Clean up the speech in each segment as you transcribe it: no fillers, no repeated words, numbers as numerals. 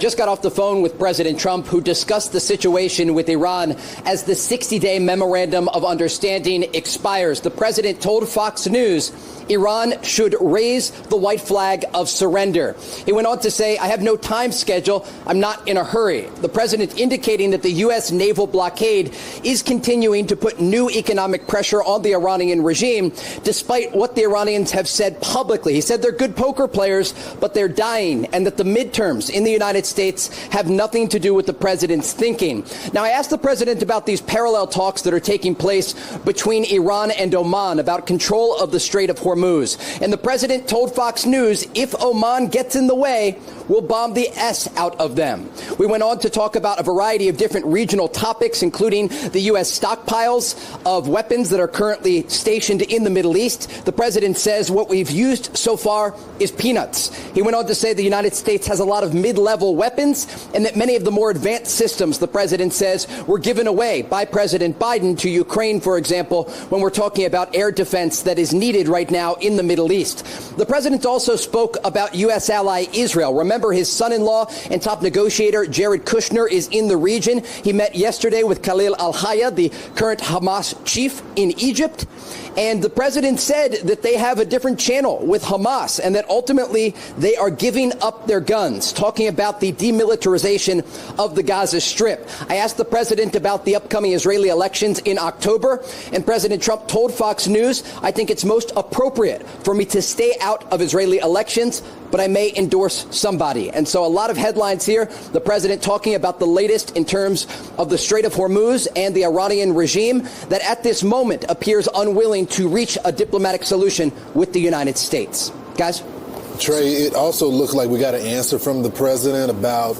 Just got off the phone with President Trump, who discussed the situation with Iran as the 60-day memorandum of understanding expires. The president told Fox News Iran should raise the white flag of surrender. He went on to say, I have no time schedule. I'm not in a hurry. The president indicating that the U.S. naval blockade is continuing to put new economic pressure on the Iranian regime, despite what the Iranians have said publicly. He said they're good poker players, but they're dying, and that the midterms in the United States have nothing to do with the president's thinking. Now, I asked the president about these parallel talks that are taking place between Iran and Oman about control of the Strait of Hormuz. And the president told Fox News, if Oman gets in the way, we'll bomb the S out of them. We went on to talk about a variety of different regional topics, including the U.S. stockpiles of weapons that are currently stationed in the Middle East. The president says what we've used so far is peanuts. He went on to say the United States has a lot of mid-level weapons and that many of the more advanced systems, the president says, were given away by President Biden to Ukraine, for example, when we're talking about air defense that is needed right now in the Middle East. The president also spoke about U.S. ally Israel. Remember, his son-in-law and top negotiator Jared Kushner is in the region. He met yesterday with Khalil al-Hayya, the current Hamas chief in Egypt. And the president said that they have a different channel with Hamas and that ultimately they are giving up their guns, talking about the demilitarization of the Gaza Strip. I asked the president about the upcoming Israeli elections in October, and President Trump told Fox News, I think it's most appropriate for me to stay out of Israeli elections, but I may endorse somebody. And so a lot of headlines here. The president talking about the latest in terms of the Strait of Hormuz and the Iranian regime that at this moment appears unwilling to reach a diplomatic solution with the United States. Guys? Trey, it also looks like we got an answer from the president about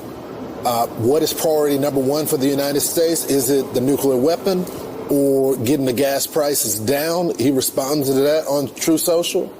what is priority number one for the United States. Is it the nuclear weapon or getting the gas prices down? He responded to that on True Social.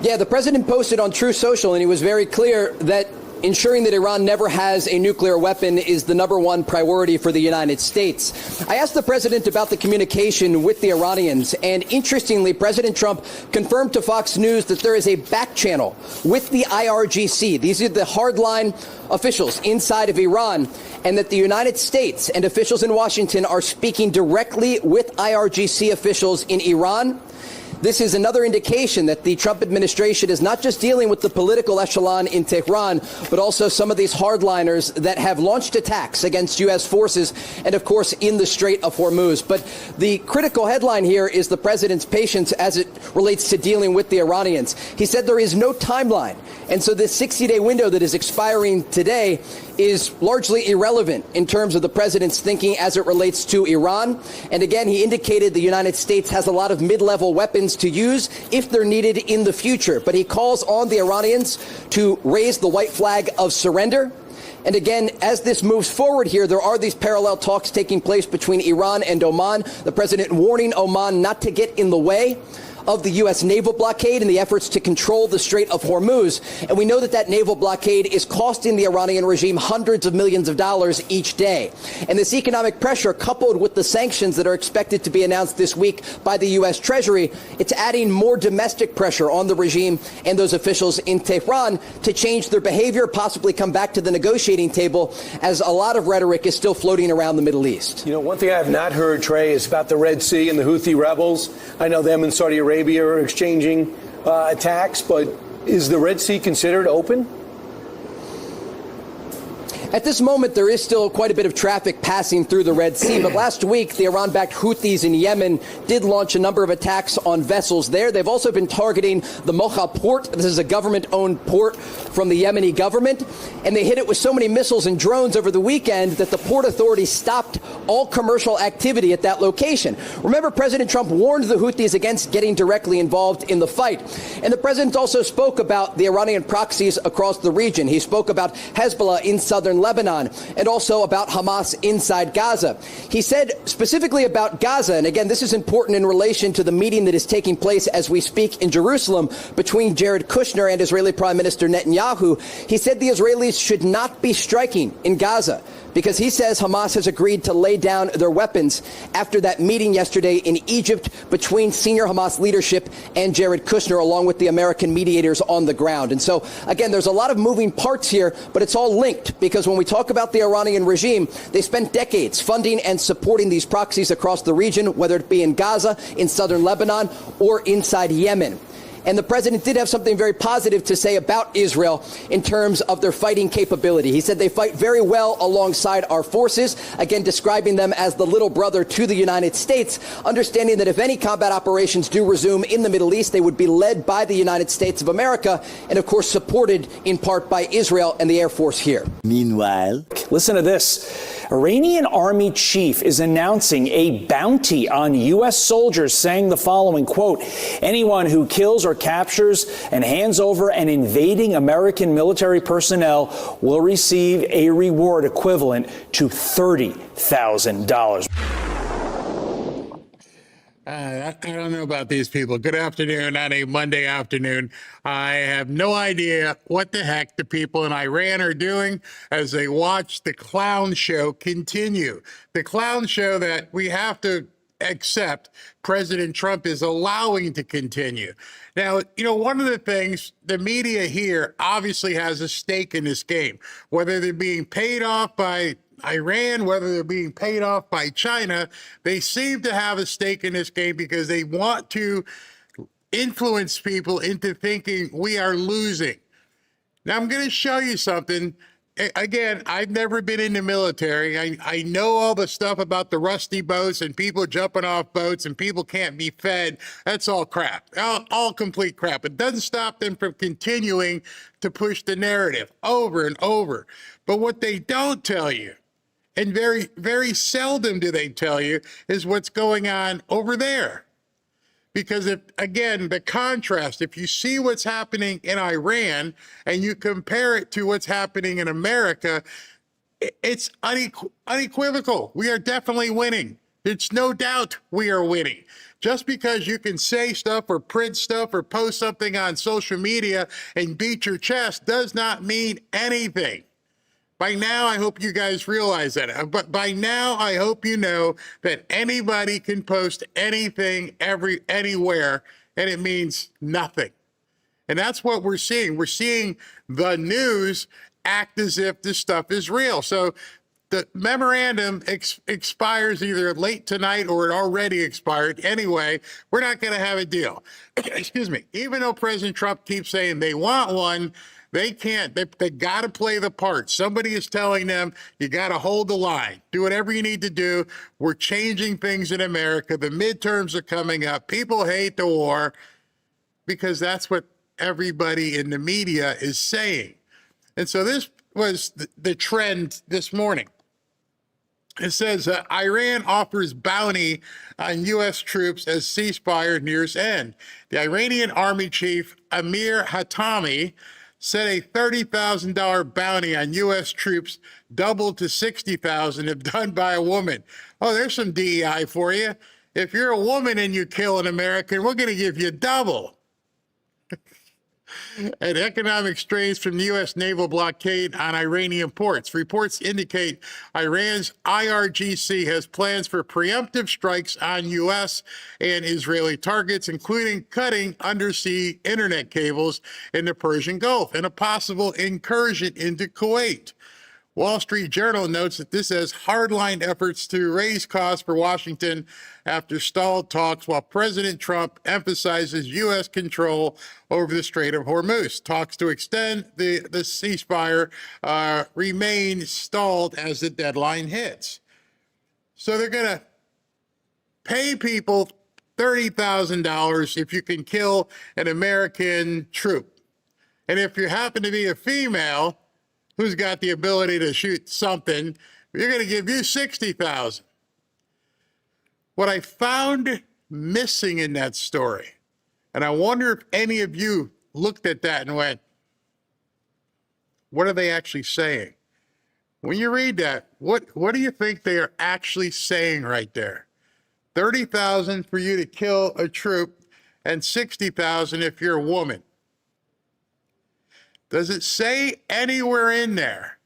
Yeah, the president posted on True Social, and he was very clear that ensuring that Iran never has a nuclear weapon is the number one priority for the United States. I asked the president about the communication with the Iranians, and interestingly, President Trump confirmed to Fox News that there is a back channel with the IRGC. These are the hardline officials inside of Iran, and that the United States and officials in Washington are speaking directly with IRGC officials in Iran. This is another indication that the Trump administration is not just dealing with the political echelon in Tehran, but also some of these hardliners that have launched attacks against U.S. forces and, of course, in the Strait of Hormuz. But the critical headline here is the president's patience as it relates to dealing with the Iranians. He said there is no timeline. And so this 60-day window that is expiring today is largely irrelevant in terms of the president's thinking as it relates to Iran. And again, he indicated the United States has a lot of mid-level weapons to use if they're needed in the future. But he calls on the Iranians to raise the white flag of surrender. And again, as this moves forward here, there are these parallel talks taking place between Iran and Oman. The president warning Oman not to get in the way of the U.S. naval blockade and the efforts to control the Strait of Hormuz. And we know that that naval blockade is costing the Iranian regime hundreds of millions of dollars each day. And this economic pressure, coupled with the sanctions that are expected to be announced this week by the U.S. Treasury, it's adding more domestic pressure on the regime and those officials in Tehran to change their behavior, possibly come back to the negotiating table, as a lot of rhetoric is still floating around the Middle East. You know, one thing I have not heard, Trey, is about the Red Sea and the Houthi rebels. I know them and Saudi Arabia are exchanging attacks, but is the Red Sea considered open? At this moment, there is still quite a bit of traffic passing through the Red Sea. But last week, the Iran-backed Houthis in Yemen did launch a number of attacks on vessels there. They've also been targeting the Mocha port. This is a government-owned port from the Yemeni government. And they hit it with so many missiles and drones over the weekend that the port authority stopped all commercial activity at that location. Remember, President Trump warned the Houthis against getting directly involved in the fight. And the president also spoke about the Iranian proxies across the region. He spoke about Hezbollah in southern Lebanon, and also about Hamas inside Gaza. He said specifically about Gaza, and again, this is important in relation to the meeting that is taking place as we speak in Jerusalem between Jared Kushner and Israeli Prime Minister Netanyahu. He said the Israelis should not be striking in Gaza, because he says Hamas has agreed to lay down their weapons after that meeting yesterday in Egypt between senior Hamas leadership and Jared Kushner, along with the American mediators on the ground. And so, again, there's a lot of moving parts here, but it's all linked, because when we talk about the Iranian regime, they spent decades funding and supporting these proxies across the region, whether it be in Gaza, in southern Lebanon, or inside Yemen. And the president did have something very positive to say about Israel in terms of their fighting capability. He said they fight very well alongside our forces, again describing them as the little brother to the United States, understanding that if any combat operations do resume in the Middle East, they would be led by the United States of America and, of course, supported in part by Israel and the Air Force here. Meanwhile, listen to this. Iranian army chief is announcing a bounty on U.S. soldiers, saying the following, quote, anyone who kills or captures and hands over an invading American military personnel will receive a reward equivalent to $30,000. I don't know about these people. Good afternoon on a Monday afternoon. I have no idea what the heck the people in Iran are doing as they watch the clown show continue. The clown show that we have to accept President Trump is allowing to continue. Now, you know, one of the things the media here obviously has a stake in this game, whether they're being paid off by Iran, whether they're being paid off by China, they seem to have a stake in this game because they want to influence people into thinking we are losing. Now, I'm going to show you something. Again, I've never been in the military. I know all the stuff about the rusty boats and people jumping off boats and people can't be fed. That's all crap, all complete crap. It doesn't stop them from continuing to push the narrative over and over. But what they don't tell you, and very, very seldom do they tell you, is what's going on over there. Because if, again, the contrast, if you see what's happening in Iran and you compare it to what's happening in America, it's unequivocal. We are definitely winning. It's no doubt we are winning. Just because you can say stuff or print stuff or post something on social media and beat your chest does not mean anything. By now, I hope you guys realize that. But by now, I hope you know that anybody can post anything anywhere, and it means nothing. And that's what we're seeing. We're seeing the news act as if this stuff is real. So the memorandum expires either late tonight or it already expired. Anyway, we're not going to have a deal. Excuse me. Even though President Trump keeps saying they want one, they can't. They got to play the part. Somebody is telling them, you got to hold the line. Do whatever you need to do. We're changing things in America. The midterms are coming up. People hate the war because that's what everybody in the media is saying. And so this was the trend this morning. It says Iran offers bounty on U.S. troops as ceasefire nears end. The Iranian army chief, Amir Hatami, said a $30,000 bounty on U.S. troops doubled to $60,000 if done by a woman. Oh, there's some DEI for you. If you're a woman and you kill an American, we're going to give you double. And economic strains from the U.S. naval blockade on Iranian ports. Reports indicate Iran's IRGC has plans for preemptive strikes on U.S. and Israeli targets, including cutting undersea internet cables in the Persian Gulf and a possible incursion into Kuwait. Wall Street Journal notes that this has hardline efforts to raise costs for Washington after stalled talks, while President Trump emphasizes U.S. control over the Strait of Hormuz. Talks to extend the ceasefire remain stalled as the deadline hits. So they're going to pay people $30,000 if you can kill an American troop. And if you happen to be a female who's got the ability to shoot something, you're going to give you $60,000. What I found missing in that story, and I wonder if any of you looked at that and went, what are they actually saying? When you read that, what do you think they are actually saying right there? 30,000 for you to kill a troop and 60,000 if you're a woman. Does it say anywhere in there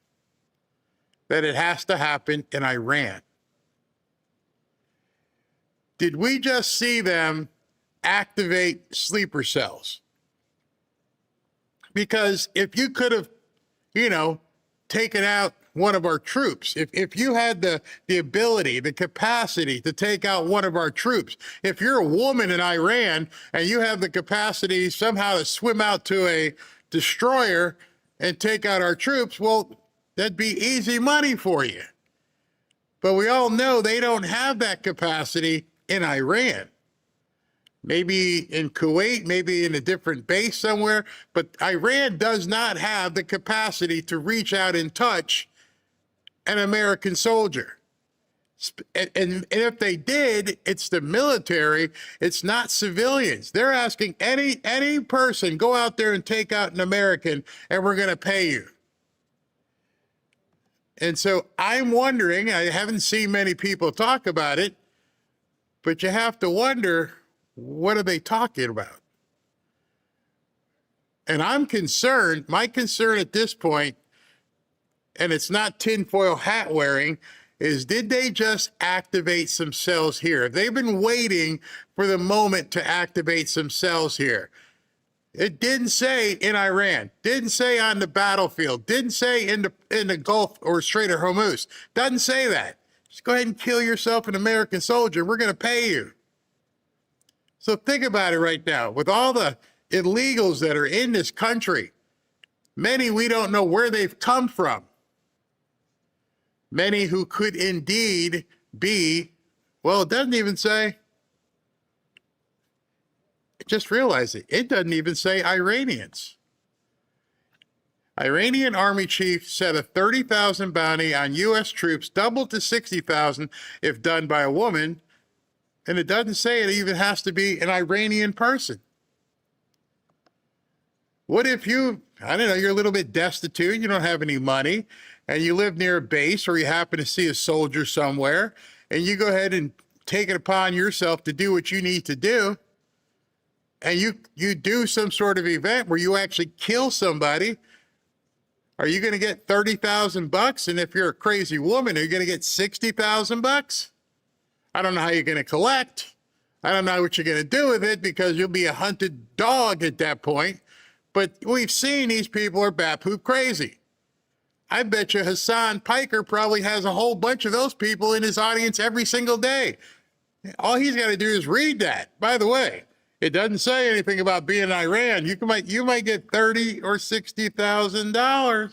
that it has to happen in Iran? Did we just see them activate sleeper cells? Because if you could have, taken out one of our troops, if you had the ability, the capacity to take out one of our troops, if you're a woman in Iran and you have the capacity somehow to swim out to a destroyer and take out our troops, well, that'd be easy money for you. But we all know they don't have that capacity in Iran. Maybe in Kuwait, maybe in a different base somewhere, but Iran does not have the capacity to reach out and touch an American soldier. And if they did, it's the military, it's not civilians. They're asking any person, go out there and take out an American and we're going to pay you. And so I'm wondering, I haven't seen many people talk about it, but you have to wonder, what are they talking about? And I'm concerned, my concern at this point, and it's not tinfoil hat wearing, is did they just activate some cells here? They've been waiting for the moment to activate some cells here. It didn't say in Iran, didn't say on the battlefield, didn't say in the Gulf or Strait of Hormuz. Doesn't say that. Just go ahead and kill yourself an American soldier. We're going to pay you. So think about it right now. With all the illegals that are in this country, many we don't know where they've come from. Many who could indeed be, well, it doesn't even say, just realize it, it doesn't even say Iranians. Iranian army chief set a 30,000 bounty on U.S. troops, doubled to 60,000 if done by a woman, and it doesn't say it even has to be an Iranian person. What if you, I don't know, you're a little bit destitute, you don't have any money, and you live near a base or you happen to see a soldier somewhere, and you go ahead and take it upon yourself to do what you need to do, and you do some sort of event where you actually kill somebody, are you going to get 30,000 bucks? And if you're a crazy woman, are you going to get 60,000 bucks? I don't know how you're going to collect. I don't know what you're going to do with it because you'll be a hunted dog at that point. But we've seen these people are bat-poop crazy. I bet you Hassan Piker probably has a whole bunch of those people in his audience every single day. All he's got to do is read that. By the way, it doesn't say anything about being in Iran. You might get $30,000 or $60,000.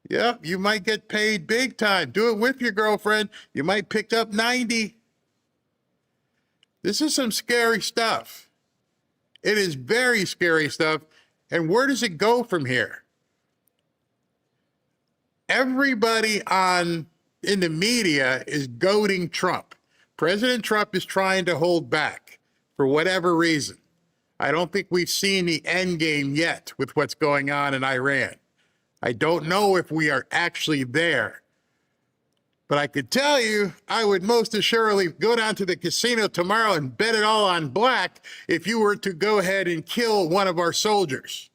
Yep, you might get paid big time. Do it with your girlfriend. You might pick up 90. This is some scary stuff. It is very scary stuff. And where does it go from here? Everybody in the media is goading Trump. President Trump is trying to hold back for whatever reason. I don't think we've seen the end game yet with what's going on in Iran. I don't know if we are actually there. But I could tell you, I would most assuredly go down to the casino tomorrow and bet it all on black if you were to go ahead and kill one of our soldiers.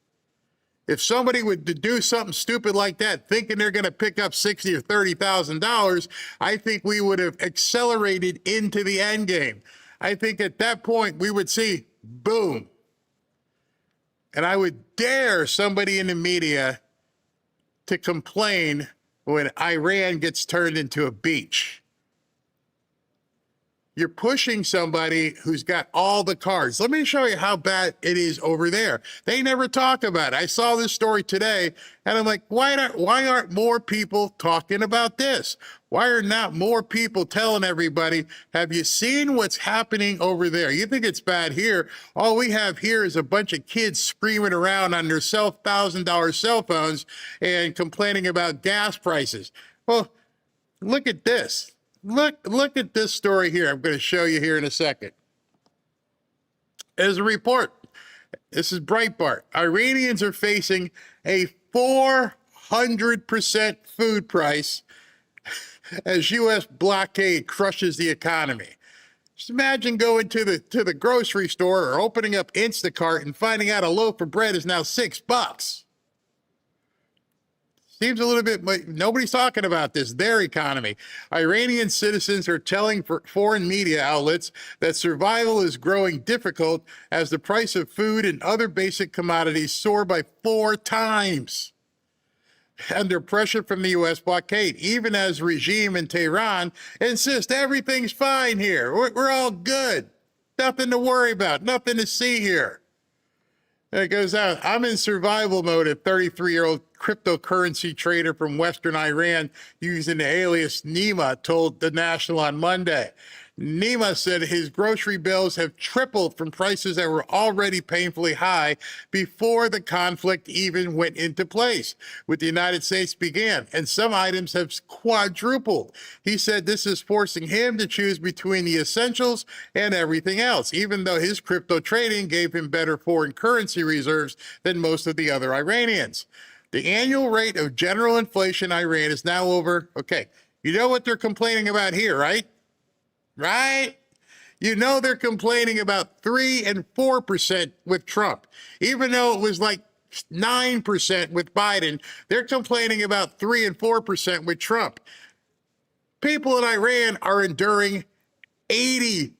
If somebody would do something stupid like that, thinking they're going to pick up $60,000 or $30,000, I think we would have accelerated into the end game. I think at that point we would see, boom. And I would dare somebody in the media to complain when Iran gets turned into a beach. You're pushing somebody who's got all the cards. Let me show you how bad it is over there. They never talk about it. I saw this story today, and I'm like, why aren't more people talking about this? Why are not more people telling everybody, have you seen what's happening over there? You think it's bad here. All we have here is a bunch of kids screaming around on their $1,000 cell phones and complaining about gas prices. Well, look at this. Look at this story here. I'm going to show you here in a second. There's a report. This is Breitbart. Iranians are facing a 100% food price as U.S. blockade crushes the economy. Just imagine going to the grocery store or opening up Instacart and finding out a loaf of bread is now $6. Seems a little bit, nobody's talking about this, their economy. Iranian citizens are telling foreign media outlets that survival is growing difficult as the price of food and other basic commodities soar by 4 times under pressure from the U.S. blockade, even as regime in Tehran insist everything's fine here. We're all good. Nothing to worry about, nothing to see here. And it goes out. I'm in survival mode, a 33-year-old cryptocurrency trader from Western Iran using the alias Nima told The National on Monday. Nima said his grocery bills have tripled from prices that were already painfully high before the conflict even went into place, with the United States began, and some items have quadrupled. He said this is forcing him to choose between the essentials and everything else, even though his crypto trading gave him better foreign currency reserves than most of the other Iranians. The annual rate of general inflation in Iran is now over, okay, you know what they're complaining about here, right? Right? You know they're complaining about 3 and 4% with Trump. Even though it was like 9% with Biden, they're complaining about 3 and 4% with Trump. People in Iran are enduring 80%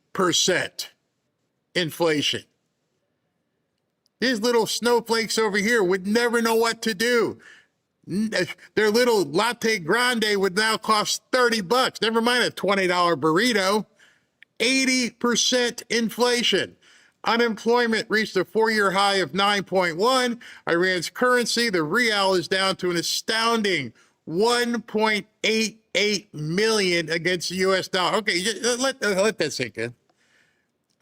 inflation. These little snowflakes over here would never know what to do. Their little latte grande would now cost $30. Never mind a $20 burrito. 80% inflation. Unemployment reached a 4-year high of 9.1. Iran's currency, the rial, is down to an astounding 1.88 million against the U.S. dollar. Okay, let that sink in.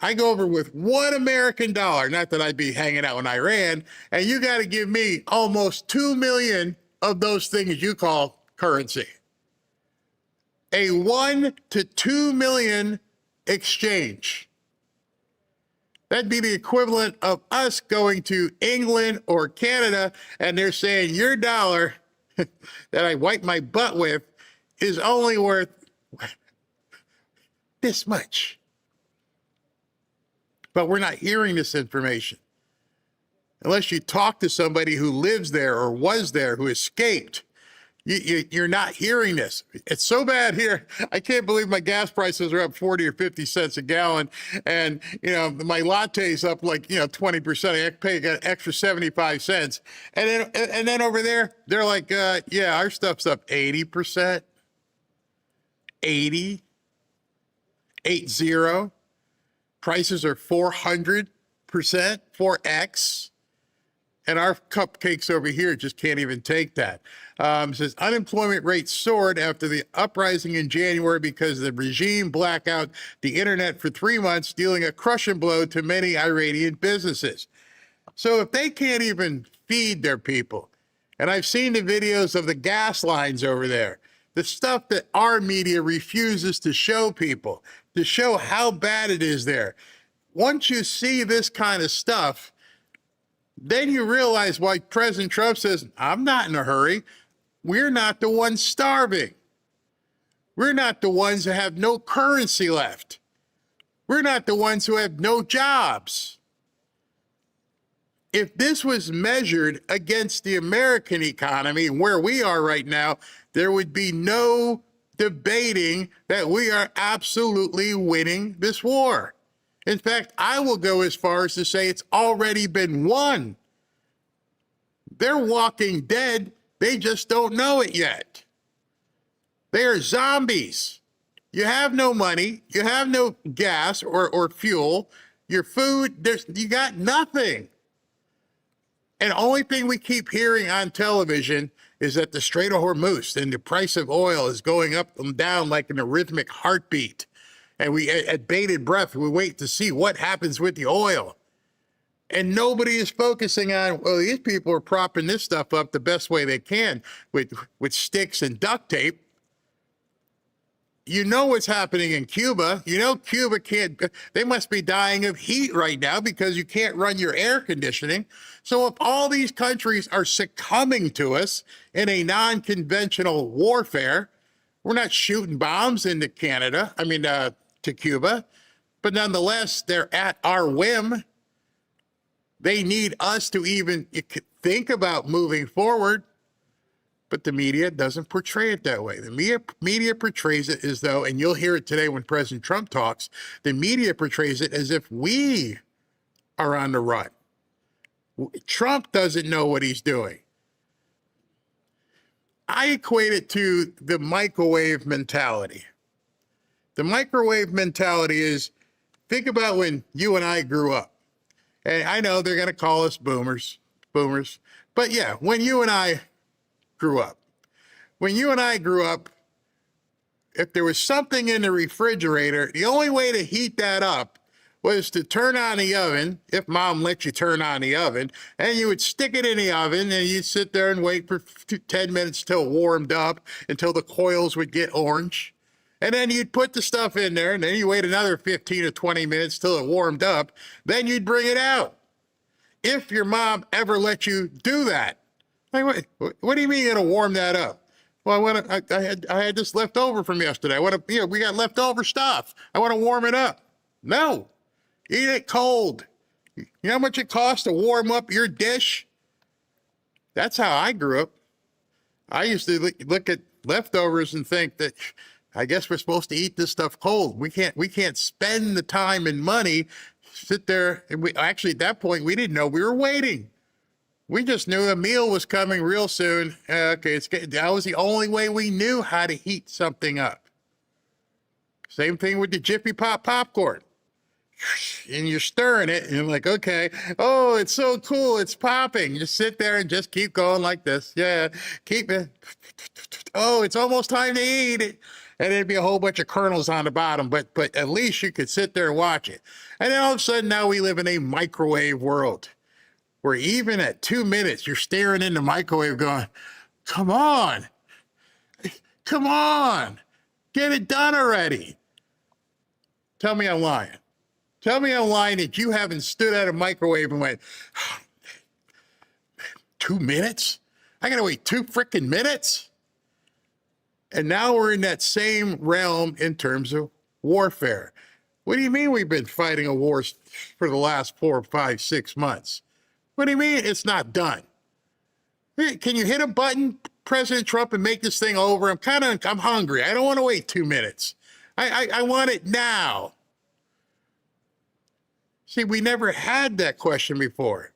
I go over with $1 American, not that I'd be hanging out in Iran, and you got to give me almost 2 million of those things you call currency. A 1 to 2 million exchange. That'd be the equivalent of us going to England or Canada, and they're saying your dollar that I wipe my butt with is only worth this much. But we're not hearing this information. Unless you talk to somebody who lives there or was there, who escaped, you're not hearing this. It's so bad here. I can't believe my gas prices are up 40 or 50 cents a gallon. And, my latte's up like, 20%. I pay an extra 75 cents. And then over there, they're like, yeah, our stuff's up 80%. 80. 80. Prices are 400%, 4x. And our cupcakes over here just can't even take that. It says unemployment rate soared after the uprising in January because the regime blacked out the internet for 3 months, dealing a crushing blow to many Iranian businesses. So if they can't even feed their people, and I've seen the videos of the gas lines over there, the stuff that our media refuses to show people, to show how bad it is there. Once you see this kind of stuff, then you realize why President Trump says, I'm not in a hurry. We're not the ones starving. We're not the ones who have no currency left. We're not the ones who have no jobs. If this was measured against the American economy, where we are right now, there would be no debating that we are absolutely winning this war. In fact, I will go as far as to say it's already been won. They're walking dead. They just don't know it yet. They are zombies. You have no money. You have no gas or fuel. Your food, you got nothing. And the only thing we keep hearing on television is that the Strait of Hormuz and the price of oil is going up and down like an arrhythmic heartbeat. And we, at bated breath, we wait to see what happens with the oil. And nobody is focusing on, well, these people are propping this stuff up the best way they can with sticks and duct tape. you know what's happening in Cuba. You know Cuba can't, they must be dying of heat right now because you can't run your air conditioning. So if all these countries are succumbing to us in a non-conventional warfare, we're not shooting bombs into Canada, to Cuba, but nonetheless, they're at our whim. They need us to even think about moving forward. But the media doesn't portray it that way. The media portrays it as though, and you'll hear it today when President Trump talks, the media portrays it as if we are on the run. Trump doesn't know what he's doing. I equate it to the microwave mentality. The microwave mentality is, think about when you and I grew up. And I know they're going to call us boomers. But yeah, when you and I grew up, if there was something in the refrigerator, the only way to heat that up was to turn on the oven, if mom let you turn on the oven, and you would stick it in the oven and you'd sit there and wait for 10 minutes till it warmed up, until the coils would get orange. And then you'd put the stuff in there, and then you wait another 15 or 20 minutes till it warmed up. Then you'd bring it out. If your mom ever let you do that. Like, what do you mean it'll warm that up? Well, I had this left over from yesterday. We got leftover stuff. I want to warm it up. No, eat it cold. You know how much it costs to warm up your dish? That's how I grew up. I used to look at leftovers and think that, I guess we're supposed to eat this stuff cold. We can't spend the time and money, sit there. And actually, at that point, we didn't know we were waiting. We just knew a meal was coming real soon. That was the only way we knew how to heat something up. Same thing with the Jiffy Pop popcorn. And you're stirring it, and you're like, okay, oh, it's so cool, it's popping. You sit there and just keep going like this. Yeah, keep it. Oh, it's almost time to eat it. And there'd be a whole bunch of kernels on the bottom, but at least you could sit there and watch it. And then all of a sudden, now we live in a microwave world, where even at 2 minutes, you're staring in the microwave going, come on, get it done already. Tell me I'm lying. Tell me I'm lying that you haven't stood at a microwave and went, 2 minutes? I gotta wait 2 freaking minutes? And now we're in that same realm in terms of warfare. What do you mean we've been fighting a war for the last 4, 5, 6 months? What do you mean it's not done? Can you hit a button, President Trump, and make this thing over? I'm hungry. I don't want to wait 2 minutes. I want it now. See, we never had that question before.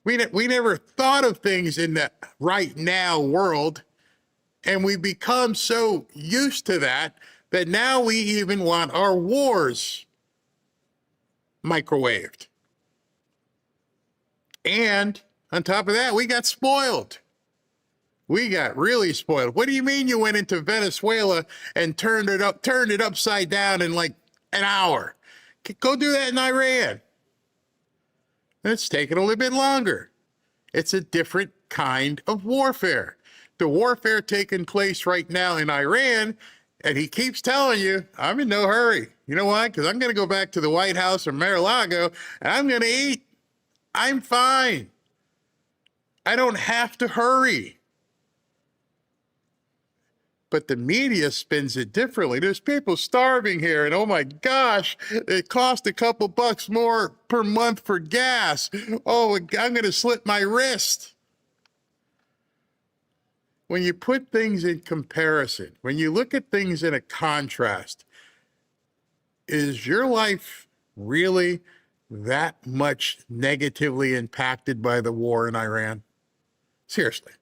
We never thought of things in the right now world. And we become so used to that now we even want our wars microwaved. And on top of that, we got spoiled. We got really spoiled. What do you mean you went into Venezuela and turned it upside down in like an hour? Go do that in Iran. And it's taking a little bit longer. It's a different kind of warfare. The warfare taking place right now in Iran, and he keeps telling you, I'm in no hurry. You know why? Because I'm going to go back to the White House or Mar-a-Lago, and I'm going to eat. I'm fine. I don't have to hurry. But the media spins it differently. There's people starving here, and oh my gosh, it costs a couple bucks more per month for gas. Oh, I'm going to slit my wrist. When you put things in comparison, when you look at things in a contrast, is your life really that much negatively impacted by the war in Iran? Seriously.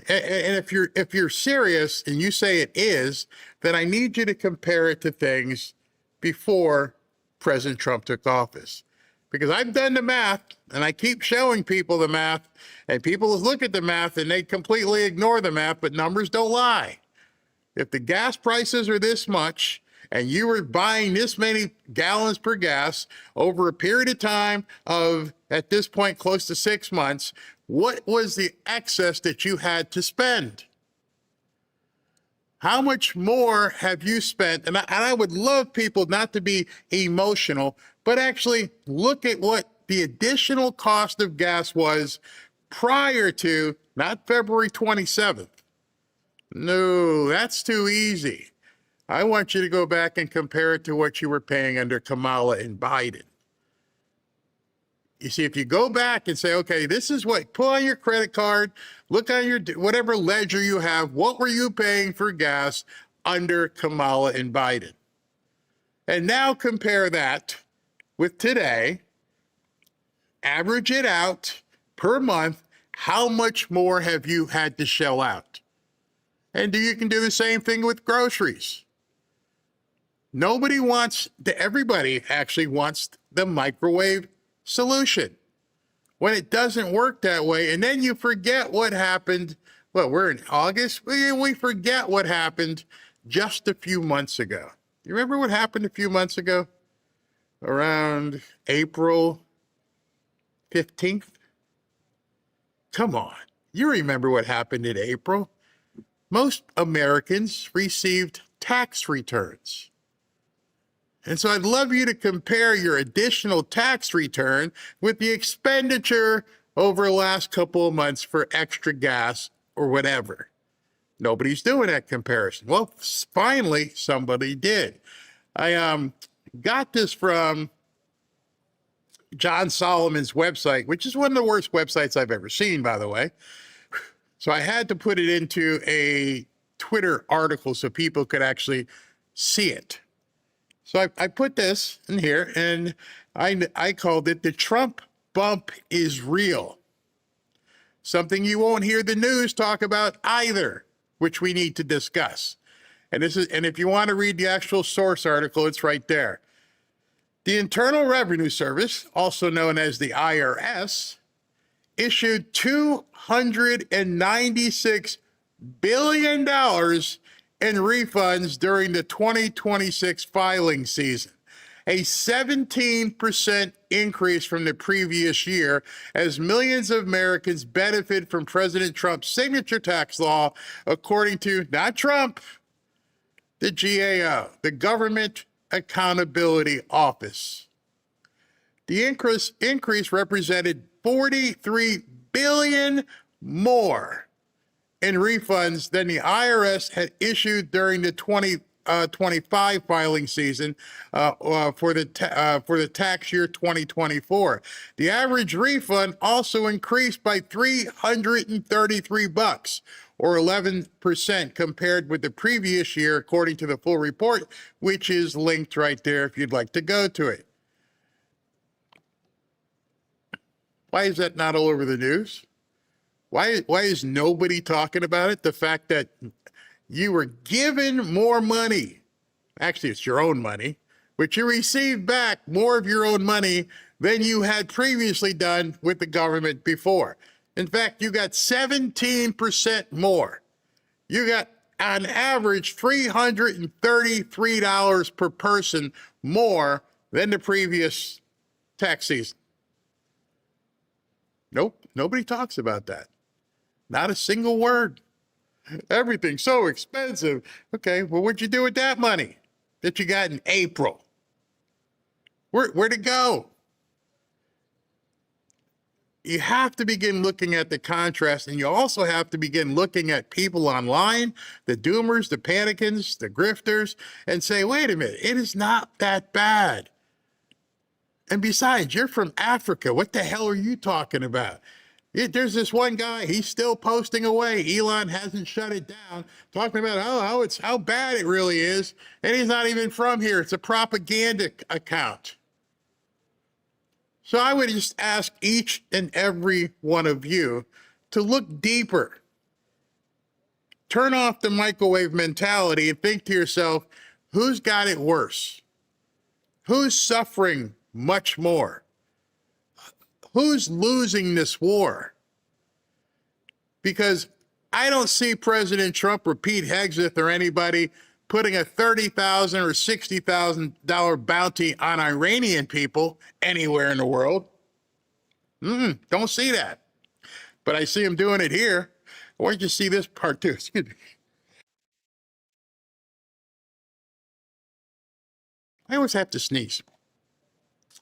And if you're serious and you say it is, then I need you to compare it to things before President Trump took office. Because I've done the math, and I keep showing people the math, and people look at the math and they completely ignore the math, but numbers don't lie. If the gas prices are this much, and you were buying this many gallons per gas over a period of time of, at this point, close to 6 months, what was the excess that you had to spend? How much more have you spent? And I would love people not to be emotional, but actually look at what the additional cost of gas was prior to, not February 27th. No, that's too easy. I want you to go back and compare it to what you were paying under Kamala and Biden. You see, if you go back and say, okay, this is what, pull on your credit card, look on your whatever ledger you have, what were you paying for gas under Kamala and Biden? And now compare that with today, average it out per month, how much more have you had to shell out? And you can do the same thing with groceries. Everybody actually wants the microwave solution when it doesn't work that way. And then you forget what happened. Well, we're in August. We forget what happened just a few months ago. You remember what happened a few months ago? Around April 15th? Come on. You remember what happened in April? Most Americans received tax returns. And so I'd love you to compare your additional tax return with the expenditure over the last couple of months for extra gas or whatever. Nobody's doing that comparison. Well, finally, somebody did. I got this from John Solomon's website, which is one of the worst websites I've ever seen, by the way. So I had to put it into a Twitter article so people could actually see it. So I put this in here, and I called it "The Trump Bump is Real." Something you won't hear the news talk about either, which we need to discuss. And if you want to read the actual source article, it's right there. The Internal Revenue Service, also known as the IRS, issued $296 billion in refunds during the 2026 filing season, a 17% increase from the previous year, as millions of Americans benefit from President Trump's signature tax law, according to, not Trump, the GAO, the Government Accountability Office. The increase represented $43 billion more in refunds than the IRS had issued during the 2025 filing season for the tax year 2024. The average refund also increased by $333, or 11% compared with the previous year, according to the full report, which is linked right there if you'd like to go to it. Why is that not all over the news? Why is nobody talking about it? The fact that you were given more money. Actually, it's your own money, but you received back more of your own money than you had previously done with the government before. In fact, you got 17% more. You got, on average, $333 per person more than the previous tax season. Nope, nobody talks about that. Not a single word. Everything's so expensive. Okay, well, what'd you do with that money that you got in April? Where'd it go? You have to begin looking at the contrast, and you also have to begin looking at people online, the doomers, the panicans, the grifters, and say, wait a minute, it is not that bad. And besides, you're from Africa. What the hell are you talking about? There's this one guy, he's still posting away. Elon hasn't shut it down, talking about how bad it really is. And he's not even from here. It's a propaganda account. So I would just ask each and every one of you to look deeper. Turn off the microwave mentality and think to yourself, who's got it worse? Who's suffering much more? Who's losing this war? Because I don't see President Trump or Pete Hegseth or anybody putting a $30,000 or $60,000 bounty on Iranian people anywhere in the world. Don't see that. But I see them doing it here. Why don't you see this part too? Excuse me. I always have to sneeze.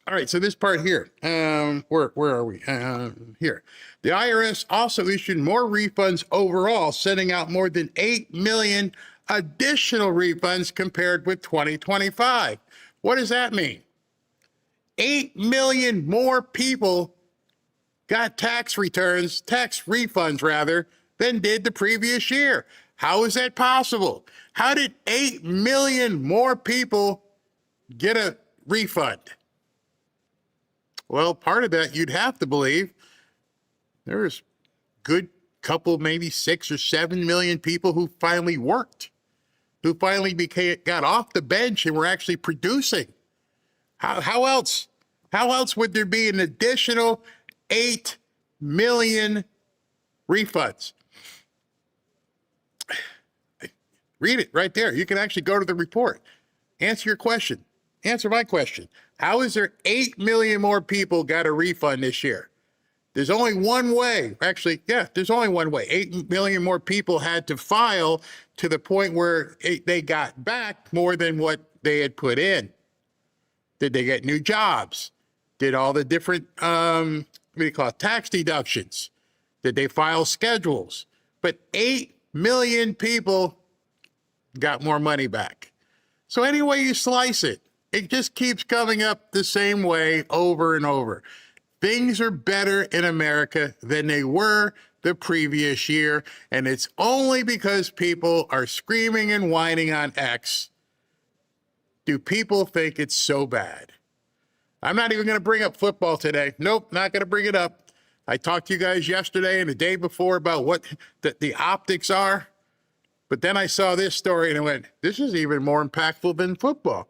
All right, so this part here, where are we? Here. The IRS also issued more refunds overall, sending out more than 8 million additional refunds compared with 2025. What does that mean? 8 million more people got tax refunds rather, than did the previous year. How is that possible? How did 8 million more people get a refund? Well, part of that you'd have to believe there's good couple, maybe 6 or 7 million people who finally worked, who finally got off the bench and were actually producing. How else would there be an additional 8 million refunds? Read it right there. You can actually go to the report. Answer your question. Answer my question. How is there 8 million more people got a refund this year? There's only one way. Actually, yeah, there's only one way. 8 million more people had to file to the point where they got back more than what they had put in. Did they get new jobs? Did all the different, tax deductions? Did they file schedules? But 8 million people got more money back. So any way you slice it, it just keeps coming up the same way over and over. Things are better in America than they were the previous year, and it's only because people are screaming and whining on X do people think it's so bad. I'm not even going to bring up football today. Nope, not going to bring it up. I talked to you guys yesterday and the day before about what the optics are, but then I saw this story and I went, this is even more impactful than football.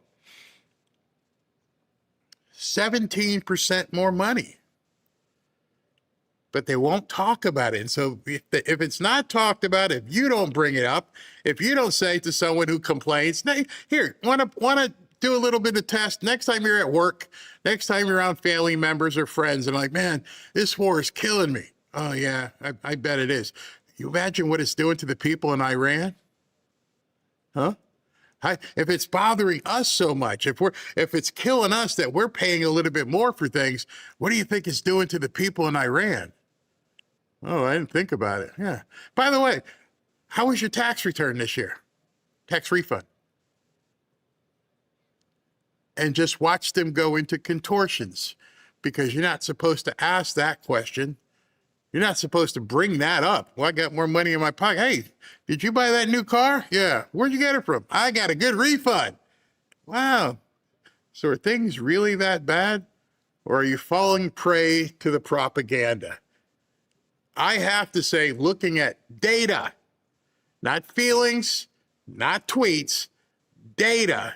17% more money. But they won't talk about it. And so if it's not talked about, if you don't bring it up, if you don't say to someone who complains, here, want to do a little bit of test. Next time you're at work, next time you're around family members or friends, and like, man, this war is killing me. Oh yeah, I bet it is. You imagine what it's doing to the people in Iran? Huh? If it's bothering us so much, if it's killing us that we're paying a little bit more for things, what do you think it's doing to the people in Iran? Oh, I didn't think about it. Yeah. By the way, how was your tax return this year? Tax refund. And just watch them go into contortions because you're not supposed to ask that question. You're not supposed to bring that up. Well, I got more money in my pocket. Hey, did you buy that new car? Yeah. Where'd you get it from? I got a good refund. Wow. So are things really that bad? Or are you falling prey to the propaganda? I have to say, looking at data, not feelings, not tweets, data,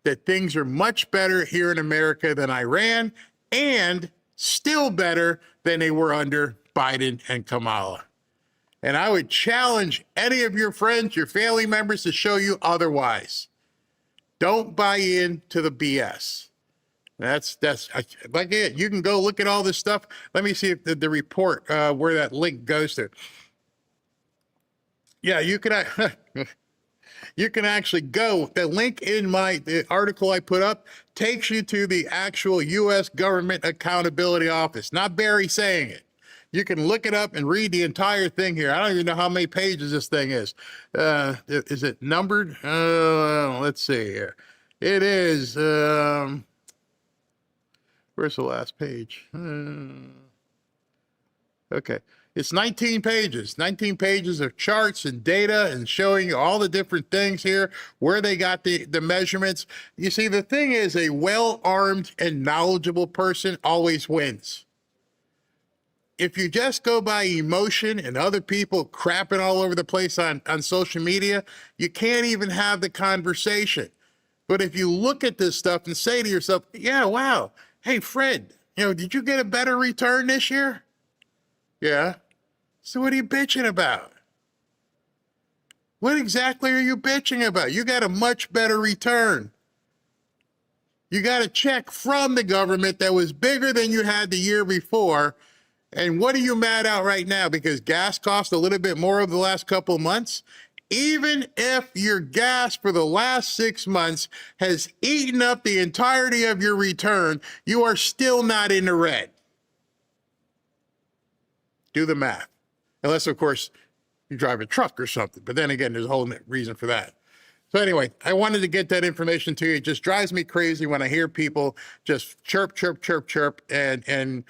that things are much better here in America than Iran and still better than they were under Biden and Kamala. And I would challenge any of your friends, your family members to show you otherwise. Don't buy into the BS. That's like it. You can go look at all this stuff. Let me see if the report where that link goes to. Yeah, you can actually go. The link in the article I put up takes you to the actual U.S. Government Accountability Office, not Barry saying it. You can look it up and read the entire thing here. I don't even know how many pages this thing is. Is it numbered? Let's see here. It is. Where's the last page? Okay. It's 19 pages, 19 pages of charts and data and showing you all the different things here, where they got the measurements. You see, the thing is, a well-armed and knowledgeable person always wins. If you just go by emotion and other people crapping all over the place on social media, you can't even have the conversation. But if you look at this stuff and say to yourself, yeah, wow, hey, Fred, did you get a better return this year? Yeah. So what are you bitching about? What exactly are you bitching about? You got a much better return. You got a check from the government that was bigger than you had the year before. And what are you mad at right now? Because gas cost a little bit more over the last couple of months? Even if your gas for the last 6 months has eaten up the entirety of your return, you are still not in the red. Do the math. Unless, of course, you drive a truck or something. But then again, there's a whole reason for that. So anyway, I wanted to get that information to you. It just drives me crazy when I hear people just chirp, chirp, chirp, chirp, and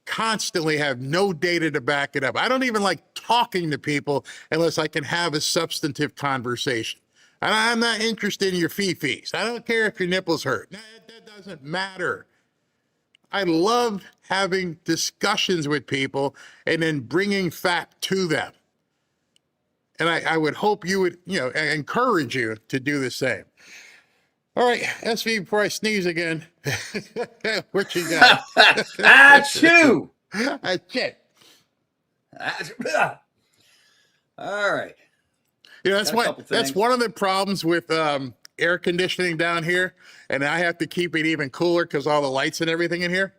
constantly have no data to back it up. I don't even like talking to people unless I can have a substantive conversation. And I'm not interested in your fee-fees. I don't care if your nipples hurt. That doesn't matter. I love having discussions with people and then bringing fact to them. And I would hope you would, encourage you to do the same. All right, SV, before I sneeze again, what you got? Achoo! That's it. All right. That's one of the problems with air conditioning down here, and I have to keep it even cooler because all the lights and everything in here,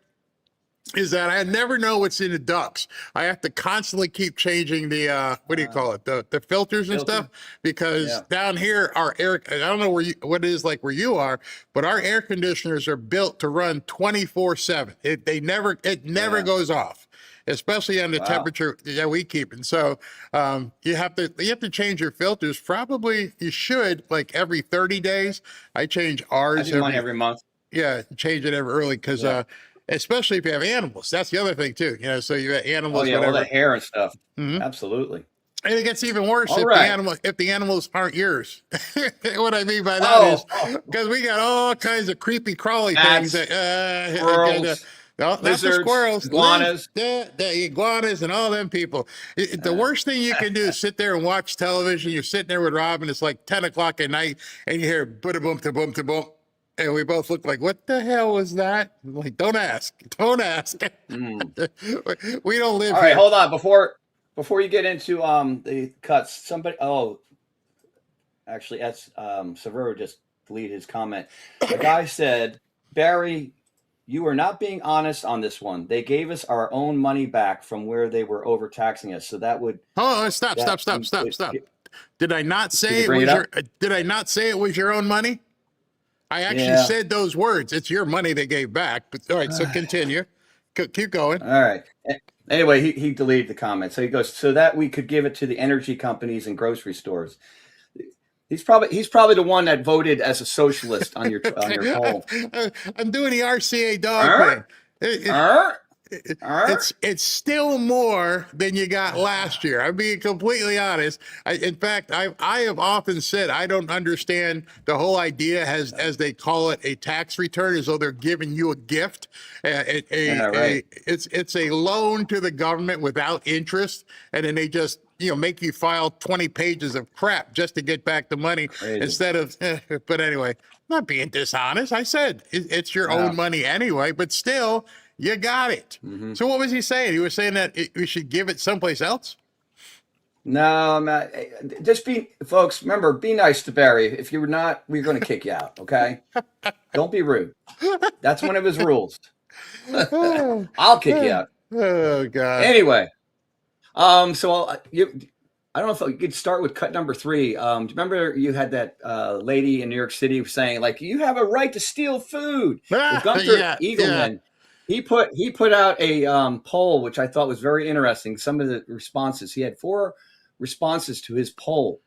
is that I never know what's in the ducts. I have to constantly keep changing the what do you call it, the filters and stuff, because down here our air, I don't know what it is like where you are, but our air conditioners are built to run 24/7. It never goes off, especially on the temperature that we keep. And so you have to change your filters. Probably you should, like every 30 days. I change ours. I do mine every month. Yeah, change it every early because especially if you have animals. That's the other thing too. So you have animals. Oh yeah, whatever. all the hair and stuff. Mm-hmm. Absolutely. And it gets even worse if the animals aren't yours. What I mean by that is because we got all kinds of creepy crawly things. Squirrels. No, not the lizards, squirrels, iguanas. The iguanas and all them people. The worst thing you can do is sit there and watch television. You're sitting there with Robin. It's like 10 o'clock at night, and you hear boom, to boom, to boom. And we both look like, what the hell was that? I'm like, don't ask. We don't live All here. right, hold on. Before you get into the cuts, actually, Severo just deleted his comment. The guy said, Barry, you are not being honest on this one. They gave us our own money back from where they were overtaxing us. So that would... Oh, stop. Did I not say it was your own money? I actually said those words. It's your money they gave back. But all right, so continue. Keep going. All right. Anyway, he deleted the comment. So he goes, so that we could give it to the energy companies and grocery stores. He's probably the one that voted as a socialist on your poll. I'm doing the RCA dog thing. It's still more than you got last year. I'm being completely honest. In fact, I have often said I don't understand the whole idea as they call it, a tax return, as though they're giving you a gift. It's a loan to the government without interest, and then they just make you file 20 pages of crap just to get back the money. Crazy. Instead of. But anyway, not being dishonest. I said it's your own money anyway, but still. You got it. Mm-hmm. So what was he saying? He was saying that we should give it someplace else? No, Matt. Folks, remember, be nice to Barry. If you're not, we're going to kick you out, okay? Don't be rude. That's one of his rules. I'll kick you out. Oh, God. Anyway, I don't know if you could start with cut number 3. Do you remember you had that lady in New York City saying, like, you have a right to steal food? Gunther Eagleman. Yeah. He put out a poll, which I thought was very interesting. Some of the responses. He had 4 responses to his poll.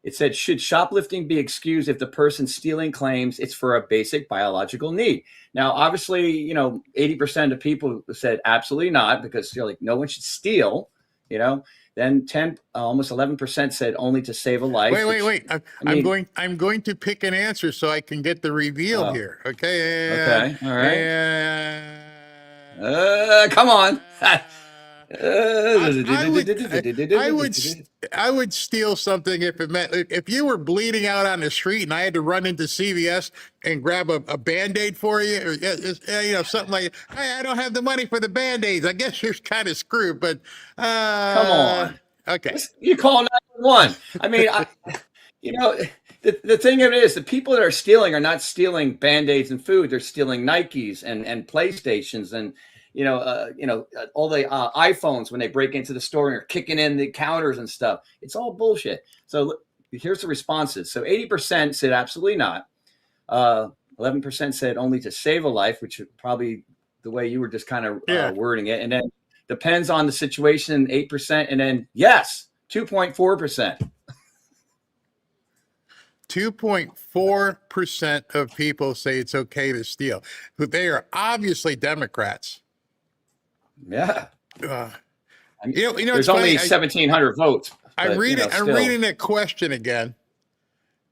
It said, should shoplifting be excused if the person stealing claims it's for a basic biological need? Now, obviously, 80% of people said absolutely not, because no one should steal, Then almost 11% said only to save a life. Wait. I'm going to pick an answer so I can get the reveal here. Okay. Okay. All right. Come on. I would steal something if it meant, if you were bleeding out on the street and I had to run into CVS and grab a Band-Aid for you, or something like, hey, I don't have the money for the Band-Aids. I guess you're kind of screwed, but come on. Okay. You call 911. I mean, the thing of it is, the people that are stealing are not stealing Band-Aids and food. They're stealing Nikes and PlayStations and all the iPhones when they break into the store and are kicking in the counters and stuff. It's all bullshit. So here's the responses. So 80% said absolutely not. 11% said only to save a life, which is probably the way you were just kind of wording it. And then depends on the situation, 8%. And then yes, 2.4%. 2.4% of people say it's okay to steal. They are obviously Democrats. Yeah. There's only 1,700 votes. I'm reading that question again,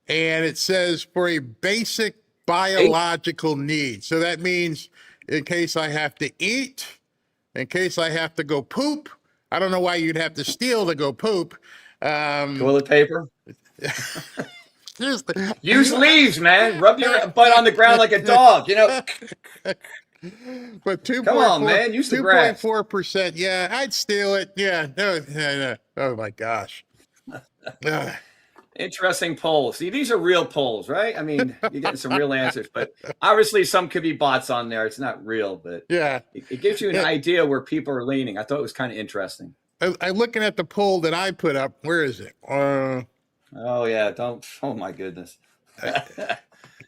and it says for a basic biological need. So that means in case I have to eat, in case I have to go poop. I don't know why you'd have to steal to go poop. Toilet paper. Use leaves, man. Rub your butt on the ground like a dog. But come on, man. Use the grass. 2.4%. Yeah, I'd steal it. Yeah. No. Oh my gosh. Interesting polls. See, these are real polls, right? I mean, you're getting some real answers, but obviously some could be bots on there. It's not real, but yeah, it gives you an idea where people are leaning. I thought it was kind of interesting. I'm looking at the poll that I put up. Where is it? Oh yeah, don't. Oh my goodness. All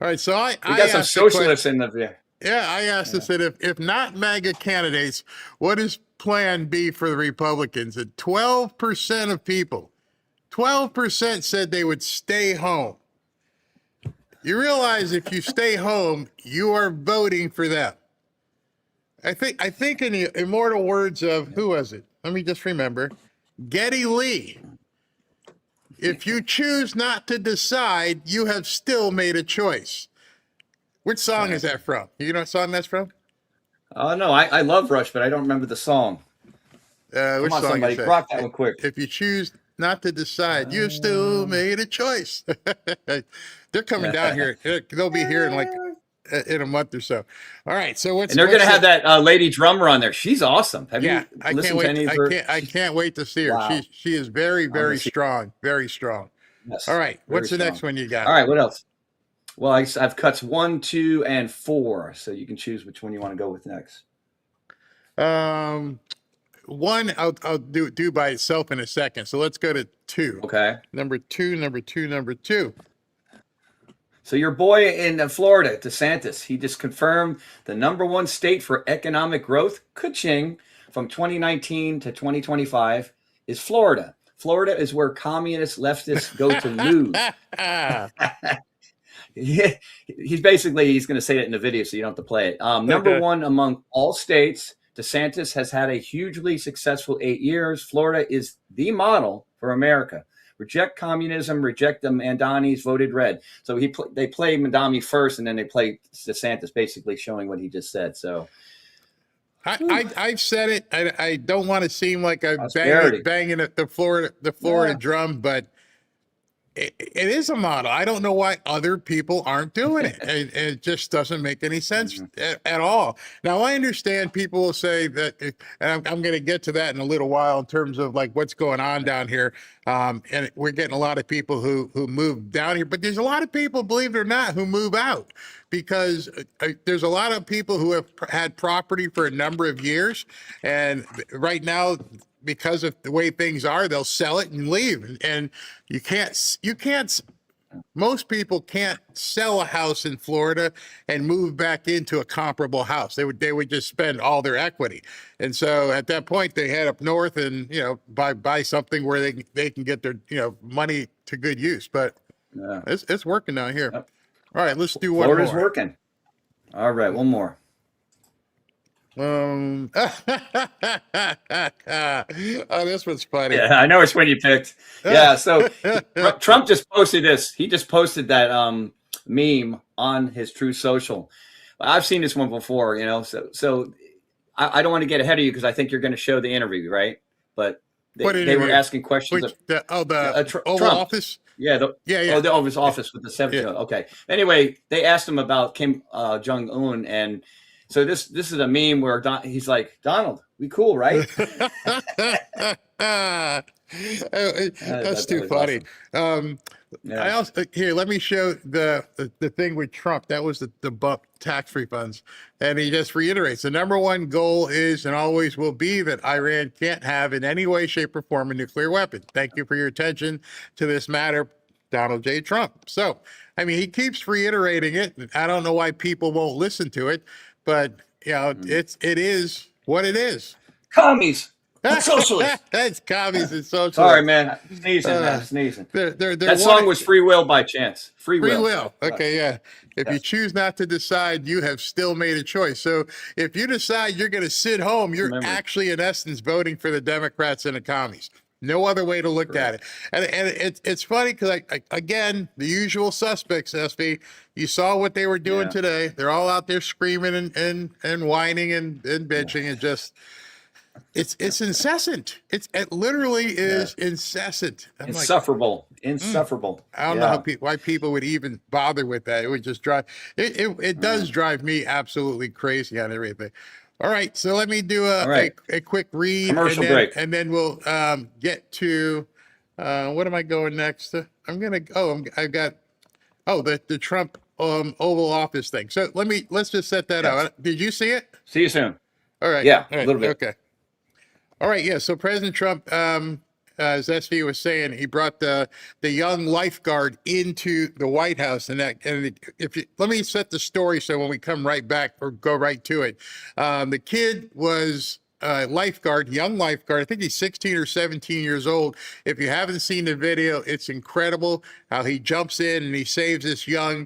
right, so I got some socialists in the view. Yeah, I asked this, if not MAGA candidates, what is plan B for the Republicans? And 12% of people, 12% said they would stay home. You realize if you stay home, you are voting for them. I think in the immortal words of, who was it? Let me just remember. Geddy Lee. If you choose not to decide, you have still made a choice. Which song is that from? You know what song that's from? Oh, no, I love Rush, but I don't remember the song. Which Come on, song somebody, is that? rock that one quick. If you choose not to decide, you've still made a choice. They're coming down here. They'll be here in a month or so. All right, so and they're going to have that lady drummer on there. She's awesome. Have you listened to any of her? I can't wait to see her. Wow. She is very, very strong. Very strong. Yes, all right, what's the next one you got? All right, what else? Well, I've cuts 1, 2, and 4, so you can choose which one you want to go with next. One I'll do by itself in a second. So let's go to 2. Okay. Number two. So your boy in Florida, DeSantis, he just confirmed the #1 state for economic growth, ka-ching, from 2019 to 2025 is Florida. Florida is where communist leftists go to lose. He's going to say that in the video, so you don't have to play it. #1 among all states, DeSantis has had a hugely successful 8 years. Florida is the model for America. Reject communism, reject the Mandanis, voted red. So they play Mandami first, and then they play DeSantis, basically showing what he just said. So I've said it. I don't want to seem like I'm banging at the Florida drum, but it is a model. I don't know why other people aren't doing it. It just doesn't make any sense at all. Now, I understand people will say that, and I'm going to get to that in a little while in terms of like what's going on down here. And we're getting a lot of people who move down here, but there's a lot of people, believe it or not, who move out because there's a lot of people who have had property for a number of years. And right now, because of the way things are, they'll sell it and leave. And you can't, most people can't sell a house in Florida and move back into a comparable house. They would just spend all their equity. And so at that point they head up north and, buy something where they can get their, money to good use. But it's working down here. Yep. All right, let's do one more. Florida's working. All right, one more. Oh, this one's funny. Yeah, I know which one you picked. Yeah, so Trump just posted this. He just posted that meme on his True Social. I've seen this one before, so I don't want to get ahead of you because I think you're going to show the interview, right? But they were asking questions. The Oval Trump. Office? Yeah, the Oval Office with the 7th. Yeah. Okay. Anyway, they asked him about Kim Jong-un, and so this is a meme where he's like, Donald, we cool, right? That's too funny. Awesome. I also here. Let me show the thing with Trump. That was the bump tax refunds, and he just reiterates the #1 goal is and always will be that Iran can't have in any way, shape, or form a nuclear weapon. Thank you for your attention to this matter. Donald J. Trump. So, I mean, he keeps reiterating it. I don't know why people won't listen to it, but you know, it is what it is. Commies. Socialists. That's commies and socialists. Sorry, man. Sneezing. That song was Free Will by Chance. Free Will. Okay, yeah. If you choose not to decide, you have still made a choice. So if you decide you're going to sit home, you're actually, in essence, voting for the Democrats and the commies. No other way to look at it. And it's funny because, again, the usual suspects, SB, you saw what they were doing today. They're all out there screaming and whining and bitching and just... It's incessant. It literally is incessant. Insufferable. I don't know why people would even bother with that. It would just drive it does drive me absolutely crazy on everything. All right, so let me do a quick read, commercial break, and then we'll get to what am I going next? I've got the Trump Oval Office thing. So let's just set that out. Did you see it? See you soon. All right. Yeah, all right. A little bit. Okay. All right. Yeah. So President Trump, as SV was saying, he brought the young lifeguard into the White House, and let me set the story so when we come right back or go right to it, the kid was lifeguard, young lifeguard. I think he's 16 or 17 years old. If you haven't seen the video, it's incredible how he jumps in and he saves this young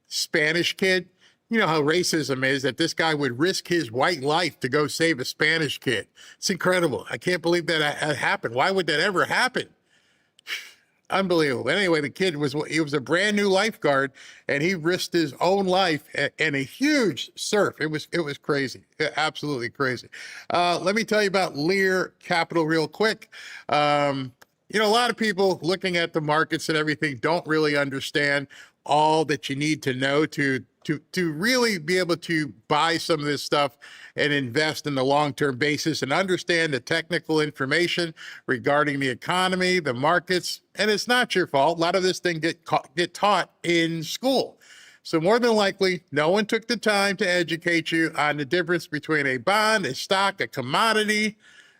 Spanish kid. You know how racism is, that this guy would risk his white life to go save a Spanish kid. It's incredible. I can't believe that happened. Why would that ever happen? Unbelievable. Anyway, the kid was a brand new lifeguard, and he risked his own life in a huge surf. It was crazy, absolutely crazy. Let me tell you about Lear Capital real quick. A lot of people looking at the markets and everything don't really understand all that you need to know to really be able to buy some of this stuff and invest in the long-term basis and understand the technical information regarding the economy, the markets, and it's not your fault. A lot of this thing get taught in school. So more than likely, no one took the time to educate you on the difference between a bond, a stock, a commodity,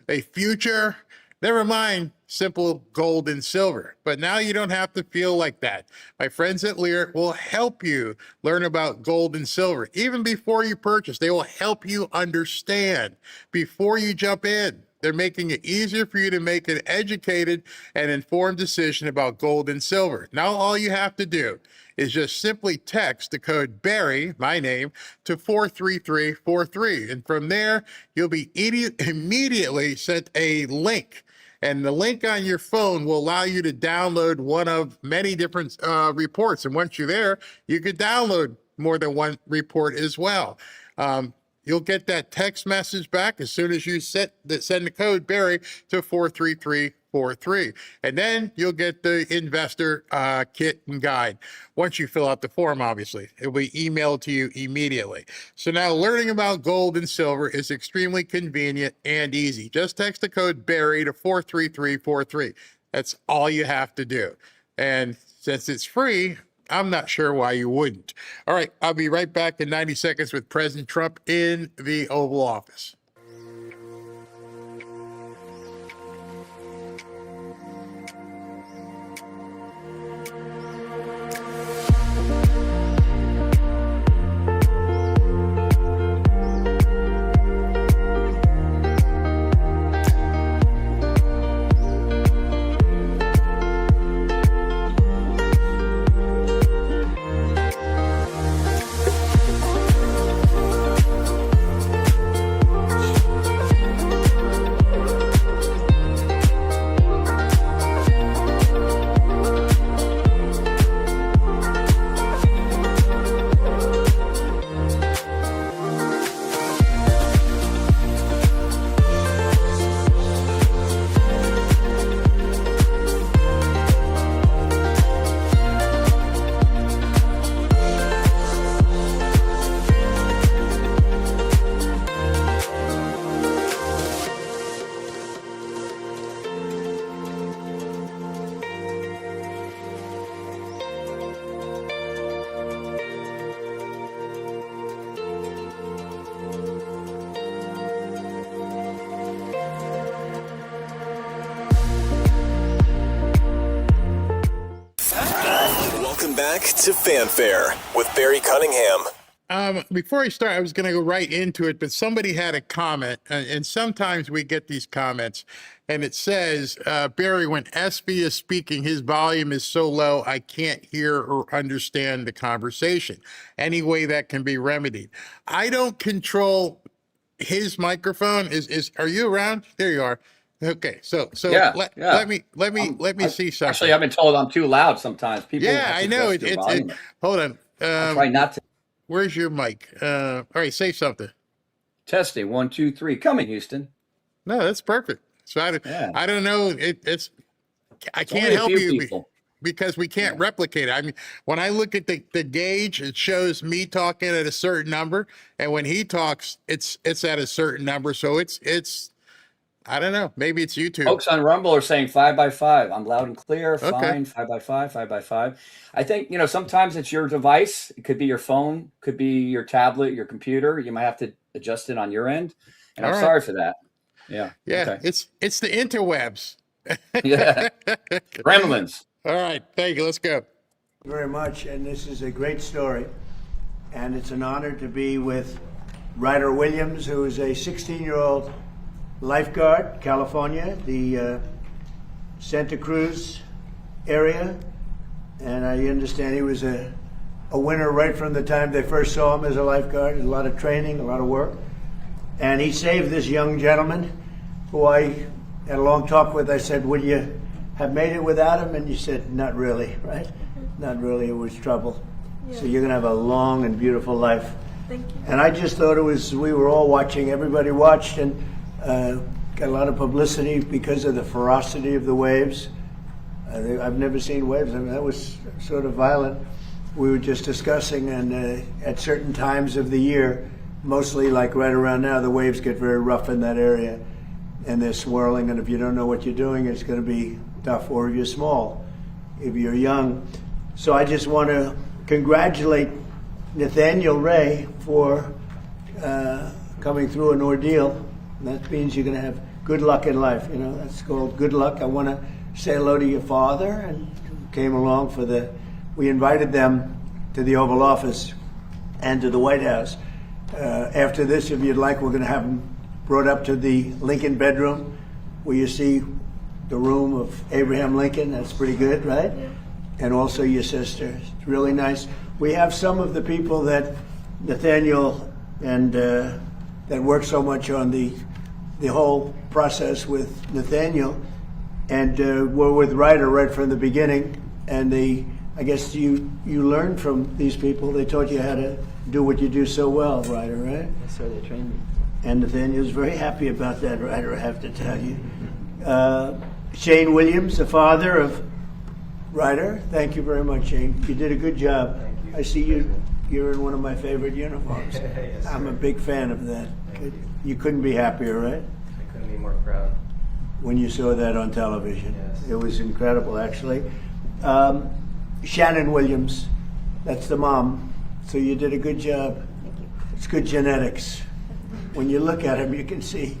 a future, never mind simple gold and silver. But now you don't have to feel like that. My friends at Lear will help you learn about gold and silver. Even before you purchase, they will help you understand before you jump in. They're making it easier for you to make an educated and informed decision about gold and silver. Now all you have to do is just simply text the code Barry, my name, to 43343. And from there, you'll be immediately sent a link. And the link on your phone will allow you to download one of many different reports. And once you're there, you could download more than one report as well. You'll get that text message back as soon as you send the code Barry to 43343. And then you'll get the investor kit and guide. Once you fill out the form, obviously, it will be emailed to you immediately. So now learning about gold and silver is extremely convenient and easy. Just text the code Barry to 43343. That's all you have to do. And since it's free, I'm not sure why you wouldn't. All right, I'll be right back in 90 seconds with President Trump in the Oval Office. Back to Fanfare with Barry Cunningham. Before I start, I was going to go right into it, but somebody had a comment, and sometimes we get these comments, and it says, Barry, when SB is speaking, his volume is so low, I can't hear or understand the conversation. Any way that can be remedied. I don't control his microphone. Are you around? There you are. Okay, so Yeah, let me see something. Actually, I've been told I'm too loud sometimes. People I know it. Hold on. I try not to. Where's your mic? All right, say something. Testing 1, 2, 3. Coming, Houston. No, that's perfect. So I don't know. I can't help you because we can't replicate it. I mean, when I look at the gauge, it shows me talking at a certain number, and when he talks, it's at a certain number. So it's I don't know. Maybe it's YouTube. Folks on Rumble are saying 5x5. I'm loud and clear. Okay. Fine. 5x5, 5x5. I think, sometimes it's your device. It could be your phone, could be your tablet, your computer. You might have to adjust it on your end. And I'm sorry for that. Yeah. Yeah. Okay. It's the interwebs. Yeah. Gremlins. All right. Thank you. Let's go. Very much. And this is a great story. And it's an honor to be with Ryder Williams, who is a 16-year-old lifeguard, California, the Santa Cruz area, and I understand he was a winner right from the time they first saw him as a lifeguard. There's a lot of training, a lot of work, and he saved this young gentleman who I had a long talk with. I said, would you have made it without him? And you said, not really, right? Not really. It was trouble. Yeah. So you're going to have a long and beautiful life. Thank you. And I just thought we were all watching, everybody watched, and got a lot of publicity because of the ferocity of the waves. I've never seen waves. I mean, that was sort of violent. We were just discussing, and at certain times of the year, mostly like right around now, the waves get very rough in that area, and they're swirling, and if you don't know what you're doing, it's going to be tough, or if you're small, if you're young. So I just want to congratulate Nathaniel Ray for coming through an ordeal. That means you're going to have good luck in life. That's called good luck. I want to say hello to your father, and came along we invited them to the Oval Office and to the White House. After this, if you'd like, we're going to have them brought up to the Lincoln bedroom, where you see the room of Abraham Lincoln. That's pretty good, right? Yeah. And also your sister. It's really nice. We have some of the people that Nathaniel and that worked so much on the whole process with Nathaniel, and were with Ryder right from the beginning. And I guess you learned from these people. They taught you how to do what you do so well, Ryder, right? That's why they trained me. And Nathaniel's very happy about that, Ryder, I have to tell you. Shane Williams, the father of Ryder. Thank you very much, Shane. You did a good job. Thank you. I see you're in one of my favorite uniforms. Yes, I'm a big fan of that. You couldn't be happier, right? I couldn't be more proud. When you saw that on television. Yes. It was incredible, actually. Shannon Williams, that's the mom. So you did a good job. It's good genetics. When you look at him, you can see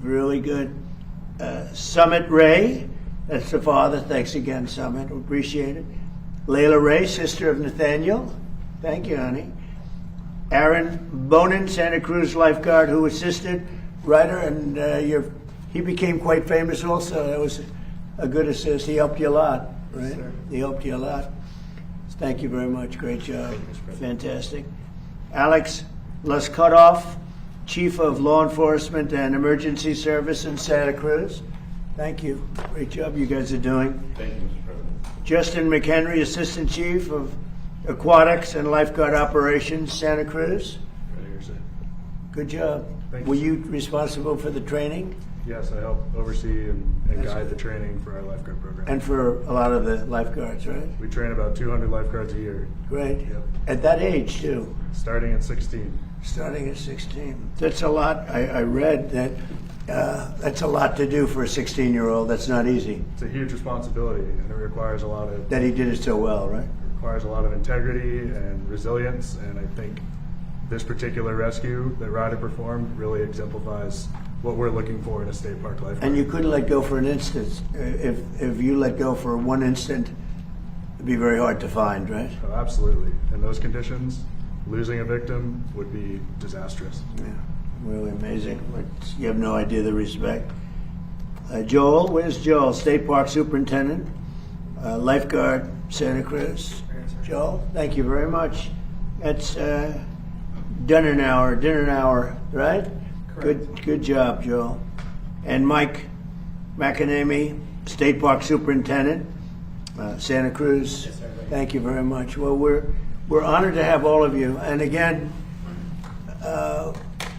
really good. Summit Ray, that's the father. Thanks again, Summit. Appreciate it. Layla Ray, sister of Nathaniel. Thank you, honey. Aaron Bonin, Santa Cruz lifeguard, who assisted Ryder, and he became quite famous also. That was a good assist. He helped you a lot, right? Yes, sir. He helped you a lot. Thank you very much. Great job. Fantastic. Alex Luscutoff, Chief of Law Enforcement and Emergency Service in Santa Cruz. Thank you. Great job you guys are doing. Thank you, Mr. President. Justin McHenry, Assistant Chief of Aquatics and Lifeguard Operations, Santa Cruz. Right here, sir. Good job. Thank Were you. you responsible for the training? Yes, I help oversee and guide the training for our lifeguard program. And for a lot of the lifeguards, right? We train about 200 lifeguards a year. Great. Yep. At that age, too? Starting at 16. Starting at 16. That's a lot. I read that that's a lot to do for a 16-year-old. That's not easy. It's a huge responsibility, and it requires a lot of... That he did it so well, right? It requires a lot of integrity and resilience, and I think this particular rescue that Ryder performed really exemplifies what we're looking for in a state park lifeguard. And you couldn't let go for an instant. If you let go for one instant, It'd be very hard to find, right? Oh, absolutely. In those conditions, losing a victim would be disastrous. Yeah, really amazing. You have no idea the respect. Joel, where's Joel? State Park Superintendent, lifeguard, Santa Cruz. Joel, thank you very much. That's dinner hour, right? Correct. Good job, Joel. And Mike McAnamy, State Park Superintendent, Santa Cruz. Yes, sir. Thank you very much. Well, we're honored to have all of you. And again,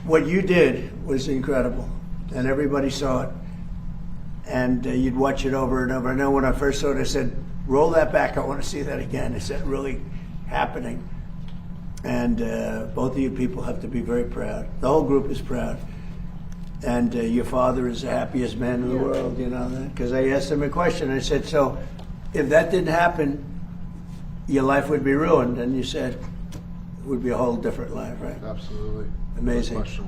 what you did was incredible, and everybody saw it. And you'd watch it over and over. I know when I first saw it, I said, roll that back. I want to see that again. Is that really happening? And both of you people have to be very proud. The whole group is proud. And your father is the happiest man in the world, you know that? Because I asked him a question. I said, so if that didn't happen, your life would be ruined. And you said, it would be a whole different life, right? Absolutely. Amazing. No question.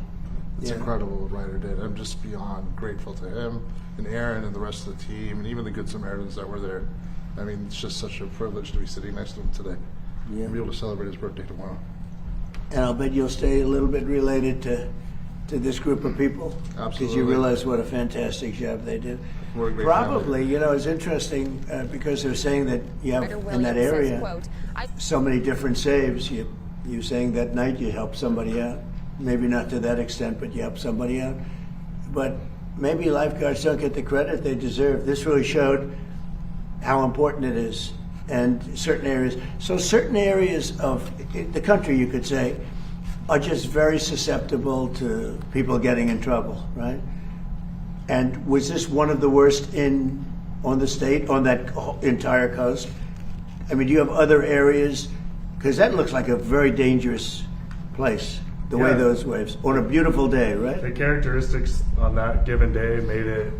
It's incredible what Ryder did. I'm just beyond grateful to him and Aaron and the rest of the team and even the Good Samaritans that were there. I mean, it's just such a privilege to be sitting next to him today. Yeah. And be able to celebrate his birthday tomorrow. And I'll bet you'll stay a little bit related to this group of people. Absolutely. Because you realize what a fantastic job they did. We're a great Probably, family. you know, it's interesting because they're saying that you have in that area so many different saves. You're saying that night you helped somebody out. Maybe not to that extent, but you helped somebody out. But maybe lifeguards don't get the credit they deserve. This really showed how important it is. And certain areas. So certain areas of the country, you could say, are just very susceptible to people getting in trouble, right? And was this one of the worst on the state, on that entire coast? I mean, do you have other areas? Because that looks like a very dangerous place, the way those waves, on a beautiful day, right? The characteristics on that given day made it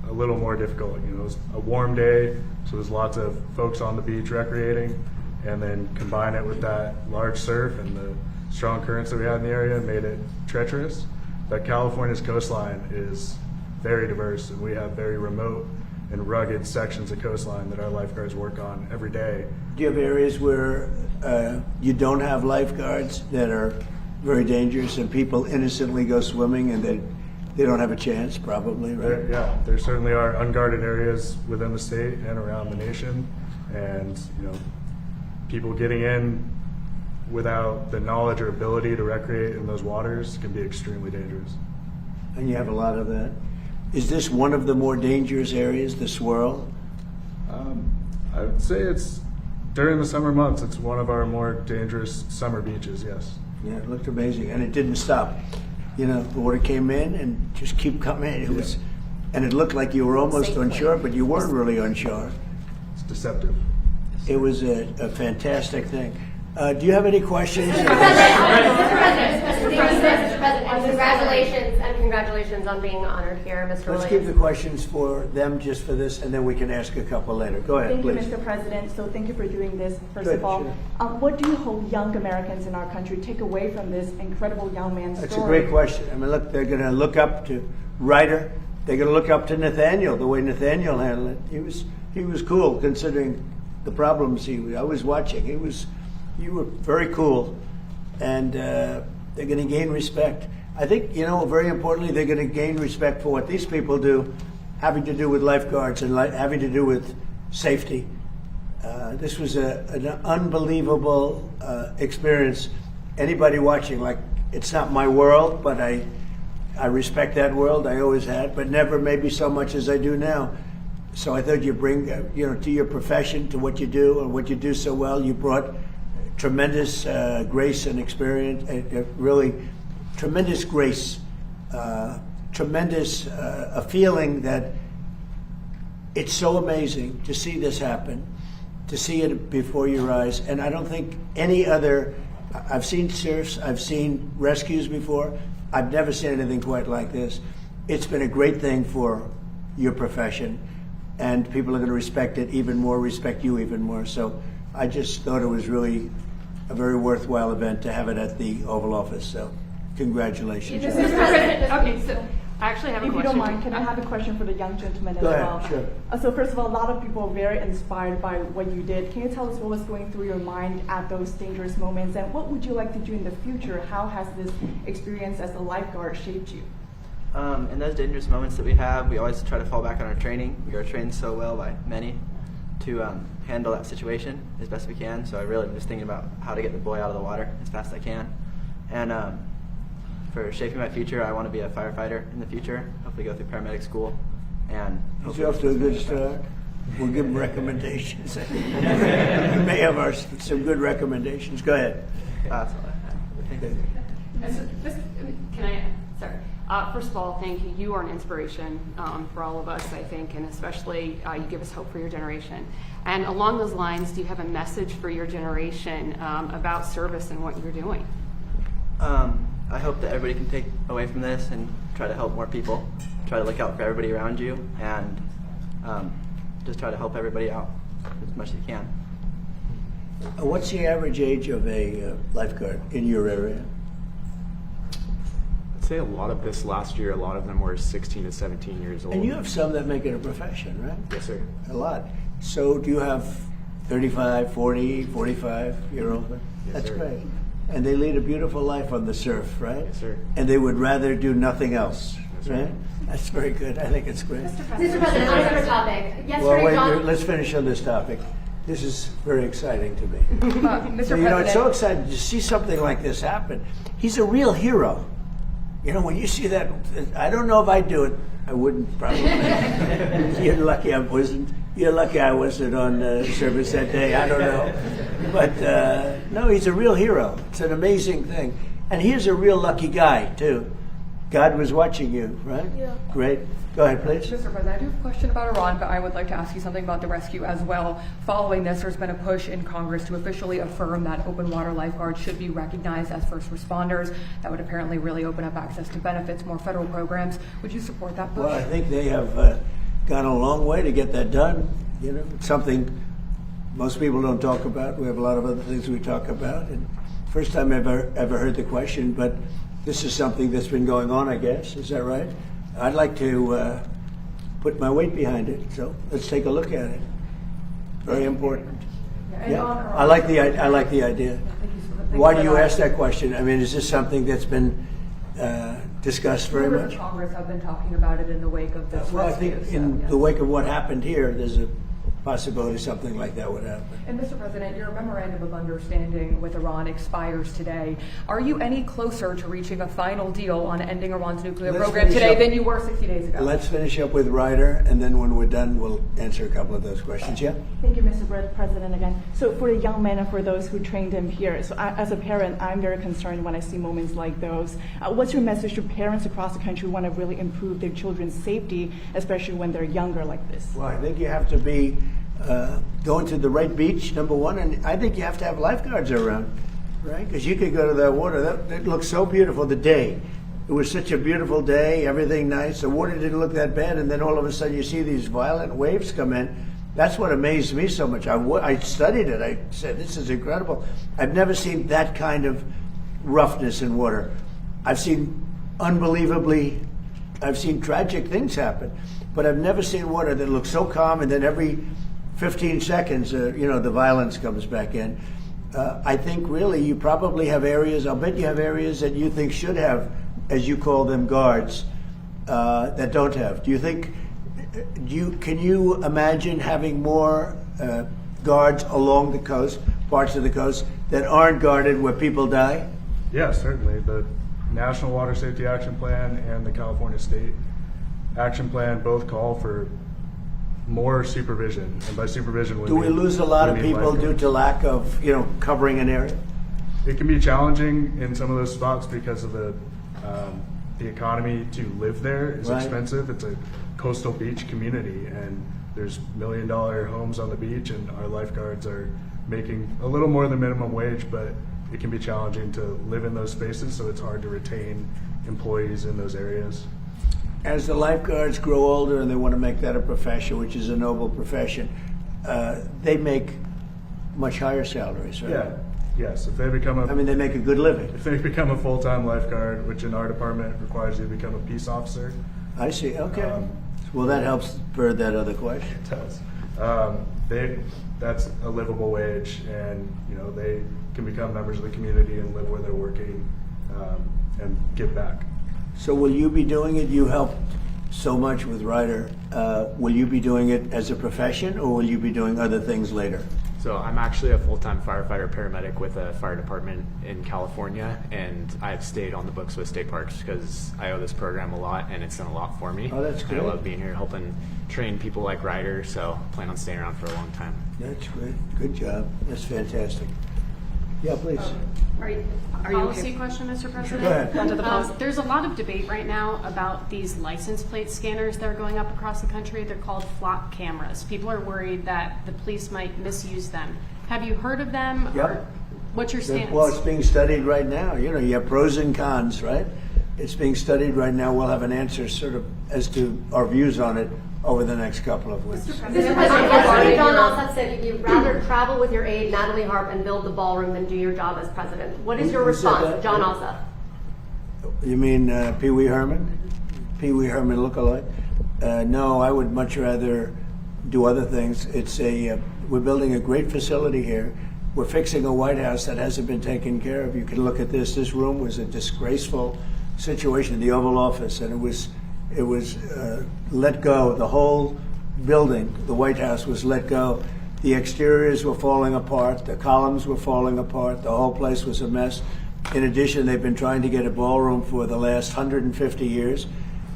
a little more difficult. You know, it was a warm day, so there's lots of folks on the beach recreating, and then combine it with that large surf and the strong currents that we had in the area made it treacherous. But California's coastline is very diverse, and we have very remote and rugged sections of coastline that our lifeguards work on every day. Do you have areas where you don't have lifeguards that are very dangerous and people innocently go swimming and they don't have a chance, probably, right? There certainly are unguarded areas within the state and around the nation, and people getting in without the knowledge or ability to recreate in those waters can be extremely dangerous. And you have a lot of that. Is this one of the more dangerous areas, the swirl? I would say it's during the summer months. It's one of our more dangerous summer beaches. Yes. Yeah, it looked amazing, and it didn't stop. You know, the water came in and just keep coming. It was, and it looked like you were almost on shore, but you weren't really on shore. It's deceptive. It was a fantastic thing. Do you have any questions? Mr. President, congratulations on being honored here, Mr. Let's Williams. keep the questions for them just for this, and then we can ask a couple later. Go ahead, please. Thank you, Mr. President. So thank you for doing this, first Good, of all. sure. What do you hope young Americans in our country take away from this incredible young man's story? That's a great question. I mean, look, they're going to look up to Ryder. They're going to look up to Nathaniel, the way Nathaniel handled it. He was cool considering the problems I was watching. You were very cool, and they're going to gain respect. I think, very importantly, they're going to gain respect for what these people do, having to do with lifeguards and having to do with safety. This was an unbelievable experience. Anybody watching, it's not my world, but I respect that world. I always had, but never maybe so much as I do now. So I thought you bring, to your profession, to what you do and what you do so well, you brought tremendous grace and experience, really tremendous grace, tremendous a feeling that it's so amazing to see this happen, to see it before your eyes. And I don't think any other, I've seen surfs, I've seen rescues before, I've never seen anything quite like this. It's been a great thing for your profession, and people are going to respect it even more, respect you even more. So I just thought it was really a very worthwhile event to have it at the Oval Office. So congratulations. Mr. President, Okay, so I actually have a question. question. If you don't mind, can I have a question for the young gentleman as Go well? ahead, sure. So first of all, a lot of people are very inspired by what you did. Can you tell us what was going through your mind at those dangerous moments, and what would you like to do in the future? How has this experience as a lifeguard shaped you? In those dangerous moments that we have, we always try to fall back on our training. We are trained so well by many to handle that situation as best we can. So I really am just thinking about how to get the boy out of the water as fast as I can. And for shaping my future, I want to be a firefighter in the future, hopefully go through paramedic school. And he's off to a good start. We'll give him recommendations. We may have some good recommendations. Go ahead. That's all I have. First of all, thank you. You are an inspiration for all of us, I think, and especially you give us hope for your generation. And along those lines, do you have a message for your generation about service and what you're doing? I hope that everybody can take away from this and try to help more people, try to look out for everybody around you, and just try to help everybody out as much as you can. What's the average age of a lifeguard in your area? I'd say a lot of this last year, a lot of them were 16 to 17 years old. And you have some that make it a profession, right? Yes, sir. A lot. So do you have 35, 40, 45-year-olds? Yes, That's sir. great. And they lead a beautiful life on the surf, right? Yes, sir. And they would rather do nothing else, Yes, right? sir. That's very good. I think it's great. Mr. President, on a different topic. Yesterday, Well, wait, John... let's finish on this topic. This is very exciting to me. Mr. So, you know, it's so President. exciting to see something like this happen. He's a real hero. You know, when you see that, I don't know if I'd do it. I wouldn't probably. You're lucky I wasn't. You're lucky I wasn't on service that day. I don't know. But no, he's a real hero. It's an amazing thing. And he's a real lucky guy, too. God was watching you, right? Yeah. Great. Go ahead, please. Mr. President, I do have a question about Iran, but I would like to ask you something about the rescue as well. Following this, there's been a push in Congress to officially affirm that open water lifeguards should be recognized as first responders. That would apparently really open up access to benefits, more federal programs. Would you support that push? Well, I think they have gone a long way to get that done. You know, it's something most people don't talk about. We have a lot of other things we talk about. And first time I've ever heard the question, but this is something that's been going on, I guess. Is that right? I'd like to put my weight behind it. So let's take a look at it. Very important. Yeah, I like the idea. Why do you ask that question? I mean, is this something that's been discussed very Members much? of Congress have been talking about it in the wake of this Well, I rescue. think in the wake of what happened here, there's a possibility something like that would happen. And Mr. President, your memorandum of understanding with Iran expires today. Are you any closer to reaching a final deal on ending Iran's nuclear Let's program finish today up- than you were 60 days ago? Let's finish up with Ryder, and then when we're done, we'll answer a couple of those questions. Yeah? Thank you, Mr. President, again. So for the young men and for those who trained him here, so as a parent, I'm very concerned when I see moments like those. What's your message to parents across the country who want to really improve their children's safety, especially when they're younger like this? Well, I think you have to be going to the right beach, number one, and I think you have to have lifeguards around, right? Because you could go to that water. That looked so beautiful the day. It was such a beautiful day, everything nice. The water didn't look that bad, and then all of a sudden you see these violent waves come in. That's what amazed me so much. I studied it. I said, this is incredible. I've never seen that kind of roughness in water. I've seen tragic things happen, but I've never seen water that looks so calm, and then every 15 seconds, the violence comes back in. I think really you probably have areas, I'll bet you have areas that you think should have, as you call them, guards, that don't have. Can you imagine having more guards along the coast, parts of the coast, that aren't guarded where people die? Yeah, certainly. The National Water Safety Action Plan and the California State Action Plan both call for more supervision, and by supervision, Do we lose a lot of people due to lack of, covering an area? It can be challenging in some of those spots because of the economy to live there is Right. expensive. It's a coastal beach community, and there's $1 million homes on the beach, and our lifeguards are making a little more than minimum wage, but it can be challenging to live in those spaces, so it's hard to retain employees in those areas. As the lifeguards grow older and they want to make that a profession, which is a noble profession, they make much higher salaries, right? Yes, if they become I mean, they make a good living. If they become a full-time lifeguard, which in our department requires you to become a peace officer. I see. Okay. Well, that helps for that other question. It does. That's a livable wage, and they can become members of the community and live where they're working and give back. So will you be doing it? You helped so much with Ryder. Will you be doing it as a profession, or will you be doing other things later? So I'm actually a full-time firefighter paramedic with a fire department in California, and I've stayed on the books with state parks because I owe this program a lot, and it's done a lot for me. Oh, that's great. I love being here, helping train people like Ryder, so I plan on staying around for a long time. That's great. Good job. That's fantastic. Yeah, please. Are you policy question, Mr. President? Go ahead. There's a lot of debate right now about these license plate scanners that are going up across the country. They're called flock cameras. People are worried that the police might misuse them. Have you heard of them? Yep. Or what's your stance? Well, it's being studied right now. You have pros and cons, right? It's being studied right now. We'll have an answer sort of as to our views on it over the next couple of weeks. Mr. President, yesterday John Ossoff said you'd rather travel with your aide, Natalie Harp, and build the ballroom than do your job as president. What is your response, John Ossoff? You mean Pee Wee Herman? Pee Wee Herman lookalike? No, I would much rather do other things. We're building a great facility here. We're fixing a White House that hasn't been taken care of. You can look at this. This room was a disgraceful situation, the Oval Office, and it was let go. The whole building, the White House, was let go. The exteriors were falling apart. The columns were falling apart. The whole place was a mess. In addition, they've been trying to get a ballroom for the last 150 years.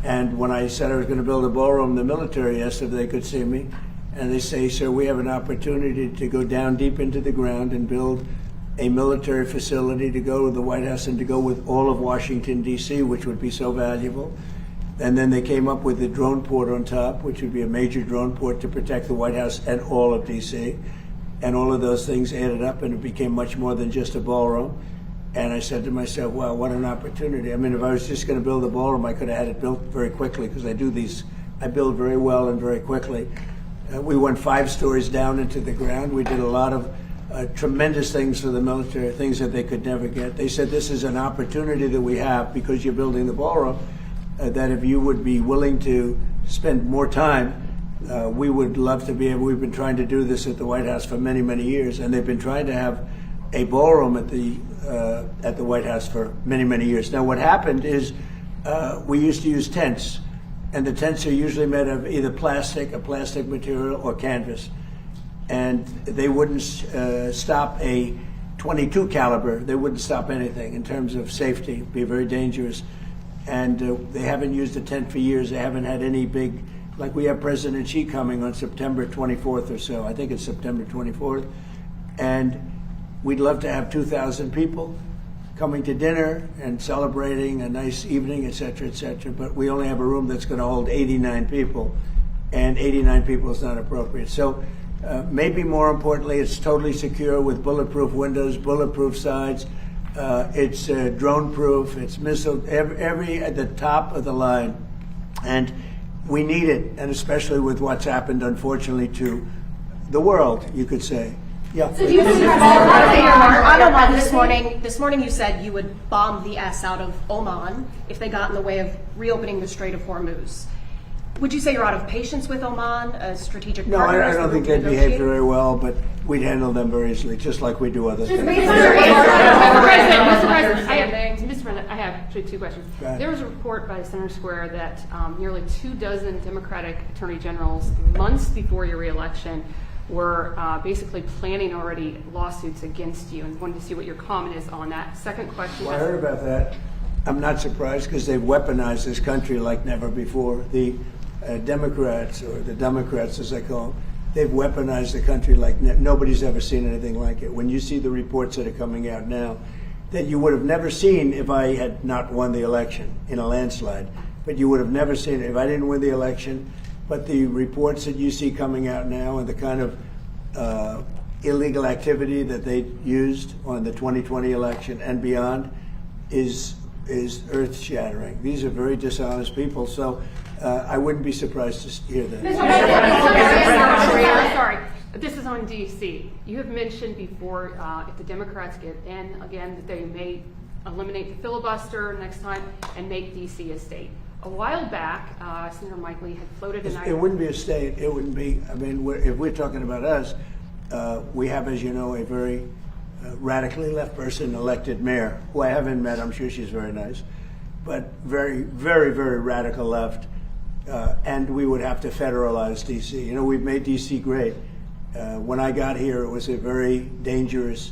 And when I said I was going to build a ballroom, the military asked if they could see me. And they say, sir, we have an opportunity to go down deep into the ground and build a military facility to go to the White House and to go with all of Washington, D.C., which would be so valuable. And then they came up with the drone port on top, which would be a major drone port to protect the White House and all of D.C. And all of those things added up, and it became much more than just a ballroom. And I said to myself, wow, what an opportunity. I mean, if I was just going to build a ballroom, I could have had it built very quickly, because I build very well and very quickly. We went 5 stories down into the ground. We did a lot of tremendous things for the military, things that they could never get. They said, this is an opportunity that we have because you're building the ballroom, that if you would be willing to spend more time, we would love to be able. We've been trying to do this at the White House for many, many years, and they've been trying to have a ballroom at the White House for many, many years. Now, what happened is we used to use tents, and the tents are usually made of either a plastic material, or canvas, and they wouldn't stop a .22 caliber. They wouldn't stop anything in terms of safety. It'd be very dangerous. And they haven't used a tent for years. They haven't had any big, like we have President Xi coming on September 24th or so. I think it's September 24th. And we'd love to have 2,000 people coming to dinner and celebrating a nice evening, et cetera, but we only have a room that's going to hold 89 people, and 89 people is not appropriate. So maybe more importantly, it's totally secure with bulletproof windows, bulletproof sides. It's drone-proof. It's missile, every at the top of the line, and we need it, and especially with what's happened, unfortunately, to the world, you could say. Yeah. So do you think this morning you said you would bomb the S out of Oman if they got in the way of reopening the Strait of Hormuz. Would you say you're out of patience with Oman, a strategic partner? No, I don't think they'd behave very well, but we'd handle them very easily, just like we do other things. Mr. President, I have actually 2 questions. There was a report by Center Square that nearly 24 Democratic attorney generals, months before your reelection, were basically planning already lawsuits against you, and wanted to see what your comment is on that. Second question. Well, I heard about that. I'm not surprised, because they've weaponized this country like never before. The Democrats, or the Democrats as I call them, they've weaponized the country like nobody's ever seen anything like it. When you see the reports that are coming out now, that you would have never seen if I had not won the election in a landslide, but you would have never seen it if I didn't win the election. But the reports that you see coming out now, and the kind of illegal activity that they used on the 2020 election and beyond, is earth-shattering. These are very dishonest people, so I wouldn't be surprised to hear that. Sorry. This is on D.C. You have mentioned before, if the Democrats get in again, that they may eliminate the filibuster next time and make D.C. a state. A while back, Senator Mike Lee had floated an idea. It wouldn't be a state. It wouldn't be. I mean, if we're talking about us, we have, as you know, a very radically left person elected mayor, who I haven't met. I'm sure she's very nice, but very, very, very radical left. And we would have to federalize D.C. You know, we've made D.C. great. When I got here, it was a very dangerous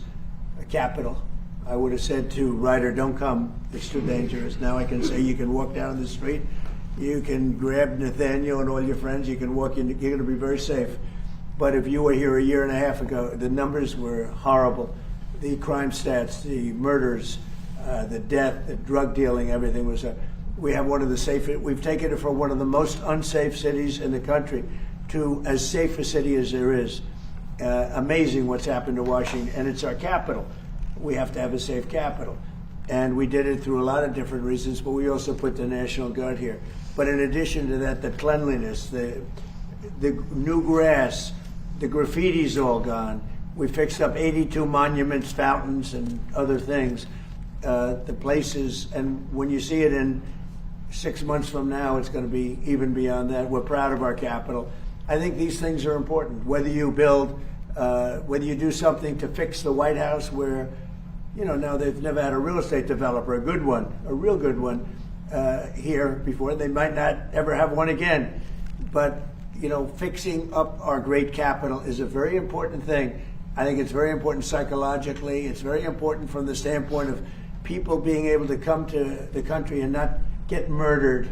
capital. I would have said to Ryder, don't come, it's too dangerous. Now I can say you can walk down the street, you can grab Nathaniel and all your friends, you can walk in, you're going to be very safe. But if you were here a year and a half ago, the numbers were horrible. The crime stats, the murders, the death, the drug dealing, everything was we have one of the safest, we've taken it from one of the most unsafe cities in the country to as safe a city as there is. Amazing what's happened to Washington, and it's our capital. We have to have a safe capital. And we did it through a lot of different reasons, but we also put the National Guard here. But in addition to that, the cleanliness, the new grass, the graffiti's all gone. We fixed up 82 monuments, fountains, and other things. The places, and when you see it in 6 months from now, it's going to be even beyond that. We're proud of our capital. I think these things are important. Whether you build, whether you do something to fix the White House, where, you know, now they've never had a real estate developer, a good one, a real good one here before. They might not ever have one again. But, you know, fixing up our great capital is a very important thing. I think it's very important psychologically. It's very important from the standpoint of people being able to come to the country and not get murdered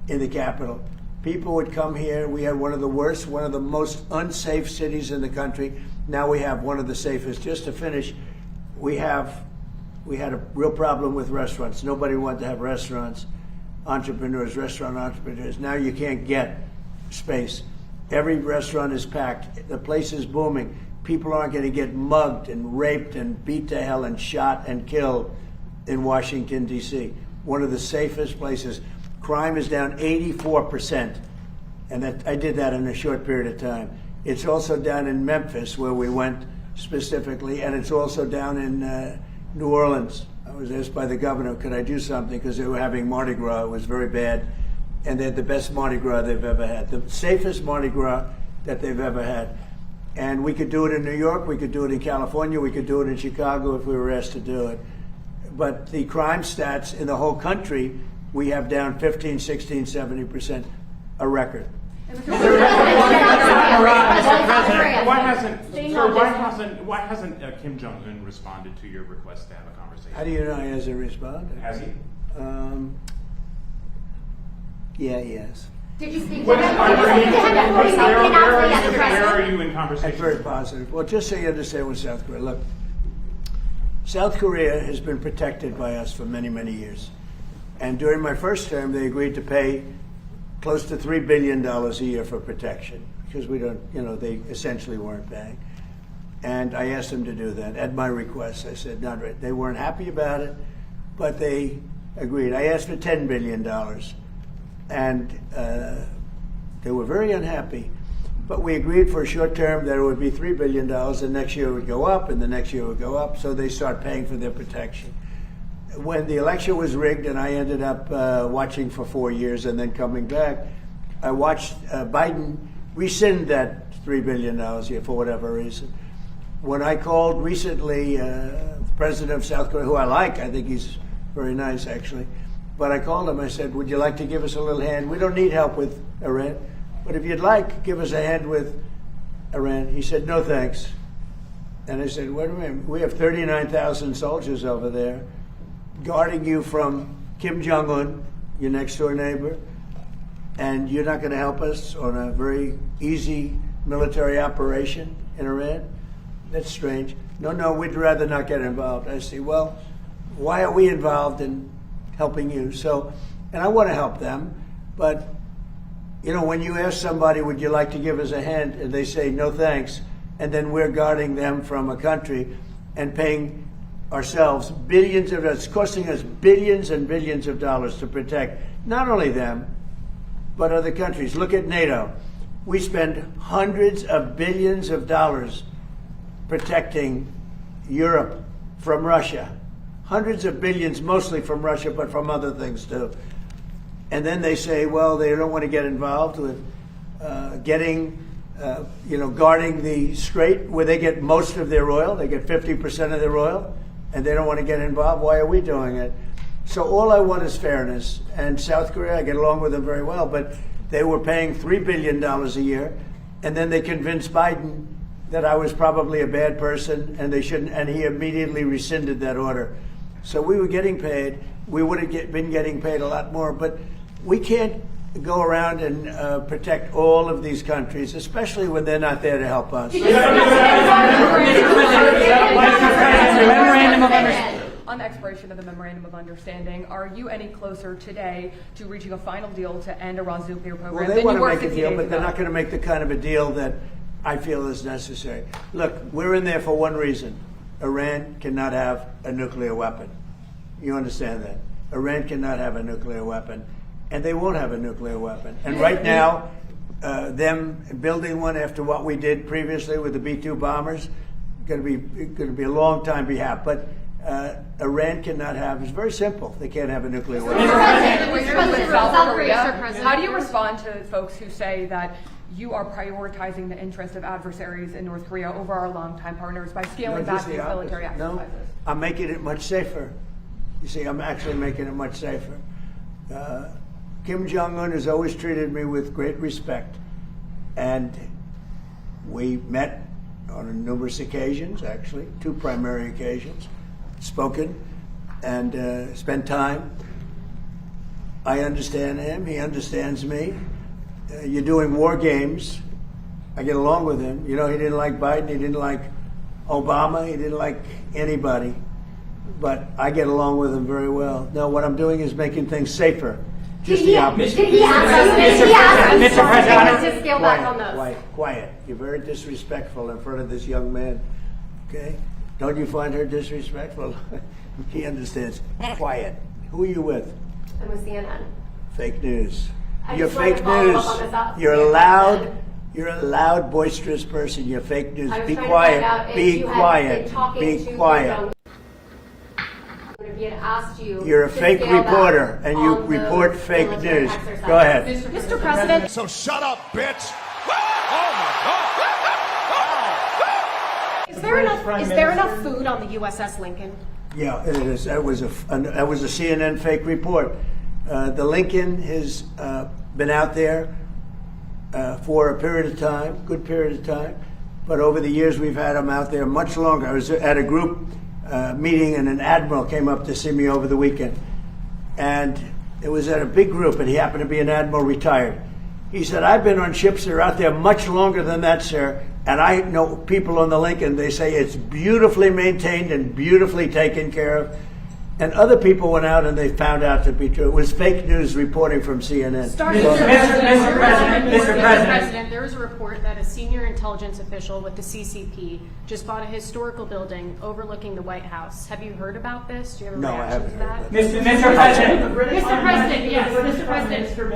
in the capital. People would come here. We had one of the worst, one of the most unsafe cities in the country. Now we have one of the safest. Just to finish, we had a real problem with restaurants. Nobody wanted to have restaurants, entrepreneurs, restaurant entrepreneurs. Now you can't get space. Every restaurant is packed. The place is booming. People aren't going to get mugged and raped and beat to hell and shot and killed in Washington, D.C. One of the safest places. Crime is down 84%, and I did that in a short period of time. It's also down in Memphis, where we went specifically, and it's also down in New Orleans. I was asked by the governor, could I do something, because they were having Mardi Gras. It was very bad, and they had the best Mardi Gras they've ever had, the safest Mardi Gras that they've ever had. And we could do it in New York, we could do it in California, we could do it in Chicago if we were asked to do it. But the crime stats in the whole country, we have down 15, 16, 70%, a record. Why hasn't Kim Jong-un responded to your request to have a conversation? How do you know he hasn't responded? Has he? Yeah, he has. Did you speak to Where him? are you in conversation? That's very positive. Well, just so you understand with South Korea, look, South Korea has been protected by us for many, many years. And during my first term, they agreed to pay close to $3 billion a year for protection, because we don't, you know, they essentially weren't paying. And I asked them to do that at my request. I said, not right. They weren't happy about it, but they agreed. I asked for $10 billion, and they were very unhappy. But we agreed for a short term that it would be $3 billion, and next year it would go up, and the next year it would go up, so they start paying for their protection. When the election was rigged and I ended up watching for 4 years and then coming back, I watched Biden rescind that $3 billion here for whatever reason. When I called recently the president of South Korea, who I like, I think he's very nice actually, but I called him, I said, would you like to give us a little hand? We don't need help with Iran, but if you'd like, give us a hand with Iran. He said, no thanks. And I said, wait a minute, we have 39,000 soldiers over there guarding you from Kim Jong-un, your next door neighbor, and you're not going to help us on a very easy military operation in Iran? That's strange. No, we'd rather not get involved. I say, well, why are we involved in helping you? So, and I want to help them, but, you know, when you ask somebody, would you like to give us a hand, and they say, no thanks, and then we're guarding them from a country and paying ourselves billions of dollars, it's costing us billions and billions of dollars to protect not only them, but other countries. Look at NATO. We spend hundreds of billions of dollars protecting Europe from Russia. Hundreds of billions, mostly from Russia, but from other things too. And then they say, well, they don't want to get involved with guarding the strait where they get most of their oil. They get 50% of their oil, and they don't want to get involved. Why are we doing it? So all I want is fairness. And South Korea, I get along with them very well, but they were paying $3 billion a year, and then they convinced Biden that I was probably a bad person and they shouldn't, and he immediately rescinded that order. So we were getting paid. We would have been getting paid a lot more, but we can't go around and protect all of these countries, especially when they're not there to help us. On the expiration of the Memorandum of Understanding, are you any closer today to reaching a final deal to end Iran's nuclear program? Well, they want to make a deal, but they're not going to make the kind of a deal that I feel is necessary. Look, we're in there for one reason. Iran cannot have a nuclear weapon. You understand that? Iran cannot have a nuclear weapon, and they won't have a nuclear weapon. And right now, them building one after what we did previously with the B-2 bombers, going to be a long time behalf. But Iran cannot have. It's very simple. They can't have a nuclear weapon. How do you respond to folks who say that you are prioritizing the interest of adversaries in North Korea over our longtime partners by scaling back these military exercises? No, I'm making it much safer. You see, I'm actually making it much safer. Kim Jong-un has always treated me with great respect, and we met on numerous occasions, actually, 2 primary occasions, spoken and spent time. I understand him. He understands me. You're doing war games. I get along with him. You know, he didn't like Biden. He didn't like Obama. He didn't like anybody. But I get along with him very well. No, what I'm doing is making things safer. Just the opposite. Mr. President, to scale back on those. Quiet. You're very disrespectful in front of this young man. Okay? Don't you find her disrespectful? He understands. Quiet. Who are you with? I'm with CNN. Fake news. You're fake news. You're a loud, boisterous person. You're fake news. Be quiet. Be quiet. Be quiet. You're a fake reporter, and you report fake news. Go ahead. Mr. President. So shut up, bitch. Is there enough food on the USS Lincoln? Yeah, it is. That was a CNN fake report. The Lincoln has been out there for a period of time, good period of time, but over the years we've had them out there much longer. I was at a group meeting, and an admiral came up to see me over the weekend, and it was at a big group, and he happened to be an admiral retired. He said, I've been on ships that are out there much longer than that, sir, and I know people on the Lincoln, they say it's beautifully maintained and beautifully taken care of. And other people went out and they found out to be true. It was fake news reporting from CNN. Mr. President, there is a report that a senior intelligence official with the CCP just bought a historical building overlooking the White House. Have you heard about this? Do you have a reaction to that? Mr. President. Mr. President, yes.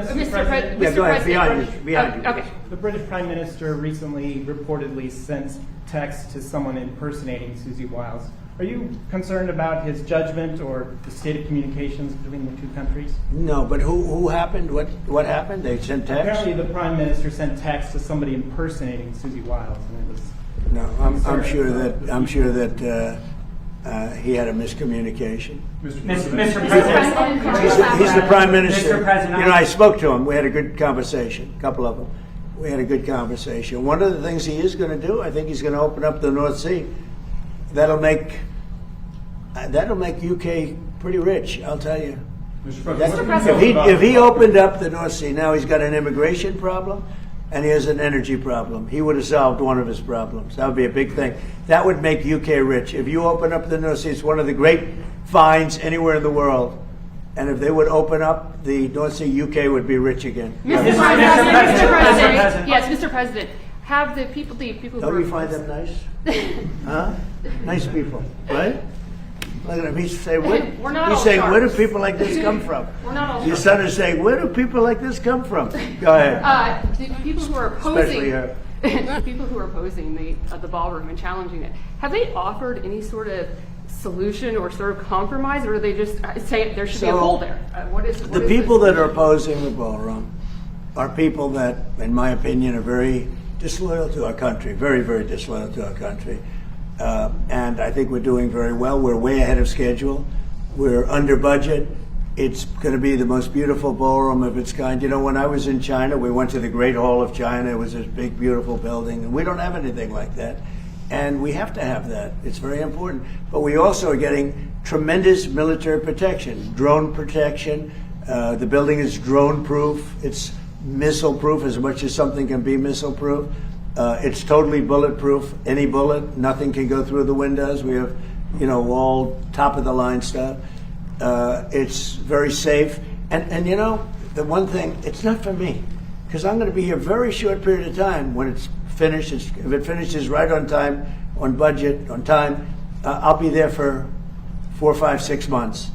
Mr. President. Yeah, go ahead. Behind you. Okay. The British Prime Minister recently reportedly sent text to someone impersonating Susie Wiles. Are you concerned about his judgment or the state of communications between the 2 countries? No, but who happened? What happened? They sent text? Apparently the Prime Minister sent text to somebody impersonating Susie Wiles, and it was... No, I'm sure that he had a miscommunication. Mr. President. He's the Prime Minister. Mr. President. You know, I spoke to him. We had a good conversation, a couple of them. We had a good conversation. One of the things he is going to do, I think he's going to open up the North Sea. That'll make UK pretty rich, I'll tell you. If he opened up the North Sea, now he's got an immigration problem and he has an energy problem. He would have solved one of his problems. That would be a big thing. That would make UK rich. If you open up the North Sea, it's one of the great finds anywhere in the world. And if they would open up the North Sea, UK would be rich again. Mr. President. Yes, Mr. President. Have the people Don't we find them nice? Huh? Nice people, right? Look at him. He's saying, We're not he's all saying, where do sharks. people like this come from? We're not all Your sharks. son is saying, where do people like this come from? Go ahead. The people who are Especially opposing, the people who are opposing the ballroom and challenging it, have they offered any sort of solution or sort of compromise, or do they just say there should be a hole there? What is The people that are opposing the ballroom are people that, in my opinion, are very disloyal to our country, very, very disloyal to our country. And I think we're doing very well. We're way ahead of schedule. We're under budget. It's going to be the most beautiful ballroom of its kind. You know, when I was in China, we went to the Great Hall of China. It was this big, beautiful building. And we don't have anything like that. And we have to have that. It's very important. But we also are getting tremendous military protection, drone protection. The building is drone-proof. It's missile-proof as much as something can be missile-proof. It's totally bulletproof. Any bullet, nothing can go through the windows. We have, you know, all top-of-the-line stuff. It's very safe. And you know, the one thing, it's not for me, because I'm going to be here a very short period of time. When it's finished, if it finishes right on time, on budget, on time, I'll be there for 4, 5, 6 months.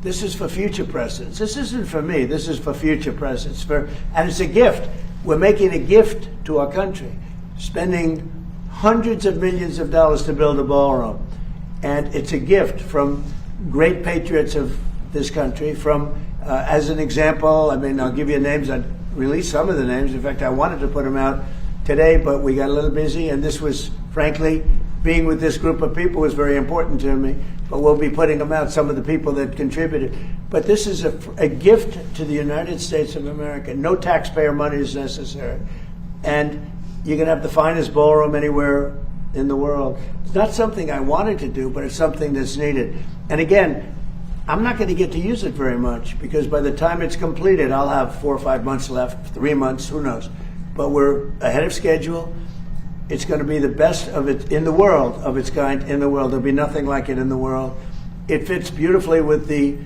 This is for future presidents. This isn't for me. This is for future presidents. And it's a gift. We're making a gift to our country, spending hundreds of millions of dollars to build a ballroom. And it's a gift from great patriots of this country. From, as an example, I mean, I'll give you names. I released some of the names. In fact, I wanted to put them out today, but we got a little busy. And this was, frankly, being with this group of people was very important to me. But we'll be putting them out, some of the people that contributed. But this is a gift to the United States of America. No taxpayer money is necessary. And you can have the finest ballroom anywhere in the world. It's not something I wanted to do, but it's something that's needed. And again, I'm not going to get to use it very much, because by the time it's completed, I'll have 4 or 5 months left, 3 months, who knows. But we're ahead of schedule. It's going to be the best of it in the world, of its kind in the world. There'll be nothing like it in the world. It fits beautifully with the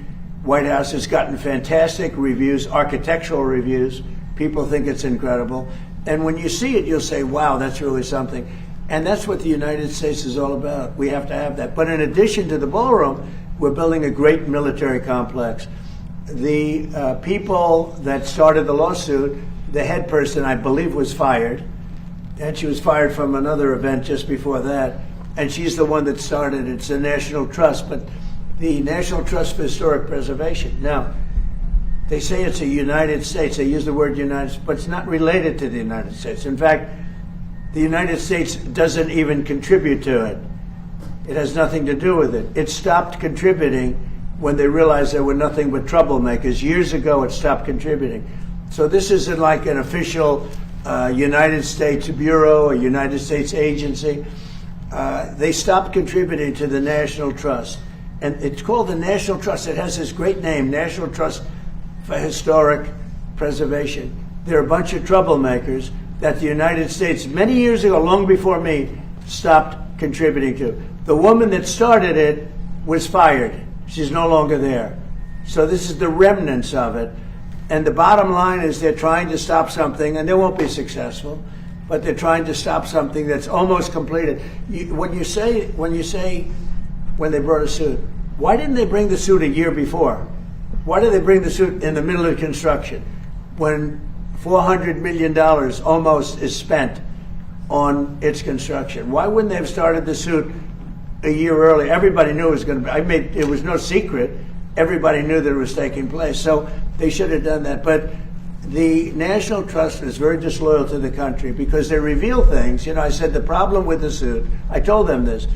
White House. It's gotten fantastic reviews, architectural reviews. People think it's incredible. And when you see it, you'll say, wow, that's really something. And that's what the United States is all about. We have to have that. But in addition to the ballroom, we're building a great military complex. The people that started the lawsuit, the head person, I believe, was fired. And she was fired from another event just before that. And she's the one that started. It's the National Trust, but the National Trust for Historic Preservation. Now, they say it's a United States. They use the word United States, but it's not related to the United States. In fact, the United States doesn't even contribute to it. It has nothing to do with it. It stopped contributing when they realized there were nothing but troublemakers. Years ago, it stopped contributing. So this isn't like an official United States Bureau, a United States agency. They stopped contributing to the National Trust. And it's called the National Trust. It has this great name, National Trust for Historic Preservation. They're a bunch of troublemakers that the United States, many years ago, long before me, stopped contributing to. The woman that started it was fired. She's no longer there. So this is the remnants of it. And the bottom line is they're trying to stop something, and they won't be successful, but they're trying to stop something that's almost completed. When they brought a suit, why didn't they bring the suit a year before? Why did they bring the suit in the middle of construction when $400 million almost is spent on its construction? Why wouldn't they have started the suit a year early? Everybody knew it was going to be. It was no secret. Everybody knew that it was taking place. So they should have done that. But the National Trust is very disloyal to the country because they reveal things. You know, I said the problem with the suit, I told them this,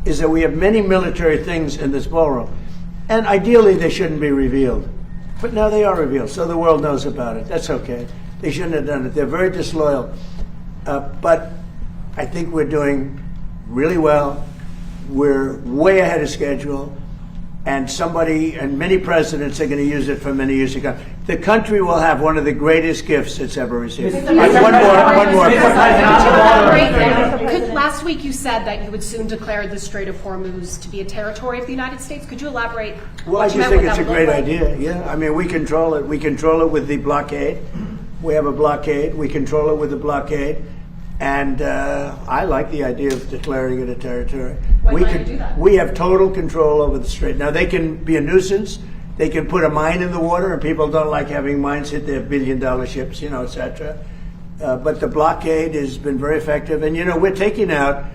is that we have many military things in this ballroom. And ideally, they shouldn't be revealed. But now they are revealed, so the world knows about it. That's okay. They shouldn't have done it. They're very disloyal. But I think we're doing really well. We're way ahead of schedule. And many presidents are going to use it for many years to come. The country will have one of the greatest gifts it's ever received. One more. Last week you said that you would soon declare the Strait of Hormuz to be a territory of the United States. Could you elaborate? Well, I just think it's a great idea. Yeah, I mean, we control it. We control it with the blockade. We have a blockade. We control it with the blockade. And I like the idea of declaring it a territory. We have total control over the strait. Now, they can be a nuisance. They can put a mine in the water, and people don't like having mines hit their billion-dollar ships, et cetera. But the blockade has been very effective. And, we're taking out,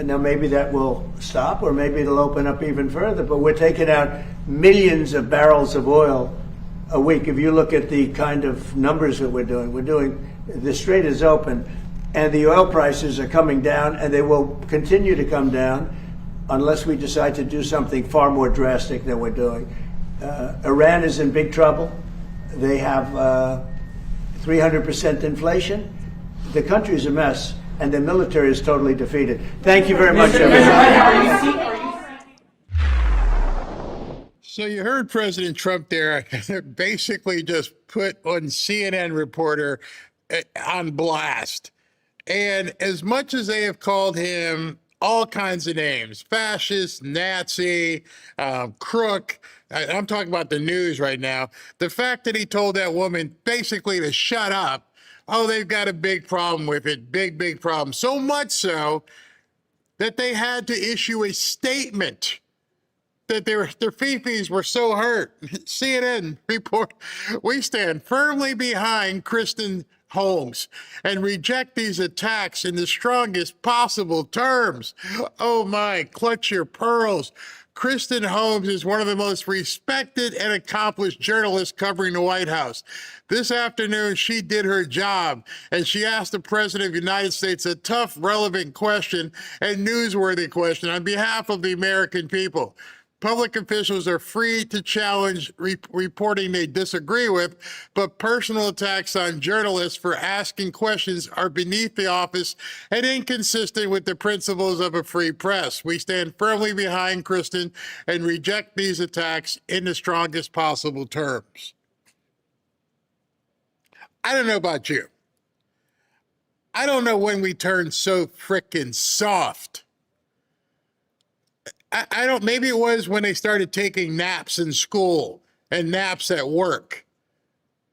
now maybe that will stop, or maybe it'll open up even further, but we're taking out millions of barrels of oil a week. If you look at the kind of numbers that we're doing, the strait is open, and the oil prices are coming down, and they will continue to come down unless we decide to do something far more drastic than we're doing. Iran is in big trouble. They have 300% inflation. The country is a mess, and the military is totally defeated. Thank you very much, everybody. So you heard President Trump there basically just put on CNN reporter on blast. And as much as they have called him all kinds of names, fascist, Nazi, crook, I'm talking about the news right now, the fact that he told that woman basically to shut up, oh, they've got a big problem with it, big problem. So much so that they had to issue a statement that their fifis were so hurt. CNN report, we stand firmly behind Kristen Holmes and reject these attacks in the strongest possible terms. Oh my, clutch your pearls. Kristen Holmes is one of the most respected and accomplished journalists covering the White House. This afternoon, she did her job, and she asked the President of the United States a tough, relevant question and newsworthy question on behalf of the American people. Public officials are free to challenge reporting they disagree with, but personal attacks on journalists for asking questions are beneath the office and inconsistent with the principles of a free press. We stand firmly behind Kristen and reject these attacks in the strongest possible terms. I don't know about you. I don't know when we turn so frickin' soft. I don't, maybe it was when they started taking naps in school and naps at work.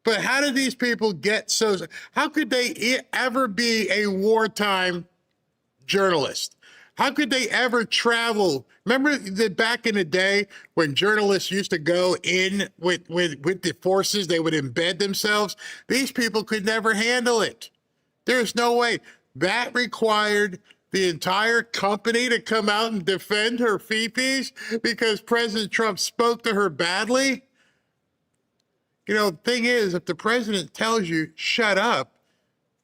But how did these people get so, how could they ever be a wartime journalist? How could they ever travel? Remember that back in the day when journalists used to go in with the forces, they would embed themselves? These people could never handle it. There's no way. That required the entire company to come out and defend her fifis because President Trump spoke to her badly? You know, the thing is, if the president tells you, shut up,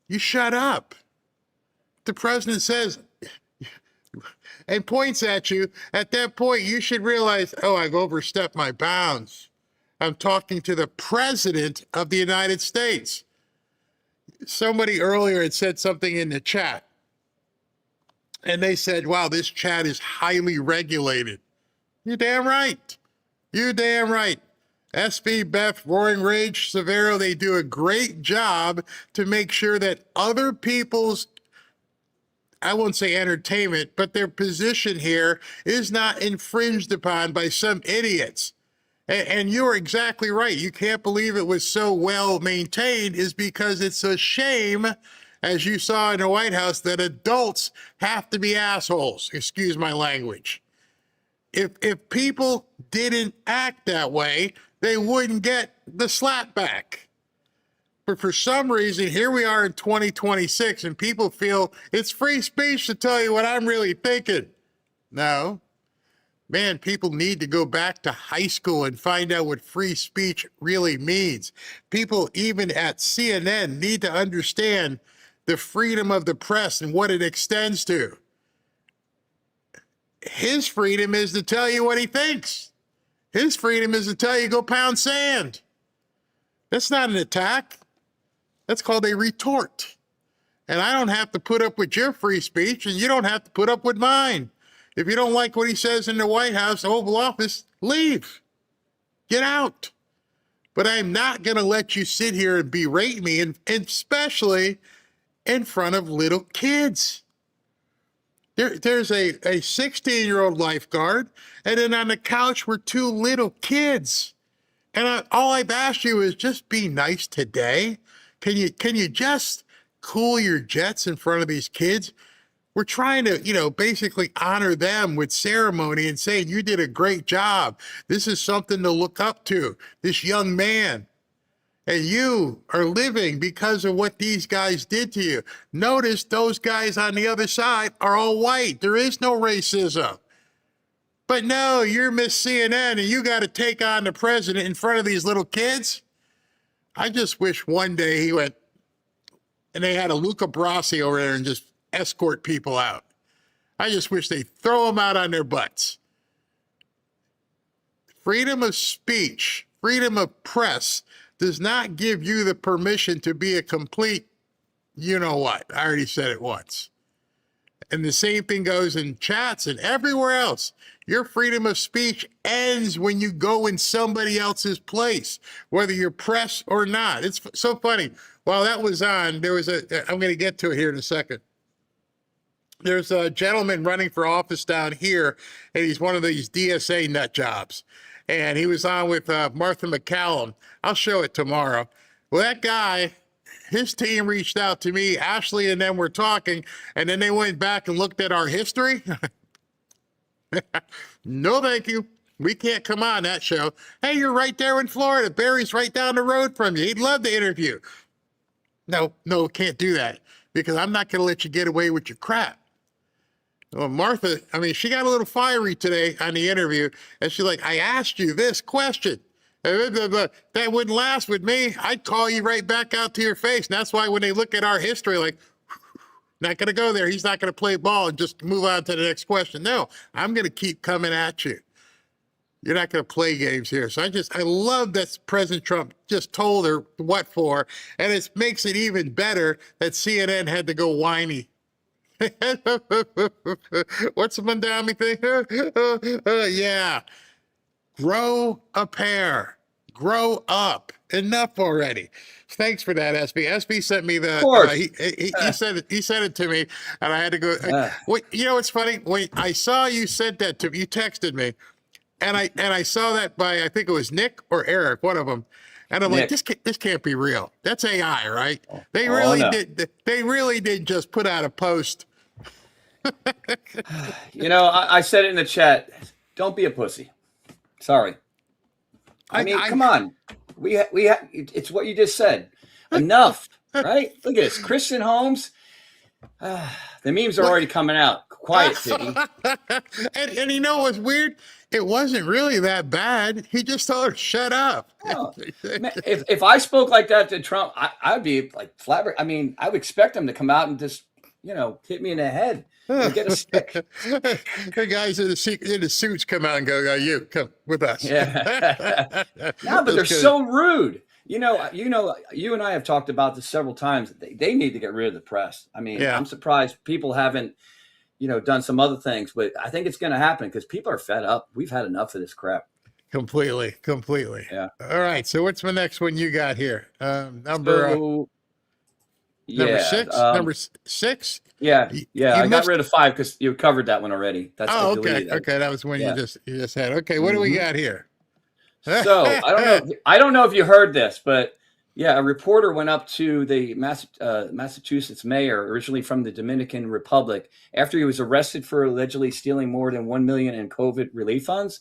you shut up. If the president says, and points at you, at that point, you should realize, oh, I've overstepped my bounds. I'm talking to the president of the United States. Somebody earlier had said something in the chat. And they said, wow, this chat is highly regulated. You're damn right. You're damn right. SV, Beth, Roaring Rage, Severo, they do a great job to make sure that other people's, I won't say entertainment, but their position here is not infringed upon by some idiots. And you're exactly right. You can't believe it was so well maintained is because it's a shame, as you saw in the White House, that adults have to be assholes. Excuse my language. If people didn't act that way, they wouldn't get the slap back. But for some reason, here we are in 2026, and people feel it's free speech to tell you what I'm really thinking. No. Man, people need to go back to high school and find out what free speech really means. People, even at CNN, need to understand the freedom of the press and what it extends to. His freedom is to tell you what he thinks. His freedom is to tell you go pound sand. That's not an attack. That's called a retort. And I don't have to put up with your free speech, and you don't have to put up with mine. If you don't like what he says in the White House, Oval Office, leave. Get out. But I'm not going to let you sit here and berate me, and especially in front of little kids. There's a 16-year-old lifeguard, and then on the couch were two little kids. And all I've asked you is just be nice today. Can you just cool your jets in front of these kids? we're trying to, basically honor them with ceremony and saying, you did a great job. This is something to look up to, this young man. And you are living because of what these guys did to you. Notice those guys on the other side are all white. There is no racism. But no, you're Miss CNN and you got to take on the president in front of these little kids. I just wish one day he went and they had a Luca Brasi over there and just escort people out. I just wish they throw them out on their butts. Freedom of speech, freedom of press does not give you the permission to be a complete, you know what? I already said it once. And the same thing goes in chats and everywhere else. Your freedom of speech ends when you go in somebody else's place, whether you're press or not. It's so funny. While that was on, there was I'm going to get to it here in a second. There's a gentleman running for office down here, and he's one of these DSA nut jobs. And he was on with Martha McCallum. I'll show it tomorrow. Well, that guy, his team reached out to me, Ashley and them were talking, and then they went back and looked at our history. No, thank you. We can't come on that show. Hey, you're right there in Florida. Barry's right down the road from you. He'd love to interview. No, can't do that because I'm not going to let you get away with your crap. Well, Martha, she got a little fiery today on the interview, and she's like, I asked you this question. That wouldn't last with me. I'd call you right back out to your face. And that's why when they look at our history, like, not going to go there. He's not going to play ball and just move on to the next question. No, I'm going to keep coming at you. You're not going to play games here. So I love that President Trump just told her what for. And it makes it even better that CNN had to go whiny. What's the Mandami thing? Yeah. Grow a pair. Grow up. Enough already. Thanks for that, SB. SB sent me the. He sent it to me, and I had to go. What's funny? When I saw you sent that to me, you texted me, and I saw that by I think it was Nick or Eric, one of them, and I'm like, this can't be real. That's AI, right? They really did just put out a post. I said it in the chat. Don't be a pussy. Sorry. Come on. It's what you just said. Enough, right? Look at this. Christian Holmes. The memes are already coming out. Quiet, City. and you know what's weird? It wasn't really that bad. He just told her, shut up. Oh, man, if I spoke like that to Trump, I'd be like flabbergasted. I would expect him to come out and just, hit me in the head. Get a stick. The guys in the suits come out and go, you come with us. Yeah. No, but they're so rude. You and I have talked about this several times. They need to get rid of the press. I'm surprised people haven't, done some other things, but I think it's going to happen because people are fed up. We've had enough of this crap. Completely. Yeah. All right. So what's the next one you got here? Number 6? Number 6? Yeah. I got rid of 5 because you covered that one already. That's okay. That was when you just had. Okay, what do we got here? So I don't know if you heard this, but a reporter went up to the Massachusetts mayor, originally from the Dominican Republic, after he was arrested for allegedly stealing more than $1 million in COVID relief funds.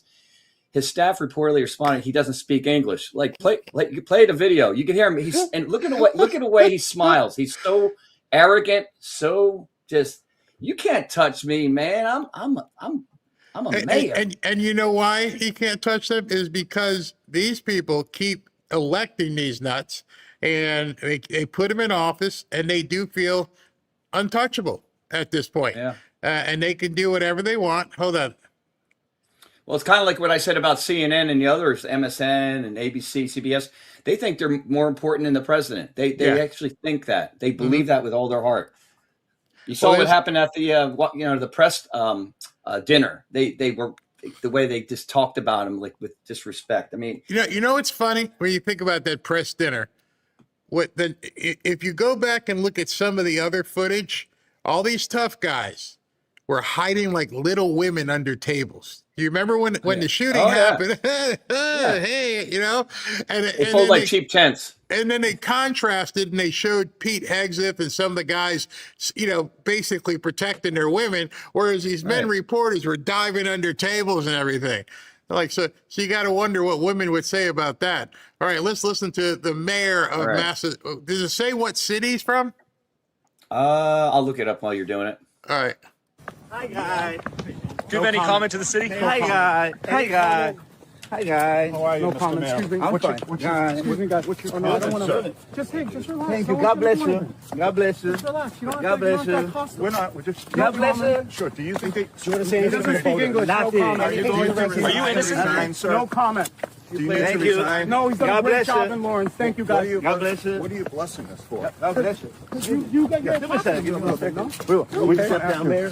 His staff reportedly responded, he doesn't speak English. You play the video. You can hear him. And look at the way he smiles. He's so arrogant, so just, you can't touch me, man. I'm a mayor. And you know why he can't touch them is because these people keep electing these nuts and they put them in office and they do feel untouchable at this point. Yeah. And they can do whatever they want. Hold on. Well, it's kind of like what I said about CNN and the others, MSN and ABC, CBS. They think they're more important than the president. They actually think that. They believe that with all their heart. You saw what happened at the press dinner. They were the way they just talked about him with disrespect. It's funny when you think about that press dinner. If you go back and look at some of the other footage, all these tough guys were hiding like little women under tables. Do you remember when the shooting happened? Hey, you know, They fold like cheap tents. And then they contrasted and they showed Pete Hegseth and some of the guys, you know, basically protecting their women, whereas these men reporters were diving under tables and everything. Like, so you got to wonder what women would say about that. All right, let's listen to the mayor of Massachusetts. Does it say what city he's from? I'll look it up while you're doing it. All right. Hi, guys. Do you have any comment to the city? Hi, guys. Hi, guys. Hi, guys. How are you, no Mr. comment. Mayor? Excuse me. I'm What's fine. Excuse me, guys. What's your Oh, no, I don't want to. Just relax. Thank you. God bless you. God bless you. Just relax. You don't God bless you. We're not. We're just. God bless you. Sure. Do you think they? You want to say anything? Doesn't speak English. No comment. Are you going to resign? Are you innocent, sir? No comment. Do you need to resign? No, he's done a great job in Lawrence. Thank you, guys. God bless you. What are you blessing us for? God bless you. You got your blessing. We just sat down there.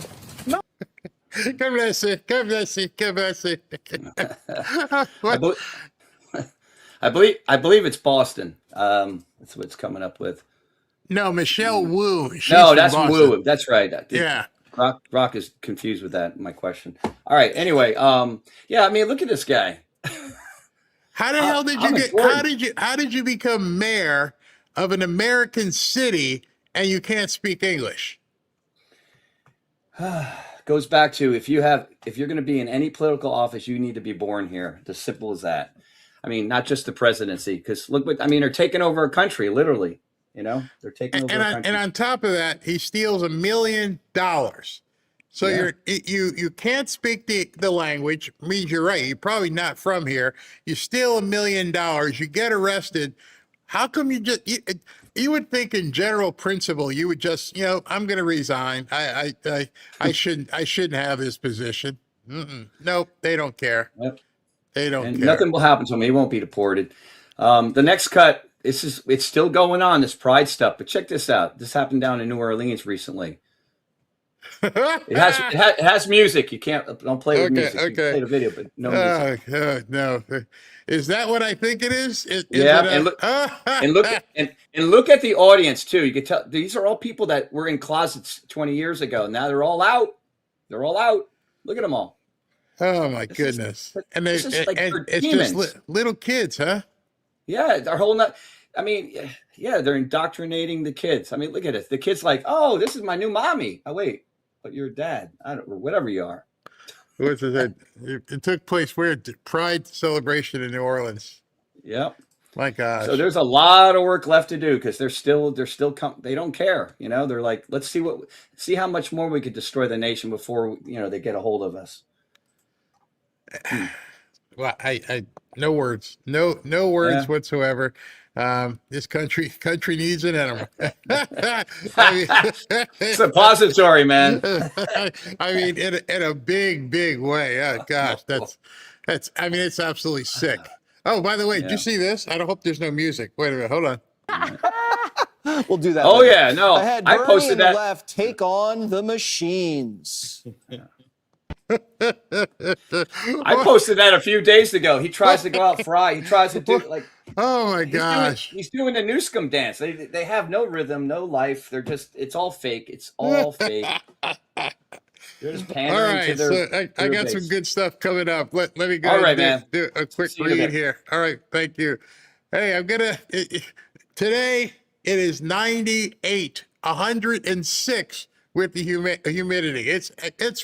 God bless you. God bless you. God bless you. I believe it's Boston. That's what it's coming up with. No, Michelle Wu. No, that's Wu. That's right. Yeah. Rock is confused with that. My question. All right. Anyway, yeah. I mean, look at this guy. How the hell did you get? How did you become mayor of an American city and you can't speak English? Goes back to if you're going to be in any political office, you need to be born here. As simple as that. I mean, not just the presidency, because look what they're taking over a country, literally. You know, they're taking over a country. And on top of that, he steals $1 million. So you can't speak the language. Means you're right. You're probably not from here. You steal $1 million. You get arrested. How come you would think in general principle you would just, you know, I'm going to resign. I shouldn't have this position. Nope, they don't care. Yep. They don't care. Nothing will happen to him. He won't be deported. The next cut, it's still going on, this pride stuff. But check this out. This happened down in New Orleans recently. It has music. You don't play with music. You can play the video, but no music. No. Is that what I think it is? And look at the audience too. You can tell these are all people that were in closets 20 years ago. Now they're all out. They're all out. Look at them all. Oh my goodness! And it's just little kids, huh? Yeah, they're holding up. I mean, yeah, they're indoctrinating the kids. I mean, look at it. The kid's like, "Oh, this is my new mommy." Oh, wait, but you're a dad. Or whatever you are. What's it? It took place where? Pride celebration in New Orleans. Yep. My gosh. So there's a lot of work left to do because they're still they don't care. You know, they're like, let's see how much more we could destroy the nation before they get a hold of us. Well, I no words, no words whatsoever. This country needs an enema. It's suppository, man. I mean, in a big way. Oh gosh, that's. I mean, it's absolutely sick. Oh, by the way, did you see this? I hope there's no music. Wait a minute, hold on. We'll do that. Oh later. yeah, no. I posted that. Left, take on the machines. I posted that a few days ago. He tries to go out fry. He tries to do like. Oh my gosh! He's doing the Newscomb dance. They have no rhythm, no life. They're just. It's all fake. It's all fake. They're just pandering to their. All right, so I got base. some good stuff coming up. Let me go. All right, man. Do a quick read here. All right, thank you. Hey, I'm gonna. Today it is 98, 106. With the humidity. It's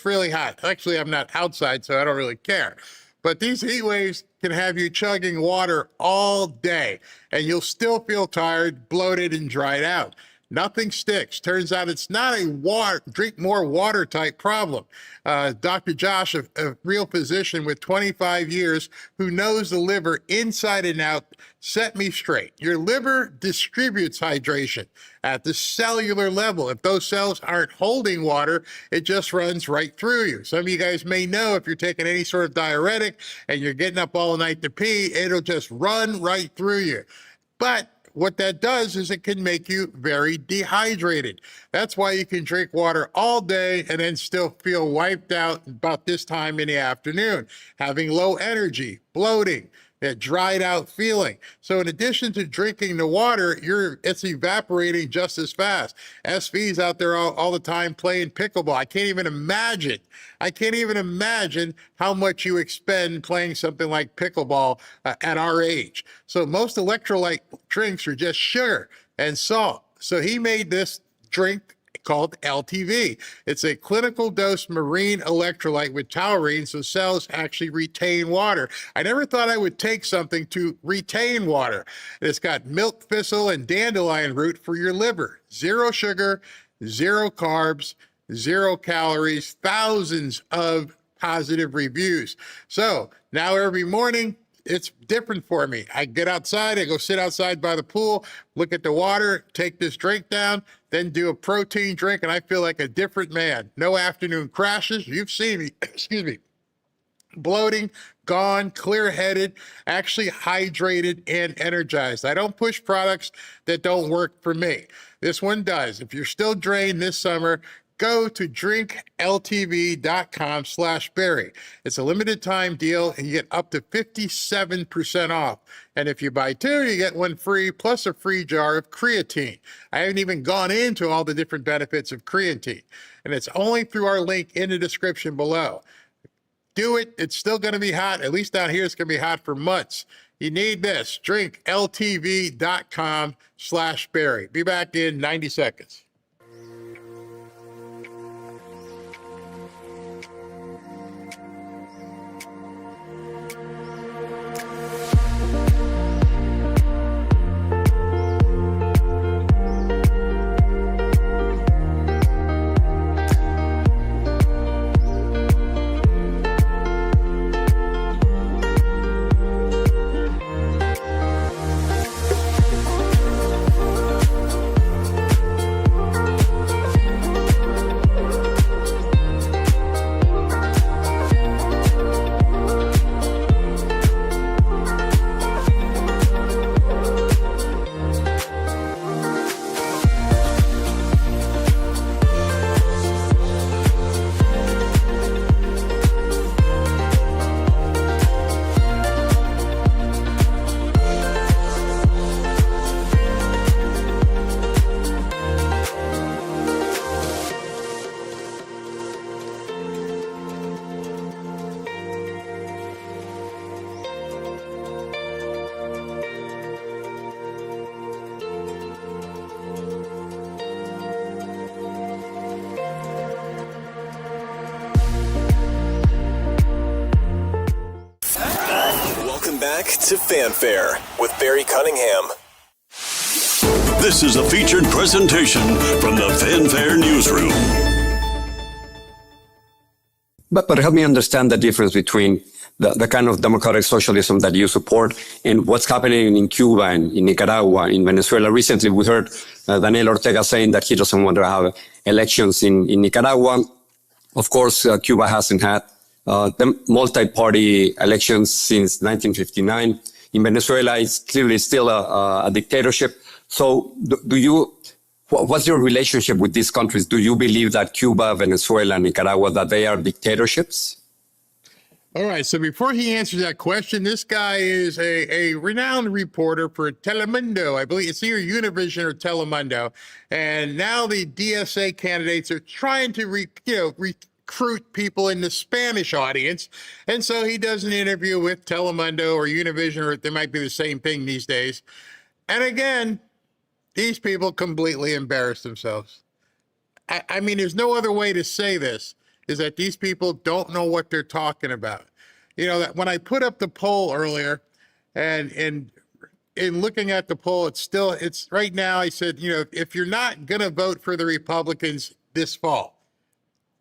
really hot. Actually, I'm not outside, so I don't really care. But these heat waves can have you chugging water all day, and you'll still feel tired, bloated, and dried out. Nothing sticks. Turns out it's not a drink more water type problem. Dr. Josh, a real physician with 25 years who knows the liver inside and out, set me straight. Your liver distributes hydration at the cellular level. If those cells aren't holding water, it just runs right through you. Some of you guys may know if you're taking any sort of diuretic and you're getting up all night to pee, it'll just run right through you. But what that does is it can make you very dehydrated. That's why you can drink water all day and then still feel wiped out about this time in the afternoon, having low energy, bloating, that dried out feeling. So in addition to drinking the water, it's evaporating just as fast. SV's out there all the time playing pickleball. I can't even imagine how much you expend playing something like pickleball at our age. So most electrolyte drinks are just sugar and salt. So he made this drink called LTV. It's a clinical dose marine electrolyte with taurine, so cells actually retain water. I never thought I would take something to retain water. It's got milk thistle and dandelion root for your liver. 0 sugar, 0 carbs, 0 calories, thousands of positive reviews. So now every morning, it's different for me. I get outside, I go sit outside by the pool, look at the water, take this drink down, then do a protein drink, and I feel like a different man. No afternoon crashes. You've seen me, excuse me, bloating, gone, clear-headed, actually hydrated and energized. I don't push products that don't work for me. This one does. If you're still drained this summer, go to drinkltv.com/Barry. It's a limited time deal and you get up to 57% off. And if you buy 2, you get 1 free plus a free jar of creatine. I haven't even gone into all the different benefits of creatine. And it's only through our link in the description below. Do it. It's still going to be hot. At least down here, it's going to be hot for months. You need this. drinkltv.com/Barry. Be back in 90 seconds. Back to Fanfare with Barry Cunningham. This is a featured presentation from the Fanfare Newsroom. But help me understand the difference between the kind of democratic socialism that you support and what's happening in Cuba and in Nicaragua, in Venezuela. Recently, we heard Daniel Ortega saying that he doesn't want to have elections in Nicaragua. Of course, Cuba hasn't had the multi-party elections since 1959. In Venezuela, it's clearly still a dictatorship. So what's your relationship with these countries? Do you believe that Cuba, Venezuela, Nicaragua, that they are dictatorships? All right, so before he answers that question, this guy is a renowned reporter for Telemundo. I believe it's either Univision or Telemundo. And now the DSA candidates are trying to recruit people in the Spanish audience. And so he does an interview with Telemundo or Univision, or they might be the same thing these days. And again, these people completely embarrass themselves. I mean, there's no other way to say this, is that these people don't know what they're talking about. You know, that when I put up the poll earlier and in looking at the poll, it's right now, I said, if you're not going to vote for the Republicans this fall,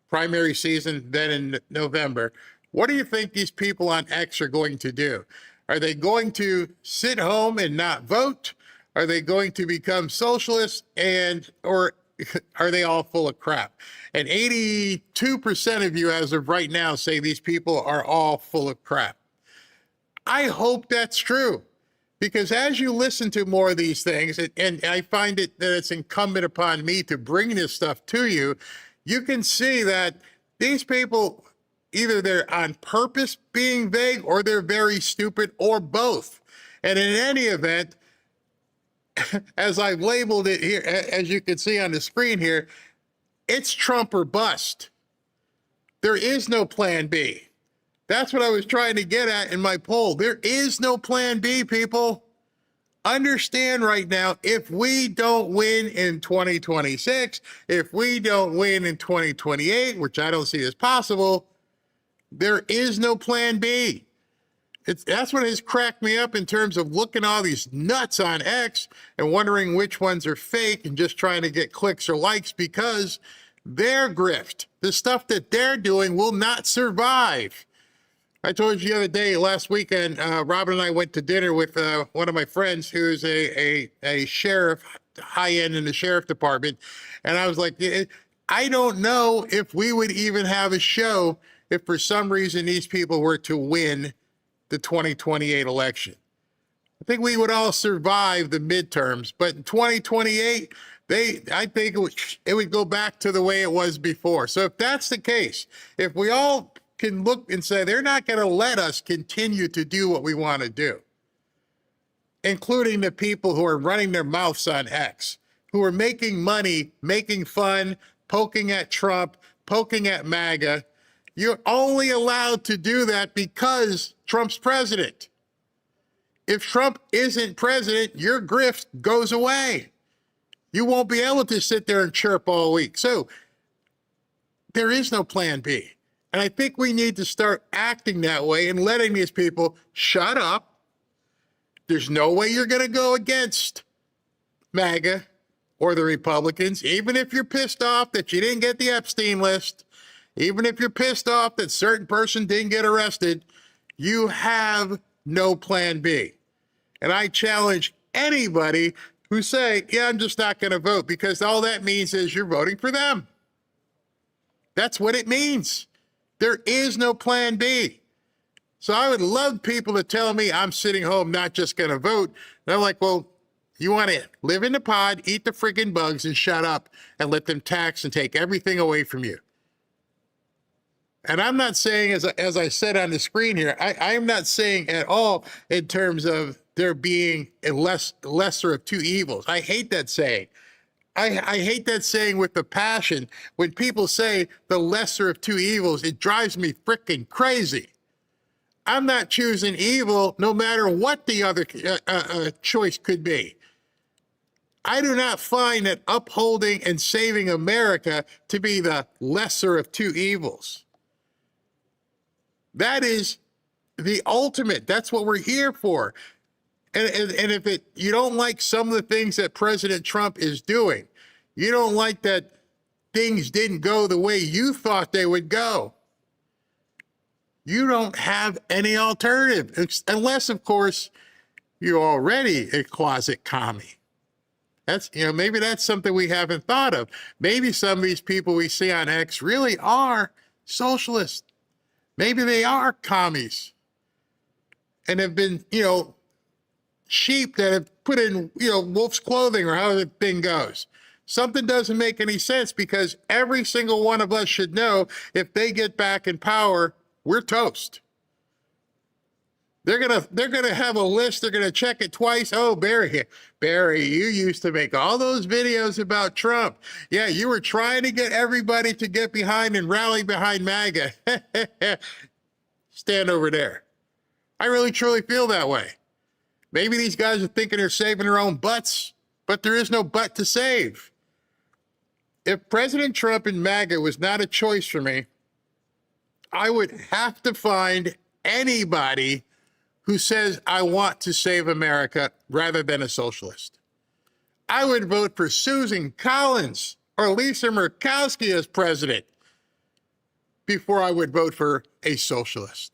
primary season, then in November, what do you think these people on X are going to do? Are they going to sit home and not vote? Are they going to become socialists, or are they all full of crap? And 82% of you as of right now say these people are all full of crap. I hope that's true, because as you listen to more of these things, and I find that it's incumbent upon me to bring this stuff to you, you can see that these people either they're on purpose being vague or they're very stupid or both. And in any event, as I've labeled it here, as you can see on the screen here, it's Trump or bust. There is no plan B. That's what I was trying to get at in my poll. There is no plan B, people. Understand right now, if we don't win in 2026, if we don't win in 2028, which I don't see as possible, there is no plan B. That's what has cracked me up in terms of looking at all these nuts on X and wondering which ones are fake and just trying to get clicks or likes, because their grift, the stuff that they're doing, will not survive. I told you the other day, last weekend, Robin and I went to dinner with one of my friends who's a sheriff, high end in the sheriff department. And I was like, I don't know if we would even have a show if for some reason these people were to win the 2028 election. I think we would all survive the midterms, but in 2028, I think it would go back to the way it was before. So if that's the case, if we all can look and say they're not going to let us continue to do what we want to do, including the people who are running their mouths on X, who are making money, making fun, poking at Trump, poking at MAGA. You're only allowed to do that because Trump's president. If Trump isn't president, your grift goes away. You won't be able to sit there and chirp all week. So there is no plan B. And I think we need to start acting that way and letting these people shut up. There's no way you're going to go against MAGA or the Republicans, even if you're pissed off that you didn't get the Epstein list, even if you're pissed off that certain person didn't get arrested, you have no plan B. And I challenge anybody who say, yeah, I'm just not going to vote, because all that means is you're voting for them. That's what it means. There is no plan B. So I would love people to tell me I'm sitting home not just going to vote. And I'm like, well, you want to live in the pod, eat the friggin' bugs, and shut up and let them tax and take everything away from you. And I'm not saying, as I said on the screen here, I am not saying at all in terms of there being a lesser of two evils. I hate that saying. I hate that saying with a passion. When people say the lesser of two evils, it drives me freaking crazy. I'm not choosing evil no matter what the other choice could be. I do not find that upholding and saving America to be the lesser of two evils. That is the ultimate. That's what we're here for. And if you don't like some of the things that President Trump is doing, you don't like that things didn't go the way you thought they would go, you don't have any alternative, unless, of course, you're already a closet commie. That's, maybe that's something we haven't thought of. Maybe some of these people we see on X really are socialists. Maybe they are commies and have been, sheep that have put in, wolf's clothing, or how the thing goes. Something doesn't make any sense, because every single one of us should know if they get back in power, we're toast. They're gonna have a list. They're gonna check it twice. Oh, Barry, you used to make all those videos about Trump. Yeah, you were trying to get everybody to get behind and rally behind MAGA. Stand over there. I really truly feel that way. Maybe these guys are thinking they're saving their own butts, but there is no butt to save. If President Trump and MAGA was not a choice for me, I would have to find anybody who says, I want to save America, rather than a socialist. I would vote for Susan Collins or Lisa Murkowski as president before I would vote for a socialist.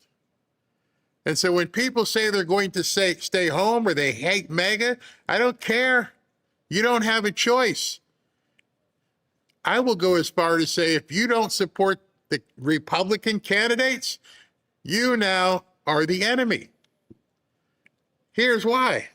And so when people say they're going to stay home or they hate MAGA, I don't care. You don't have a choice. I will go as far to say, if you don't support the Republican candidates, you now are the enemy. Here's why.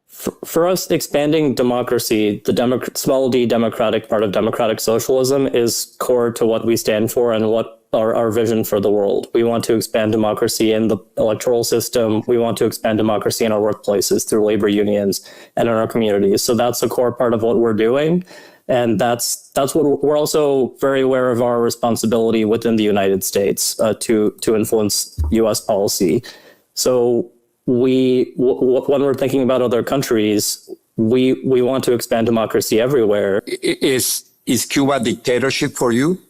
For us, expanding democracy, the small d democratic part of democratic socialism, is core to what we stand for and what our vision for the world. We want to expand democracy in the electoral system. We want to expand democracy in our workplaces through labor unions and in our communities. So that's a core part of what we're doing. And that's what we're also very aware of our responsibility within the United States to influence U.S. policy. So when we're thinking about other countries, we want to expand democracy everywhere. Is Cuba a dictatorship for you?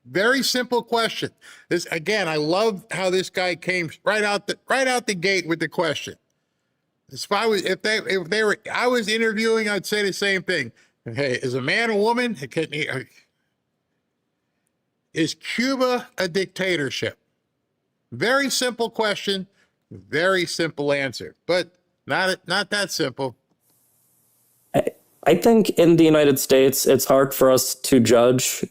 Very simple question. This again, I love how this guy came right out the gate with the question. If I was interviewing, I'd say the same thing. Hey, is a man a woman? Is Cuba a dictatorship? Very simple question, very simple answer, but not that simple. I think in the United States, it's hard for us to judge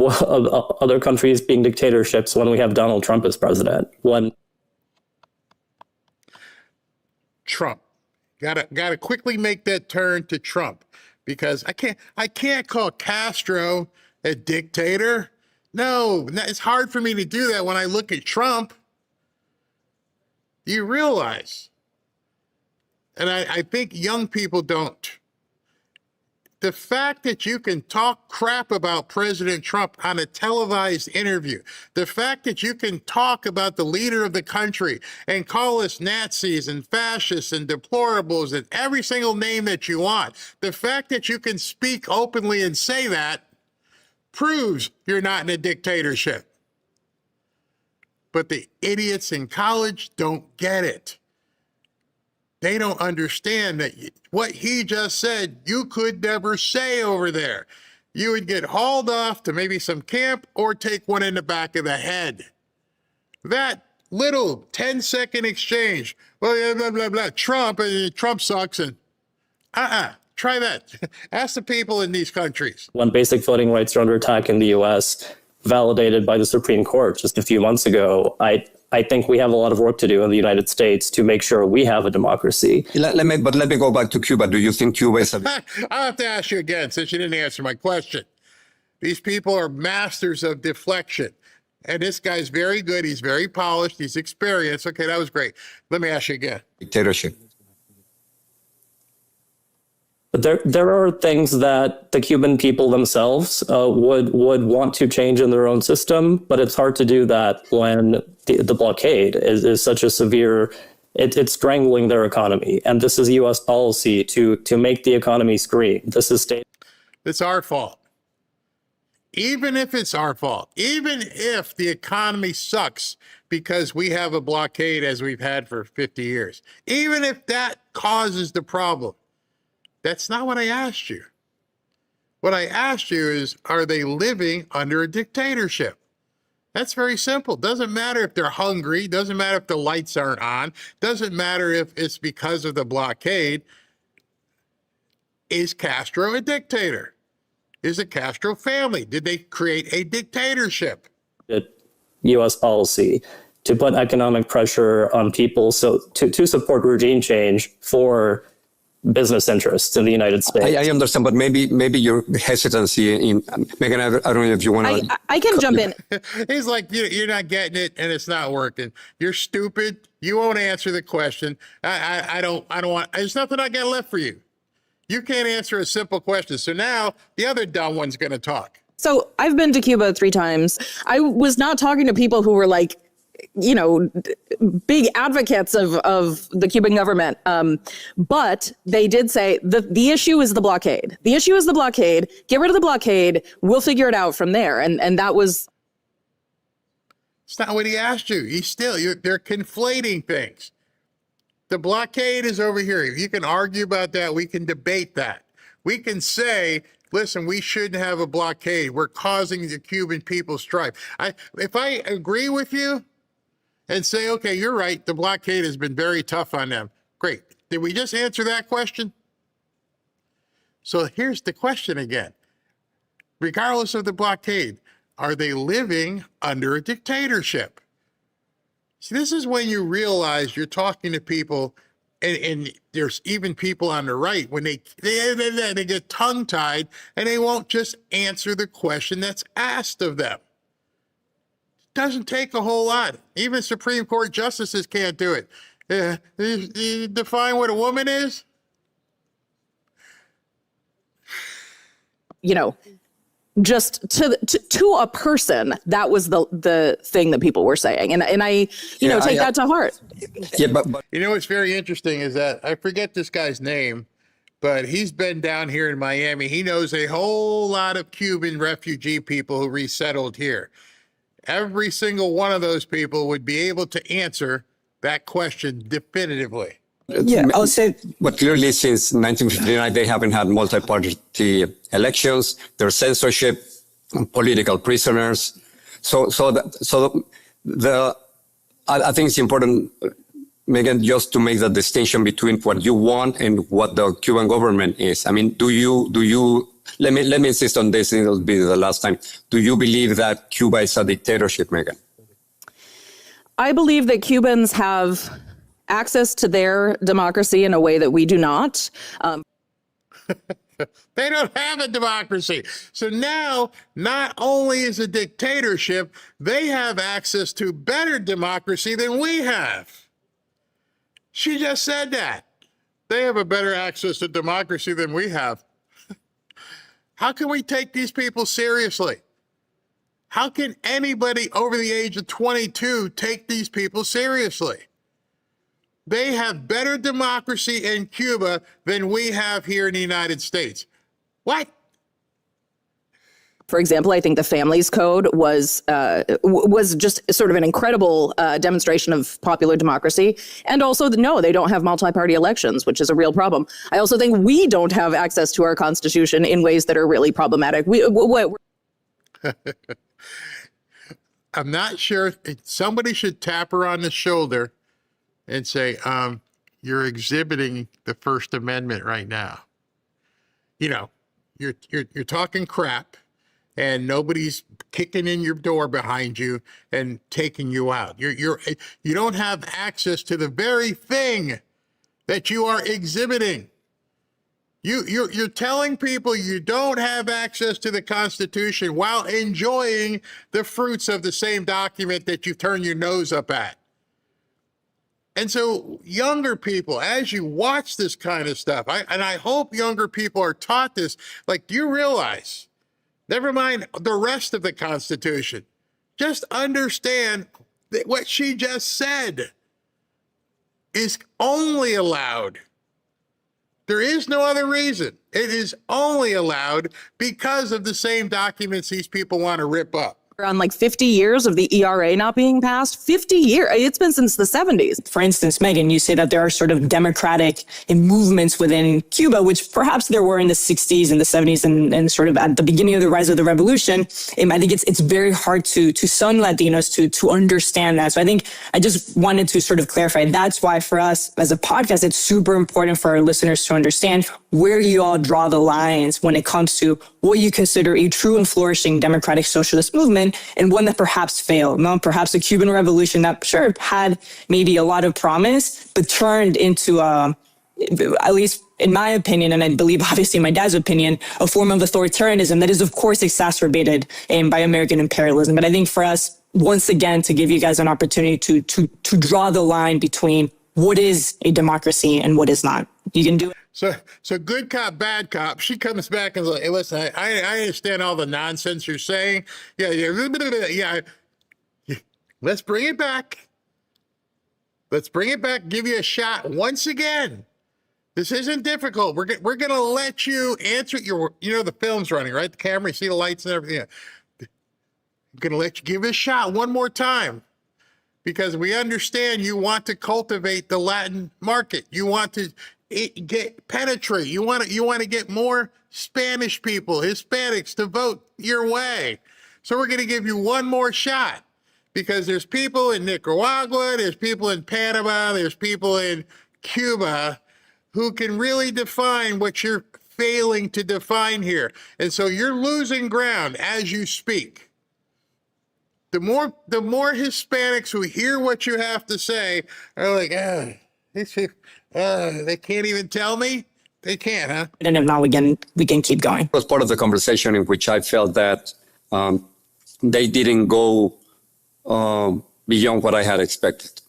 other countries being dictatorships when we have Donald Trump as president. Trump. Gotta quickly make that turn to Trump, because I can't call Castro a dictator. No, it's hard for me to do that when I look at Trump. Do you realize? And I think young people don't. The fact that you can talk crap about President Trump on a televised interview, the fact that you can talk about the leader of the country and call us Nazis and fascists and deplorables and every single name that you want, the fact that you can speak openly and say that proves you're not in a dictatorship. But the idiots in college don't get it. They don't understand that what he just said, you could never say over there. You would get hauled off to maybe some camp or take one in the back of the head. That little 10-second exchange, well, blah, blah, blah, Trump sucks, and try that. Ask the people in these countries. When basic voting rights are under attack in the U.S., validated by the Supreme Court just a few months ago, I think we have a lot of work to do in the United States to make sure we have a democracy. Let me go back to Cuba. Do you think Cuba is a... I'll have to ask you again, since you didn't answer my question. These people are masters of deflection. And this guy's very good. He's very polished. He's experienced. Okay, that was great. Let me ask you again. Dictatorship. But there are things that the Cuban people themselves would want to change in their own system, but it's hard to do that when the blockade is such a severe, it's strangling their economy. And this is U.S. policy to make the economy scream. This is state. It's our fault. Even if it's our fault, even if the economy sucks because we have a blockade as we've had for 50 years, even if that causes the problem, that's not what I asked you. What I asked you is, are they living under a dictatorship? That's very simple. Doesn't matter if they're hungry. Doesn't matter if the lights aren't on. Doesn't matter if it's because of the blockade. Is Castro a dictator? Is the Castro family? Did they create a dictatorship? U.S. policy to put economic pressure on people to support regime change for business interests in the United States. I understand, but maybe your hesitancy in Megan, I don't know if you want to. I can jump in. He's like, you're not getting it, and it's not working. You're stupid. You won't answer the question. I don't want. There's nothing I got left for you. You can't answer a simple question. So now the other dumb one's going to talk. So I've been to Cuba 3 times. I was not talking to people who were like, you know, big advocates of the Cuban government. But they did say the issue is the blockade. The issue is the blockade. Get rid of the blockade. We'll figure it out from there. And that was. It's not what he asked you. They're conflating things. The blockade is over here. You can argue about that. We can debate that. We can say, listen, we shouldn't have a blockade. We're causing the Cuban people strife. If I agree with you and say, okay, you're right, the blockade has been very tough on them. Great. Did we just answer that question? So here's the question again. Regardless of the blockade, are they living under a dictatorship? See, this is when you realize you're talking to people, and there's even people on the right, when they get tongue-tied and they won't just answer the question that's asked of them. doesn't take a whole lot. Even Supreme Court justices can't do it. You define what a woman is? You know, just to a person, that was the thing that people were saying, and I take that to heart. Yeah, but you know what's very interesting is that I forget this guy's name, but he's been down here in Miami. He knows a whole lot of Cuban refugee people who resettled here. Every single one of those people would be able to answer that question definitively. Yeah, I'll say. But clearly, since 1959, they haven't had multi-party elections. There's censorship, political prisoners. I think it's important, Megan, just to make the distinction between what you want and what the Cuban government is. I mean, do you? Let me insist on this, and it'll be the last time. Do you believe that Cuba is a dictatorship, Megan? I believe that Cubans have access to their democracy in a way that we do not. They don't have a democracy. So now, not only is a dictatorship, they have access to better democracy than we have. She just said that. They have a better access to democracy than we have. How can we take these people seriously? How can anybody over the age of 22 take these people seriously? They have better democracy in Cuba than we have here in the United States. What? For example, I think the Families Code was just sort of an incredible demonstration of popular democracy. And also, no, they don't have multi-party elections, which is a real problem. I also think we don't have access to our Constitution in ways that are really problematic. I'm not sure. Somebody should tap her on the shoulder and say, you're exhibiting the First Amendment right now. You know, you're talking crap, and nobody's kicking in your door behind you and taking you out. You don't have access to the very thing that you are exhibiting. You're telling people you don't have access to the Constitution while enjoying the fruits of the same document that you turn your nose up at. And so younger people, as you watch this kind of stuff, I hope younger people are taught this, like, do you realize, never mind the rest of the Constitution, just understand that what she just said is only allowed. There is no other reason. It is only allowed because of the same documents these people want to rip up. On like 50 years of the ERA not being passed. 50 years. It's been since the 70s. For instance, Megan, you say that there are sort of democratic movements within Cuba, which perhaps there were in the 60s and the 70s and sort of at the beginning of the rise of the revolution. I think it's very hard to some Latinos to understand that. So I think I just wanted to sort of clarify. That's why for us as a podcast, it's super important for our listeners to understand where you all draw the lines when it comes to what you consider a true and flourishing democratic socialist movement, and one that perhaps failed. Now, perhaps a Cuban revolution that sure had maybe a lot of promise, but turned into, at least in my opinion, and I believe obviously my dad's opinion, a form of authoritarianism that is of course exacerbated by American imperialism. But I think for us, once again, to give you guys an opportunity to draw the line between what is a democracy and what is not. You can do it. So good cop, bad cop. She comes back and is like, hey, listen, I understand all the nonsense you're saying. Yeah. Let's bring it back. Let's bring it back. Give you a shot once again. This isn't difficult. We're going to let you answer the film's running, right? The camera, you see the lights and everything. I'm going to let you give it a shot one more time. Because we understand you want to cultivate the Latin market. You want to penetrate. You want to get more Spanish people, Hispanics to vote your way. So we're going to give you one more shot, because there's people in Nicaragua, there's people in Panama, there's people in Cuba who can really define what you're failing to define here. And so you're losing ground as you speak. The more Hispanics who hear what you have to say are like, they can't even tell me? They can't, huh? And if not, we can keep going. It was part of the conversation in which I felt that they didn't go beyond what I had expected.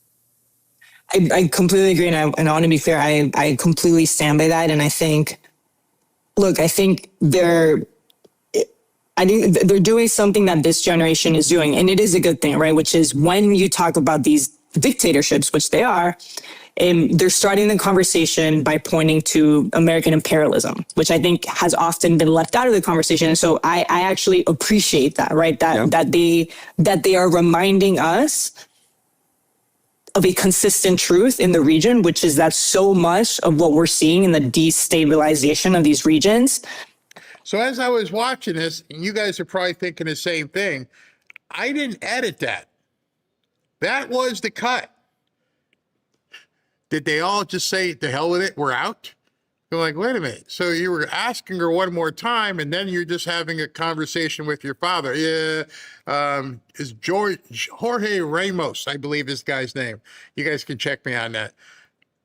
I completely agree. And I want to be clear, I completely stand by that. And I think, look, I think they're doing something that this generation is doing. And it is a good thing, right? Which is when you talk about these dictatorships, which they are, they're starting the conversation by pointing to American imperialism, which I think has often been left out of the conversation. And so I actually appreciate that, right? That they are reminding us of a consistent truth in the region, which is that so much of what we're seeing in the destabilization of these regions. So as I was watching this, and you guys are probably thinking the same thing, I didn't edit that. That was the cut. Did they all just say, to hell with it, we're out? They're like, wait a minute. So you were asking her one more time, and then you're just having a conversation with your father. Yeah, is Jorge Ramos, I believe is the guy's name. You guys can check me on that.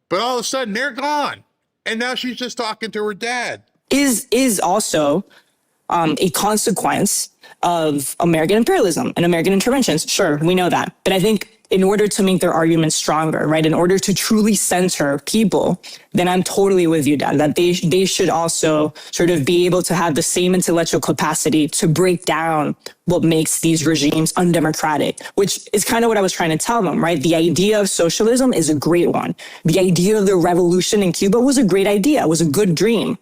But all of a sudden, they're gone. And now she's just talking to her dad. Is also a consequence of American imperialism and American interventions. Sure, we know that. But I think in order to make their argument stronger, right, in order to truly center people, then I'm totally with you, Dad, that they should also sort of be able to have the same intellectual capacity to break down what makes these regimes undemocratic, which is kind of what I was trying to tell them, right? The idea of socialism is a great one. The idea of the revolution in Cuba was a great idea, was a good dream.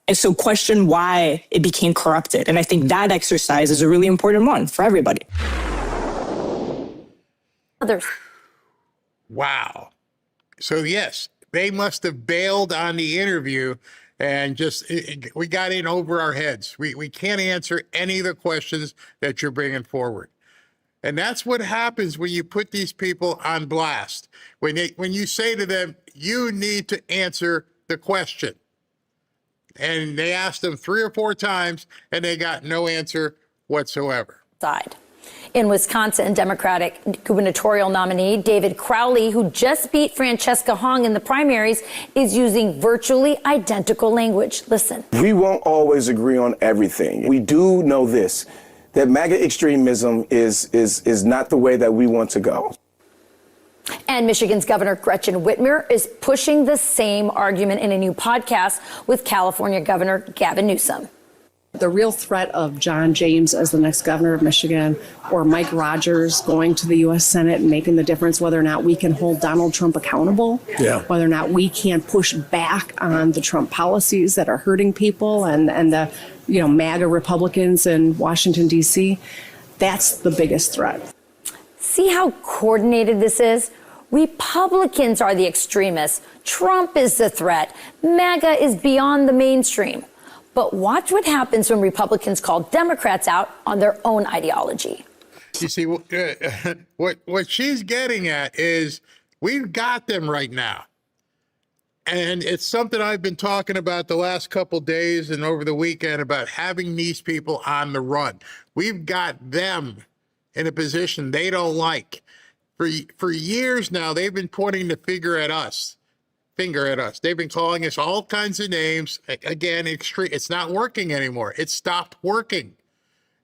And so question why it became corrupted. And I think that exercise is a really important one for everybody. Others. Wow. So yes, they must have bailed on the interview and just, we got in over our heads. We can't answer any of the questions that you're bringing forward. And that's what happens when you put these people on blast. When you say to them, you need to answer the question. And they asked them 3 or 4 times, and they got no answer whatsoever. In Wisconsin, Democratic gubernatorial nominee David Crowley, who just beat Francesca Hong in the primaries, is using virtually identical language. Listen. We won't always agree on everything. We do know this, that MAGA extremism is not the way that we want to go. And Michigan's Governor Gretchen Whitmer is pushing the same argument in a new podcast with California Governor Gavin Newsom. The real threat of John James as the next governor of Michigan, or Mike Rogers going to the U.S. Senate and making the difference, whether or not we can hold Donald Trump accountable, whether or not we can push back on the Trump policies that are hurting people and the MAGA Republicans in Washington, D.C., that's the biggest threat. See how coordinated this is? Republicans are the extremists. Trump is the threat. MAGA is beyond the mainstream. But watch what happens when Republicans call Democrats out on their own ideology. You see, what she's getting at is we've got them right now. And it's something I've been talking about the last couple days and over the weekend about having these people on the run. We've got them in a position they don't like. For years now, they've been pointing the finger at us. They've been calling us all kinds of names. Again, it's not working anymore. It stopped working.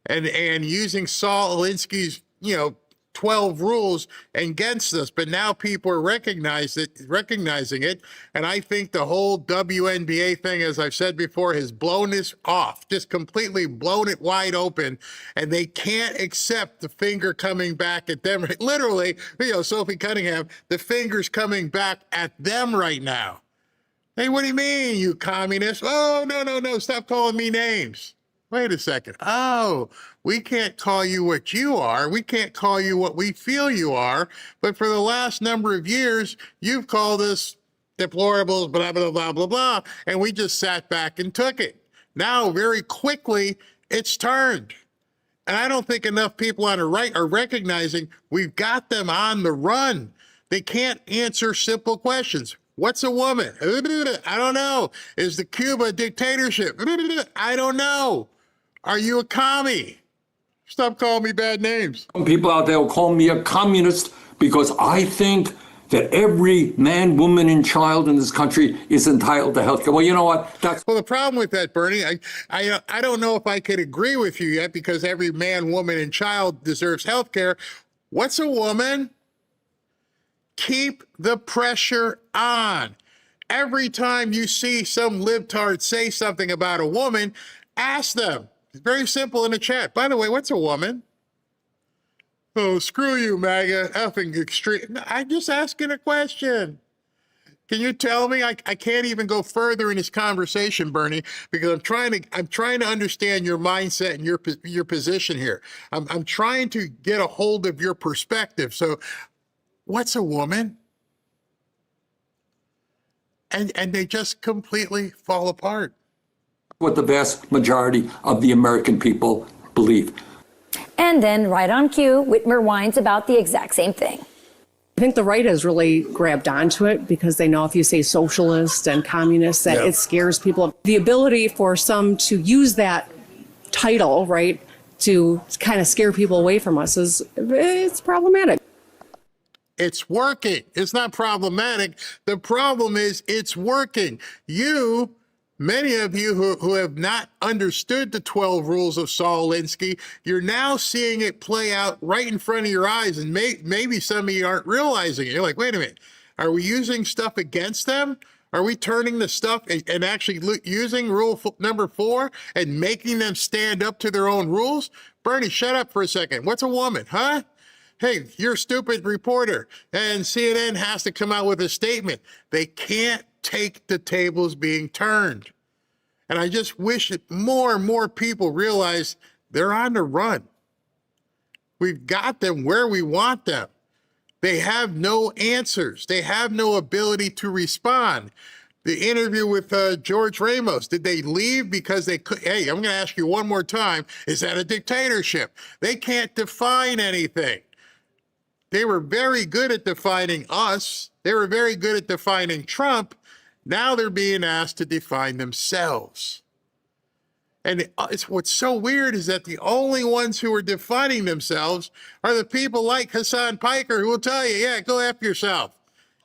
And using Saul Alinsky's, 12 rules against us, but now people are recognizing it. And I think the whole WNBA thing, as I've said before, has blown this off, just completely blown it wide open. And they can't accept the finger coming back at them. Literally, Sophie Cunningham, the finger's coming back at them right now. Hey, what do you mean, you communist? Oh, no, stop calling me names. Wait a second. Oh, we can't call you what you are. We can't call you what we feel you are. But for the last number of years, you've called us deplorables, blah, blah, blah, blah, blah. And we just sat back and took it. Now, very quickly, it's turned. And I don't think enough people on the right are recognizing we've got them on the run. They can't answer simple questions. What's a woman? I don't know. Is the Cuba a dictatorship? I don't know. Are you a commie? Stop calling me bad names. Some people out there will call me a communist because I think that every man, woman, and child in this country is entitled to health care. Well, you know what? Well, the problem with that, Bernie, I don't know if I could agree with you yet because every man, woman, and child deserves health care. What's a woman? Keep the pressure on. Every time you see some libtard say something about a woman, ask them. It's very simple in the chat. By the way, what's a woman? Oh, screw you, MAGA, effing extreme. No, I'm just asking a question. Can you tell me? I can't even go further in this conversation, Bernie, because I'm trying to understand your mindset and your position here. I'm trying to get a hold of your perspective. So, what's a woman? And they just completely fall apart. What the vast majority of the American people believe. And then, right on cue, Whitmer whines about the exact same thing. I think the right has really grabbed onto it because they know if you say socialist and communist, that it scares people. The ability for some to use that title, right, to kind of scare people away from us it's problematic. It's working. It's not problematic. The problem is it's working. Many of you who have not understood the 12 rules of Saul Alinsky, you're now seeing it play out right in front of your eyes, and maybe some of you aren't realizing it. You're like, wait a minute, are we using stuff against them? Are we turning the stuff and actually using rule number 4 and making them stand up to their own rules? Bernie, shut up for a second. What's a woman, huh? Hey, you're a stupid reporter, and CNN has to come out with a statement. They can't take the tables being turned. And I just wish that more and more people realize they're on the run. We've got them where we want them. They have no answers. They have no ability to respond. The interview with George Ramos, did they leave because they could? Hey, I'm going to ask you one more time. Is that a dictatorship? They can't define anything. They were very good at defining us. They were very good at defining Trump. Now they're being asked to define themselves. And what's so weird is that the only ones who are defining themselves are the people like Hassan Piker, who will tell you, yeah, go F yourself.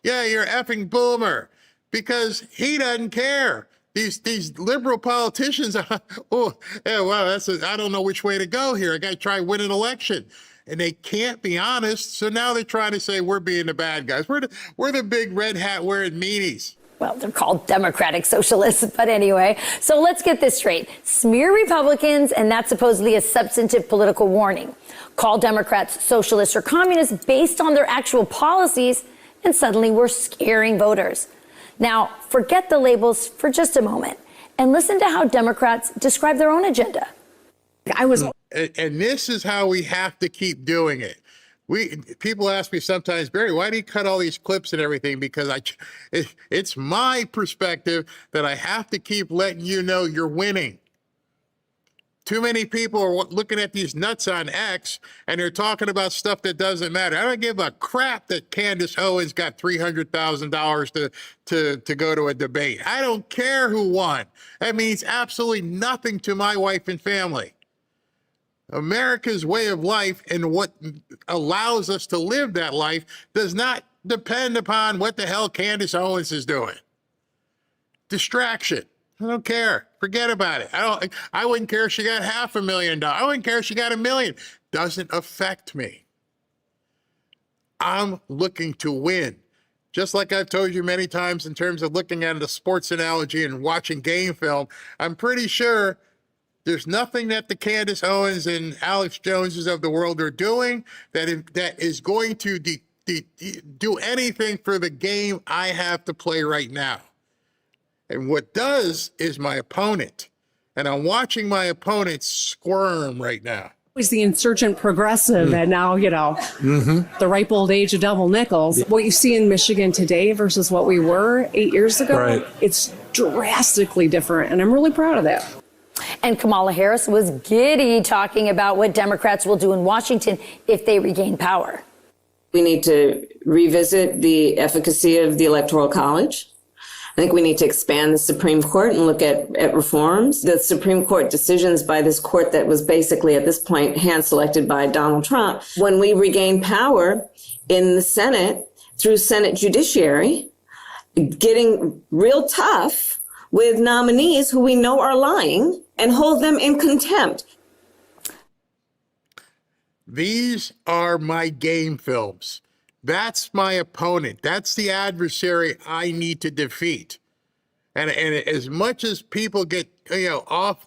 Yeah, you're an effing boomer. Because he doesn't care. These liberal politicians, I don't know which way to go here. I got to try win an election. And they can't be honest, so now they're trying to say we're being the bad guys. We're the big red hat wearing meanies. Well, they're called Democratic Socialists, but anyway. So let's get this straight. Smear Republicans, and that's supposedly a substantive political warning. Call Democrats socialists or communists based on their actual policies, and suddenly we're scaring voters. Now, forget the labels for just a moment and listen to how Democrats describe their own agenda. And this is how we have to keep doing it. People ask me sometimes, Barry, why do you cut all these clips and everything? Because it's my perspective that I have to keep letting you know you're winning. Too many people are looking at these nuts on X and they're talking about stuff that doesn't matter. I don't give a crap that Candace Owens got $300,000 to go to a debate. I don't care who won. That means absolutely nothing to my wife and family. America's way of life and what allows us to live that life does not depend upon what the hell Candace Owens is doing. Distraction. I don't care. Forget about it. I wouldn't care if she got $500,000. I wouldn't care if she got $1 million. Doesn't affect me. I'm looking to win. Just like I've told you many times in terms of looking at the sports analogy and watching game film, I'm pretty sure there's nothing that the Candace Owens and Alex Joneses of the world are doing that is going to do anything for the game I have to play right now. And what does is my opponent. And I'm watching my opponent squirm right now. He's the insurgent progressive, and now, the ripe old age of double nickels. What you see in Michigan today versus what we were 8 years ago, it's drastically different, and I'm really proud of that. And Kamala Harris was giddy talking about what Democrats will do in Washington if they regain power. We need to revisit the efficacy of the Electoral College. I think we need to expand the Supreme Court and look at reforms. The Supreme Court decisions by this court that was basically at this point hand-selected by Donald Trump. When we regain power in the Senate through Senate judiciary, getting real tough with nominees who we know are lying and hold them in contempt. These are my game films. That's my opponent. That's the adversary I need to defeat. And as much as people get, off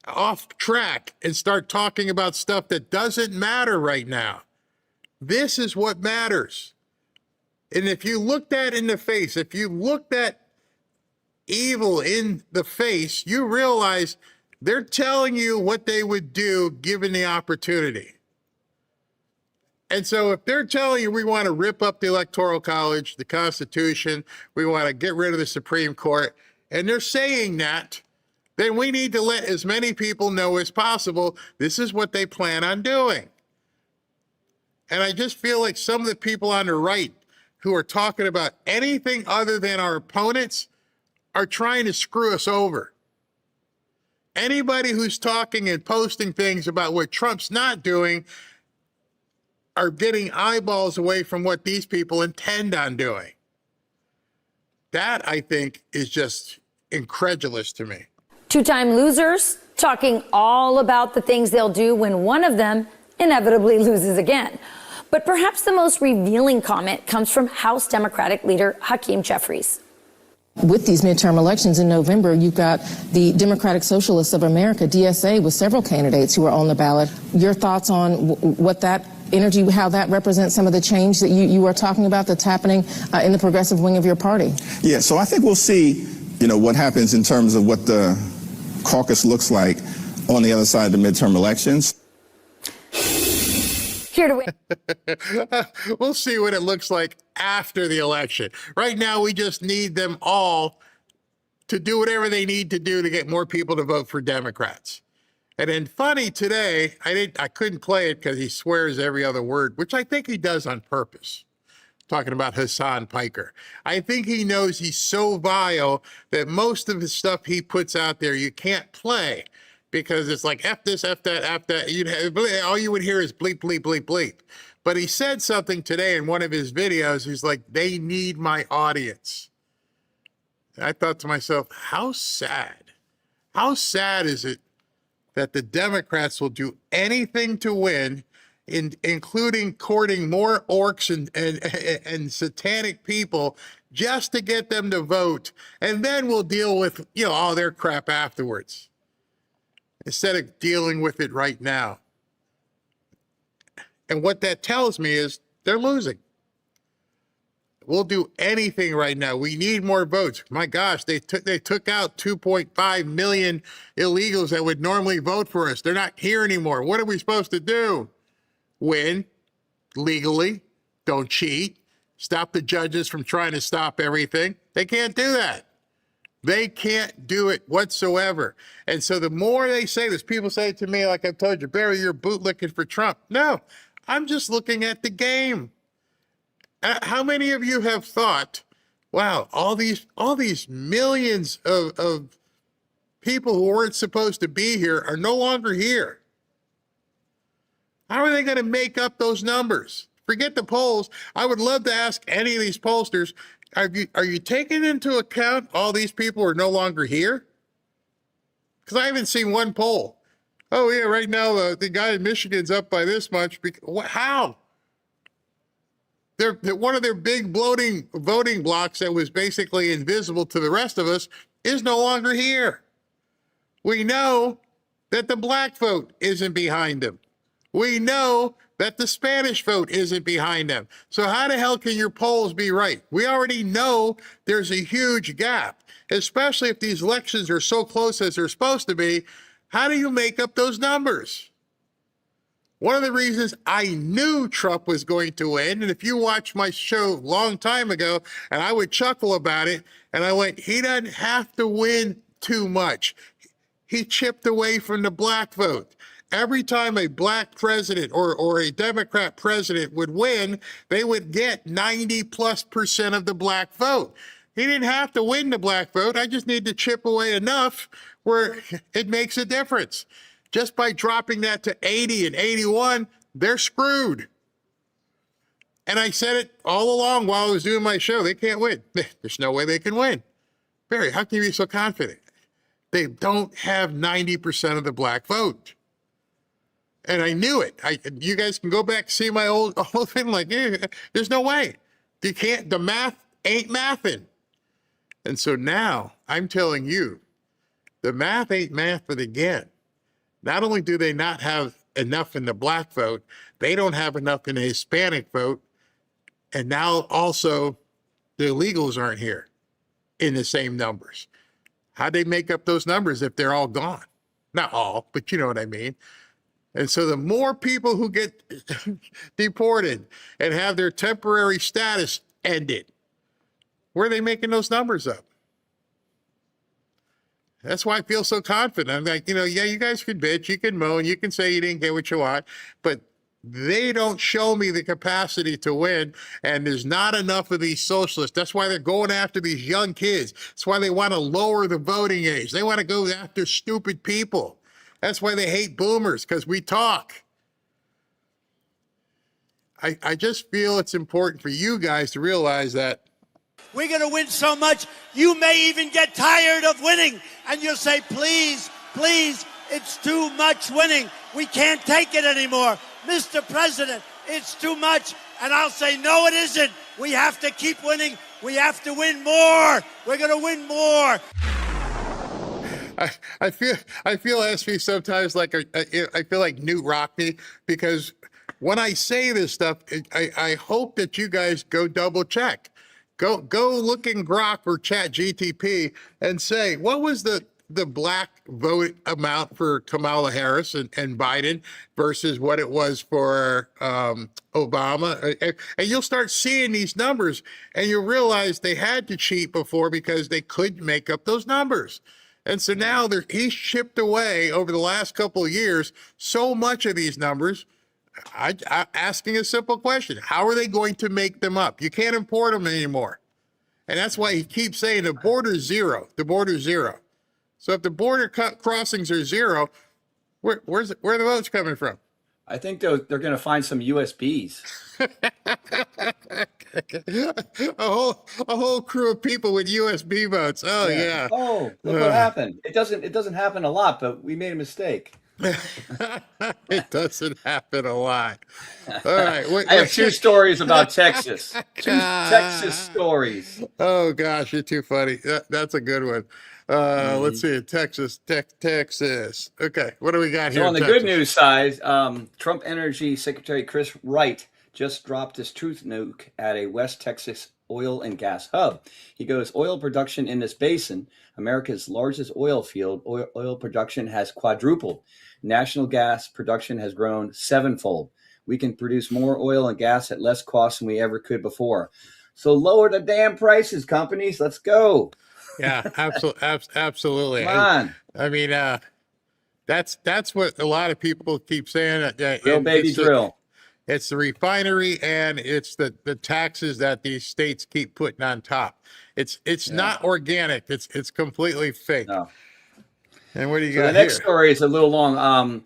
off track and start talking about stuff that doesn't matter right now, this is what matters. And if you look that in the face, if you look that evil in the face, you realize they're telling you what they would do given the opportunity. And so if they're telling you we want to rip up the Electoral College, the Constitution, we want to get rid of the Supreme Court, and they're saying that, then we need to let as many people know as possible this is what they plan on doing. And I just feel like some of the people on the right who are talking about anything other than our opponents are trying to screw us over. Anybody who's talking and posting things about what Trump's not doing are getting eyeballs away from what these people intend on doing. That, I think, is just incredulous to me. Two-time losers talking all about the things they'll do when one of them inevitably loses again. But perhaps the most revealing comment comes from House Democratic leader Hakeem Jeffries. With these midterm elections in November, you've got the Democratic Socialists of America, DSA, with several candidates who are on the ballot. Your thoughts on what that energy, how that represents some of the change that you are talking about that's happening in the progressive wing of your party? Yeah, so I think we'll see, what happens in terms of what the caucus looks like on the other side of the midterm elections. Here to win. We'll see what it looks like after the election. Right now, we just need them all to do whatever they need to do to get more people to vote for Democrats. And then funny today, I couldn't play it because he swears every other word, which I think he does on purpose. Talking about Hassan Piker. I think he knows he's so vile that most of the stuff he puts out there you can't play because it's like F this, F that, F that. All you would hear is bleep, bleep, bleep, bleep. But he said something today in one of his videos. He's like, they need my audience. And I thought to myself, how sad. How sad is it that the Democrats will do anything to win, including courting more orcs and satanic people just to get them to vote, and then we'll deal with all their crap afterwards, instead of dealing with it right now. And what that tells me is they're losing. We'll do anything right now. We need more votes. My gosh, they took out 2.5 million illegals that would normally vote for us. They're not here anymore. What are we supposed to do? Win legally, don't cheat, stop the judges from trying to stop everything. They can't do that. They can't do it whatsoever. And so the more they say this, people say to me, like I've told you, Barry, you're bootlicking for Trump. No, I'm just looking at the game. How many of you have thought, wow, all these millions of people who weren't supposed to be here are no longer here? How are they going to make up those numbers? Forget the polls. I would love to ask any of these pollsters, are you taking into account all these people who are no longer here? Because I haven't seen one poll. Oh, yeah, right now the guy in Michigan's up by this much. How? They're one of their big voting blocks that was basically invisible to the rest of us is no longer here. We know that the black vote isn't behind them. We know that the Spanish vote isn't behind them. So how the hell can your polls be right? We already know there's a huge gap, especially if these elections are so close as they're supposed to be. How do you make up those numbers? One of the reasons I knew Trump was going to win, and if you watched my show a long time ago, and I would chuckle about it, and I went, he doesn't have to win too much. He chipped away from the black vote. Every time a black president or a Democrat president would win, they would get 90+% of the black vote. He didn't have to win the black vote. I just need to chip away enough where it makes a difference. Just by dropping that to 80 and 81, they're screwed. And I said it all along while I was doing my show. They can't win. There's no way they can win. Barry, how can you be so confident? They don't have 90% of the black vote. And I knew it. You guys can go back and see my old thing. Like, there's no way. You can't. The math ain't mathing. And so now I'm telling you, the math ain't mathing again. Not only do they not have enough in the black vote, they don't have enough in the Hispanic vote. And now also the illegals aren't here in the same numbers. How'd they make up those numbers if they're all gone? Not all, but you know what I mean. And so the more people who get deported and have their temporary status ended, where are they making those numbers up? That's why I feel so confident. I'm like, yeah, you guys can bitch, you can moan, you can say you didn't get what you want, but they don't show me the capacity to win, and there's not enough of these socialists. That's why they're going after these young kids. That's why they want to lower the voting age. They want to go after stupid people. That's why they hate boomers, because we talk. I just feel it's important for you guys to realize that we're going to win so much, you may even get tired of winning. And you'll say, please, please, it's too much winning. We can't take it anymore. Mr. President, it's too much. And I'll say, no, it isn't. We have to keep winning. We have to win more. We're going to win more. I feel SB sometimes like I feel like Newt Rockney, because when I say this stuff, I hope that you guys go double check. Go look in Grok or Chat GTP and say, what was the black vote amount for Kamala Harris and Biden versus what it was for Obama? And you'll start seeing these numbers, and you'll realize they had to cheat before because they couldn't make up those numbers. And so now he's chipped away over the last couple of years so much of these numbers. I'm asking a simple question. How are they going to make them up? You can't import them anymore. And that's why he keeps saying the border's zero. The border's zero. So if the border crossings are zero, where are the votes coming from? I think they're going to find some USBs. a whole crew of people with USB votes. Oh yeah. Oh, look what happened. It doesn't happen a lot, but we made a mistake. It doesn't happen a lot. All right. I have two stories about Texas. Two Texas stories. Oh gosh, you're too funny. That's a good one. Let's see. Texas. Okay. What do we got here? So on the good news side, Trump Energy Secretary Chris Wright just dropped his truth nuke at a West Texas oil and gas hub. He goes, oil production in this basin, America's largest oil field, oil production has quadrupled. National gas production has grown sevenfold. We can produce more oil and gas at less cost than we ever could before. So lower the damn prices, companies. Let's go. Yeah, absolutely. Come on. I mean, that's what a lot of people keep saying. Drill, baby, drill. It's the refinery and it's the taxes that these states keep putting on top. It's not organic. It's completely fake. No. And what do you got here? The next story is a little long.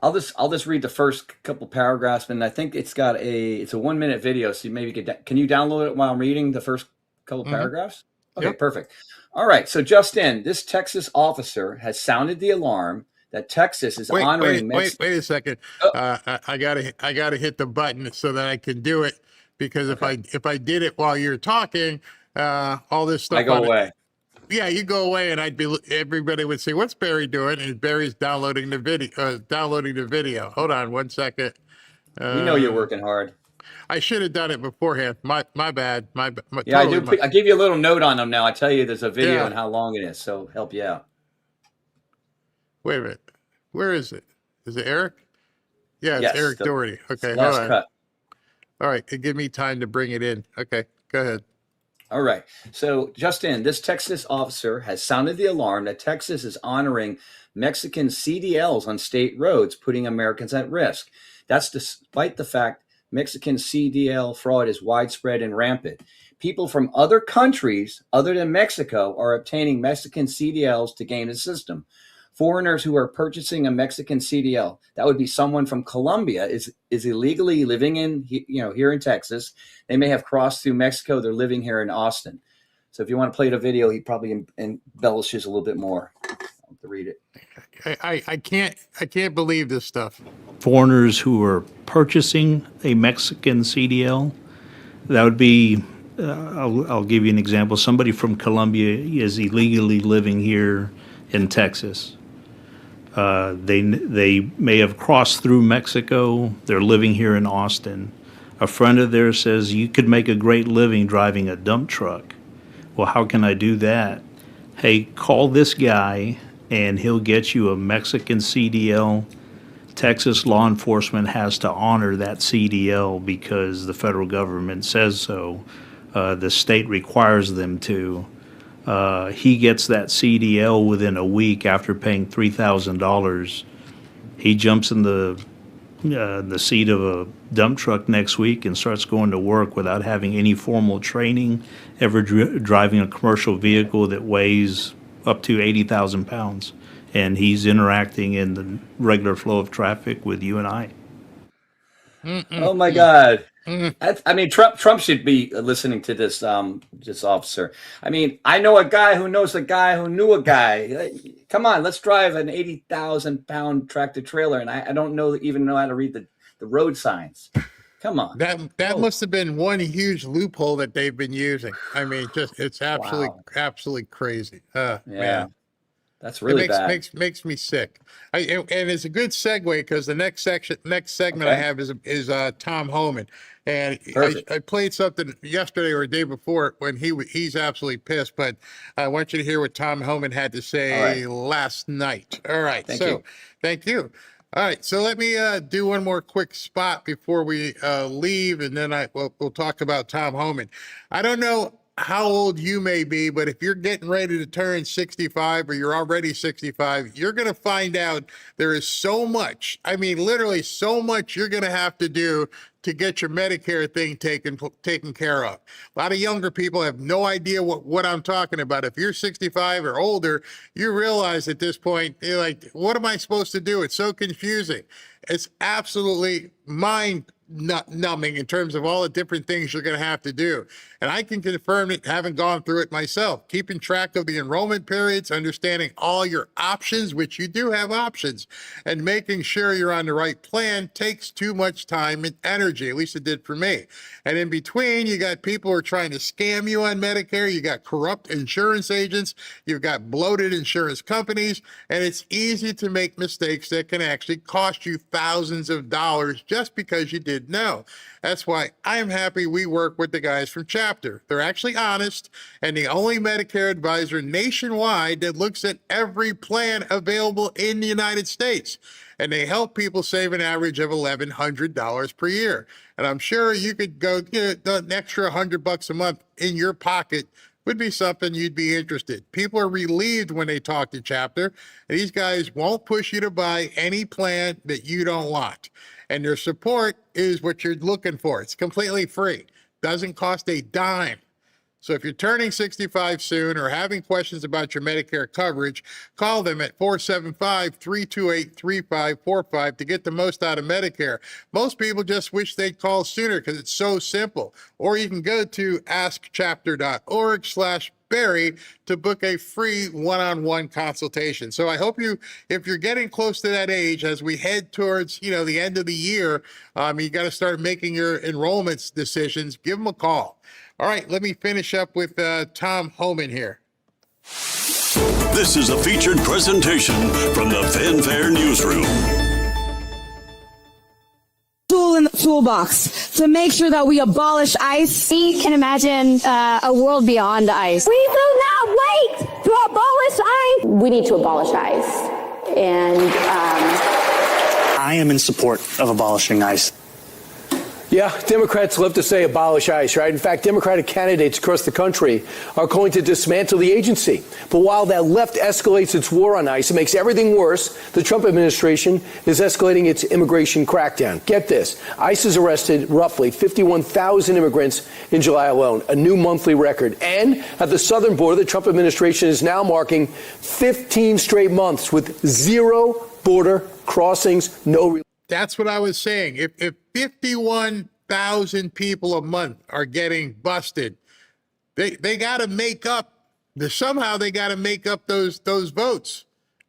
I'll just read the first couple paragraphs, and I think it's a 1 minute video. So maybe can you download it while I'm reading the first couple paragraphs? Okay, yep. Perfect. All right. So just in, this Texas officer has sounded the alarm that Texas is honoring. Wait a second. Oh. I gotta hit the button so that I can do it, because if I did it while you're talking, all this stuff. I go away. Yeah, you go away, and everybody would say, "What's Barry doing?" And Barry's downloading the video. Hold on 1 second. We know you're working hard. I should have done it beforehand. My bad. Yeah, totally I give you a little note on them now. I tell you, there's a video and how long it is, so help you out. Wait a minute. Where is it? Is it Eric? Yeah, it's Eric Doherty. Okay, last hold on. cut. All right, give me time to bring it in. Okay, go ahead. All right. So just in, this Texas officer has sounded the alarm that Texas is honoring Mexican CDLs on state roads, putting Americans at risk. That's despite the fact Mexican CDL fraud is widespread and rampant. People from other countries other than Mexico are obtaining Mexican CDLs to game the system. Foreigners who are purchasing a Mexican CDL, that would be someone from Colombia, is illegally living here in Texas. They may have crossed through Mexico. They're living here in Austin. So if you want to play the video, he probably embellishes a little bit more. to read it. I can't believe this stuff. Foreigners who are purchasing a Mexican CDL, that would be, I'll give you an example. Somebody from Colombia is illegally living here in Texas. They may have crossed through Mexico. They're living here in Austin. A friend of theirs says, you could make a great living driving a dump truck. Well, how can I do that? Hey, call this guy and he'll get you a Mexican CDL. Texas law enforcement has to honor that CDL because the federal government says so. The state requires them to. He gets that CDL within a week after paying $3,000. He jumps in the seat of a dump truck next week and starts going to work without having any formal training, ever driving a commercial vehicle that weighs up to 80,000 pounds. And he's interacting in the regular flow of traffic with you and I. Oh my God. I mean, Trump should be listening to this officer. I mean, I know a guy who knows a guy who knew a guy. Come on, let's drive an 80,000-pound tractor trailer, and I don't even know how to read the road signs. Come on. That must have been one huge loophole that they've been using. I mean, it's absolutely crazy. Man. That's really bad. Makes me sick. And it's a good segue because the next segment I have is Tom Homan, and I played something yesterday or the day before when he's absolutely pissed. But I want you to hear what Tom Homan had to say last night. All right, thank you. All right, so let me do one more quick spot before we leave, and then we'll talk about Tom Homan. I don't know how old you may be, but if you're getting ready to turn 65 or you're already 65, you're going to find out there is so much, I mean, literally so much you're going to have to do to get your Medicare thing taken care of. A lot of younger people have no idea what I'm talking about. If you're 65 or older, you realize at this point, you're like, what am I supposed to do? It's so confusing. It's absolutely mind-numbing in terms of all the different things you're going to have to do. And I can confirm it, having gone through it myself. Keeping track of the enrollment periods, understanding all your options, which you do have options, and making sure you're on the right plan takes too much time and energy. At least it did for me. And in between, you got people who are trying to scam you on Medicare. You got corrupt insurance agents. You've got bloated insurance companies. And it's easy to make mistakes that can actually cost you thousands of dollars just because you didn't know. That's why I'm happy we work with the guys from Chapter. They're actually honest and the only Medicare advisor nationwide that looks at every plan available in the United States. And they help people save an average of $1,100 per year. And I'm sure you could go get an extra $100 a month in your pocket would be something you'd be interested. People are relieved when they talk to Chapter. And these guys won't push you to buy any plan that you don't want. And their support is what you're looking for. It's completely free. Doesn't cost a dime. So if you're turning 65 soon or having questions about your Medicare coverage, call them at 475-328-3545 to get the most out of Medicare. Most people just wish they'd call sooner because it's so simple. Or you can go to askchapter.org/Barry to book a free one-on-one consultation. So I hope if you're getting close to that age, as we head towards, the end of the year, you got to start making your enrollments decisions, give them a call. All right, let me finish up with Tom Homan here. This is a featured presentation from the Fanfare Newsroom. Tool in the toolbox to make sure that we abolish ICE. We can imagine a world beyond ICE. We will not wait to abolish ICE. We need to abolish ICE. And I am in support of abolishing ICE. Yeah, Democrats love to say abolish ICE, right? In fact, Democratic candidates across the country are going to dismantle the agency. But while that left escalates its war on ICE, it makes everything worse. The Trump administration is escalating its immigration crackdown. Get this. ICE has arrested roughly 51,000 immigrants in July alone, a new monthly record. And at the southern border, the Trump administration is now marking 15 straight months with zero border crossings, no. That's what I was saying. If 51,000 people a month are getting busted, they got to make up. Somehow they got to make up those votes.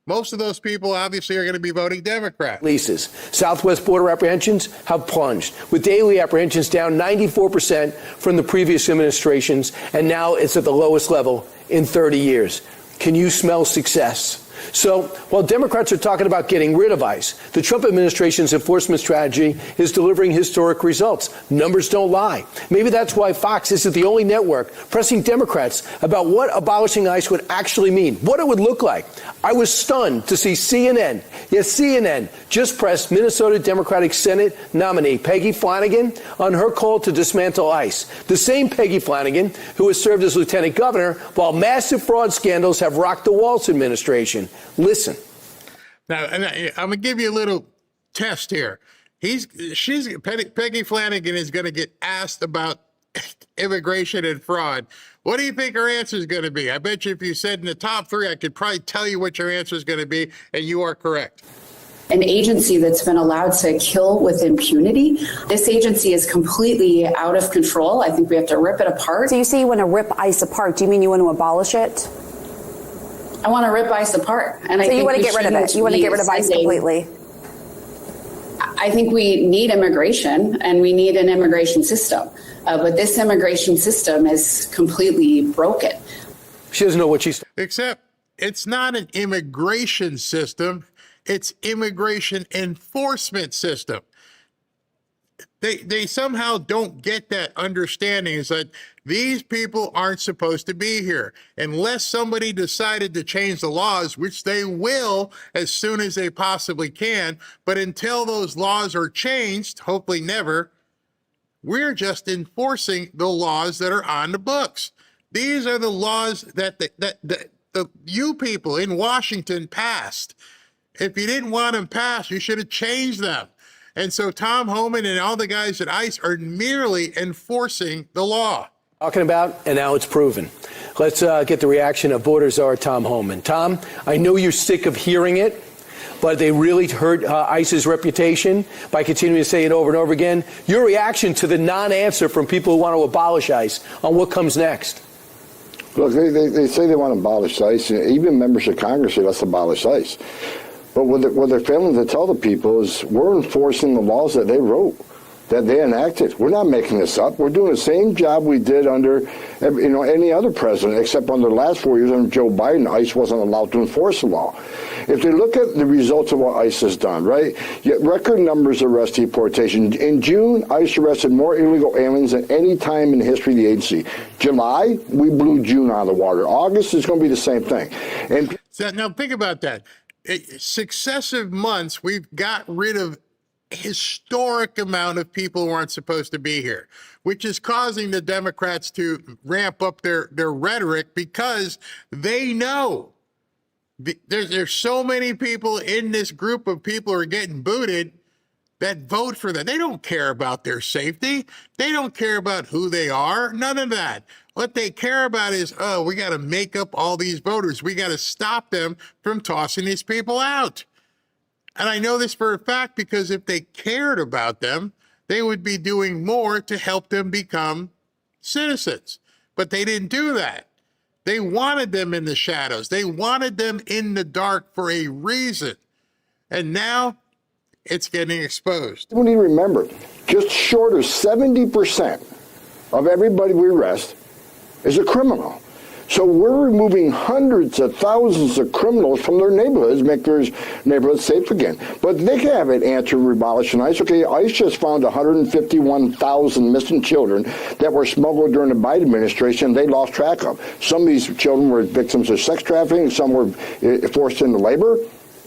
most of those people obviously are going to be voting Democrat. Leases. Southwest border apprehensions have plunged, with daily apprehensions down 94% from the previous administrations, and now it's at the lowest level in 30 years. Can you smell success? So while Democrats are talking about getting rid of ICE, the Trump administration's enforcement strategy is delivering historic results. Numbers don't lie. Maybe that's why Fox isn't the only network pressing Democrats about what abolishing ICE would actually mean, what it would look like. I was stunned to see CNN, yes, CNN, just pressed Minnesota Democratic Senate nominee Peggy Flanagan on her call to dismantle ICE. The same Peggy Flanagan who has served as lieutenant governor while massive fraud scandals have rocked the Walz administration. Listen. Now, I'm going to give you a little test here. Peggy Flanagan is going to get asked about immigration and fraud. What do you think her answer is going to be? I bet you if you said in the top three, I could probably tell you what your answer is going to be, and you are correct. An agency that's been allowed to kill with impunity. This agency is completely out of control. I think we have to rip it apart. So you say you want to rip ICE apart. Do you mean you want to abolish it? I want to rip ICE apart. And so you want to get rid of it? You want to get rid of ICE completely? I think we need immigration and we need an immigration system. But this immigration system is completely broken. She doesn't know what she's... Except it's not an immigration system. It's immigration enforcement system. They somehow don't get that understanding is that these people aren't supposed to be here unless somebody decided to change the laws, which they will as soon as they possibly can. But until those laws are changed, hopefully never, we're just enforcing the laws that are on the books. These are the laws that you people in Washington passed. If you didn't want them passed, you should have changed them. And so Tom Homan and all the guys at ICE are merely enforcing the law. Talking about, and now it's proven. Let's get the reaction of border czar Tom Homan. Tom, I know you're sick of hearing it, but they really hurt ICE's reputation by continuing to say it over and over again. Your reaction to the non-answer from people who want to abolish ICE on what comes next? Look, they say they want to abolish ICE. Even members of Congress say let's abolish ICE. But what they're failing to tell the people is we're enforcing the laws that they wrote, that they enacted. We're not making this up. We're doing the same job we did under any other president, except under the last 4 years under Joe Biden, ICE wasn't allowed to enforce the law. If they look at the results of what ICE has done, right, record numbers of arrest deportation. In June, ICE arrested more illegal aliens than any time in the history of the agency. July, we blew June out of the water. August is going to be the same thing. And now think about that. Successive months, we've got rid of a historic amount of people who aren't supposed to be here, which is causing the Democrats to ramp up their rhetoric because they know there's so many people in this group of people who are getting booted that vote for them. They don't care about their safety. They don't care about who they are. None of that. What they care about is, oh, we got to make up all these voters. We got to stop them from tossing these people out. And I know this for a fact because if they cared about them, they would be doing more to help them become citizens. But they didn't do that. They wanted them in the shadows. They wanted them in the dark for a reason. And now it's getting exposed. We need to remember, just short of 70% of everybody we arrest is a criminal. So we're removing hundreds of thousands of criminals from their neighborhoods, make their neighborhoods safe again. But they can have an answer to abolishing ICE. Okay, ICE just found 151,000 missing children that were smuggled during the Biden administration they lost track of. Some of these children were victims of sex trafficking, some were forced into labor.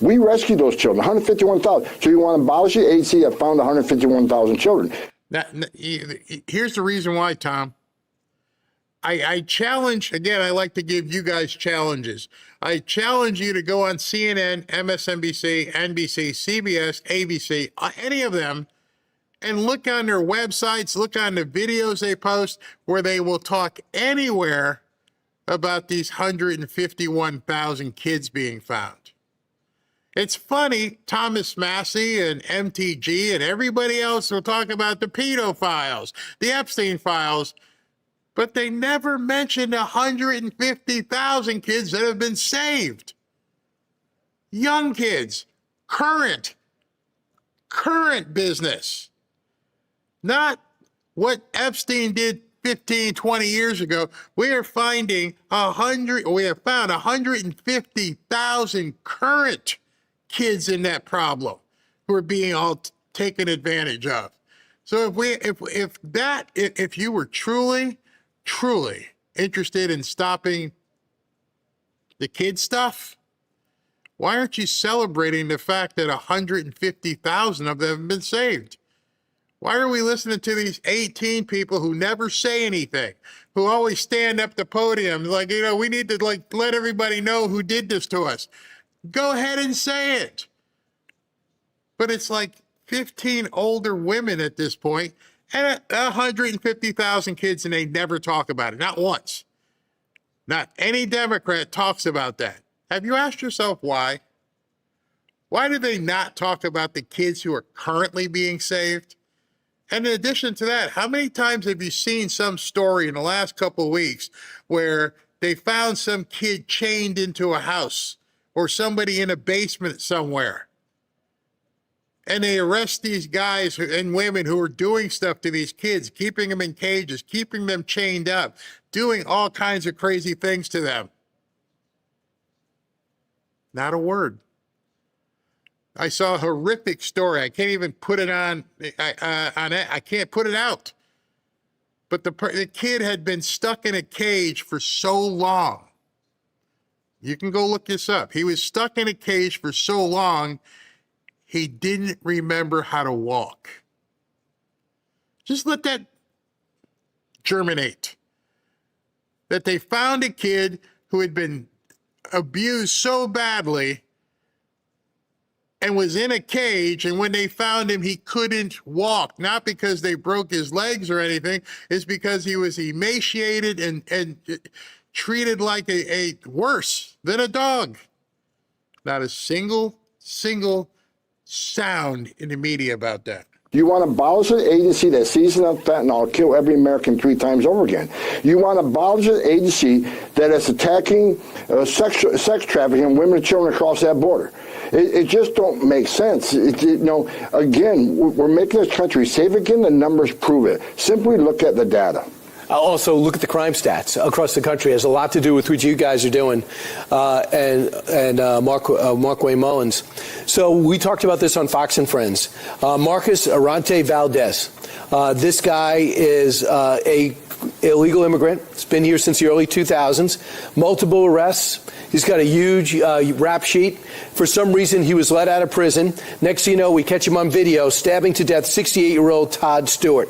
We rescued those children, 151,000. So you want to abolish the agency that found 151,000 children. Now, here's the reason why, Tom. I challenge, again, I like to give you guys challenges. I challenge you to go on CNN, MSNBC, NBC, CBS, ABC, any of them, and look on their websites, look on the videos they post where they will talk anywhere about these 151,000 kids being found. It's funny, Thomas Massey and MTG and everybody else will talk about the pedophiles, the Epstein files, but they never mentioned 150,000 kids that have been saved. young kids, current business, not what Epstein did 15, 20 years ago. We have found 150,000 current kids in that problem who are being all taken advantage of. So if you were truly interested in stopping the kid stuff, why aren't you celebrating the fact that 150,000 of them have been saved? Why are we listening to these 18 people who never say anything, who always stand up the podium like, we need to let everybody know who did this to us? Go ahead and say it. But it's like 15 older women at this point and 150,000 kids, and they never talk about it. Not once. Not any Democrat talks about that. Have you asked yourself why? Why do they not talk about the kids who are currently being saved? And in addition to that, how many times have you seen some story in the last couple of weeks where they found some kid chained into a house or somebody in a basement somewhere? And they arrest these guys and women who are doing stuff to these kids, keeping them in cages, keeping them chained up, doing all kinds of crazy things to them. Not a word. I saw a horrific story. I can't even put it on I can't put it out. But the kid had been stuck in a cage for so long. You can go look this up. He was stuck in a cage for so long, he didn't remember how to walk. Just let that germinate. That they found a kid who had been abused so badly and was in a cage, and when they found him, he couldn't walk. Not because they broke his legs or anything, it's because he was emaciated and treated like a worse than a dog. Not a single sound in the media about that. You want to abolish an agency that sees enough fentanyl to kill every American 3 times over again. You want to abolish an agency that is attacking sex trafficking women and children across that border. It just don't make sense. Again, we're making this country safe again. The numbers prove it. Simply look at the data. Also, look at the crime stats across the country. It has a lot to do with what you guys are doing, and Mark Wayne Mullins. So we talked about this on Fox and Friends. Marcus Arante Valdez. This guy is a illegal immigrant. He's been here since the early 2000s. Multiple arrests. He's got a huge rap sheet. For some reason, he was let out of prison. Next thing you know, we catch him on video stabbing to death 68-year-old Todd Stewart.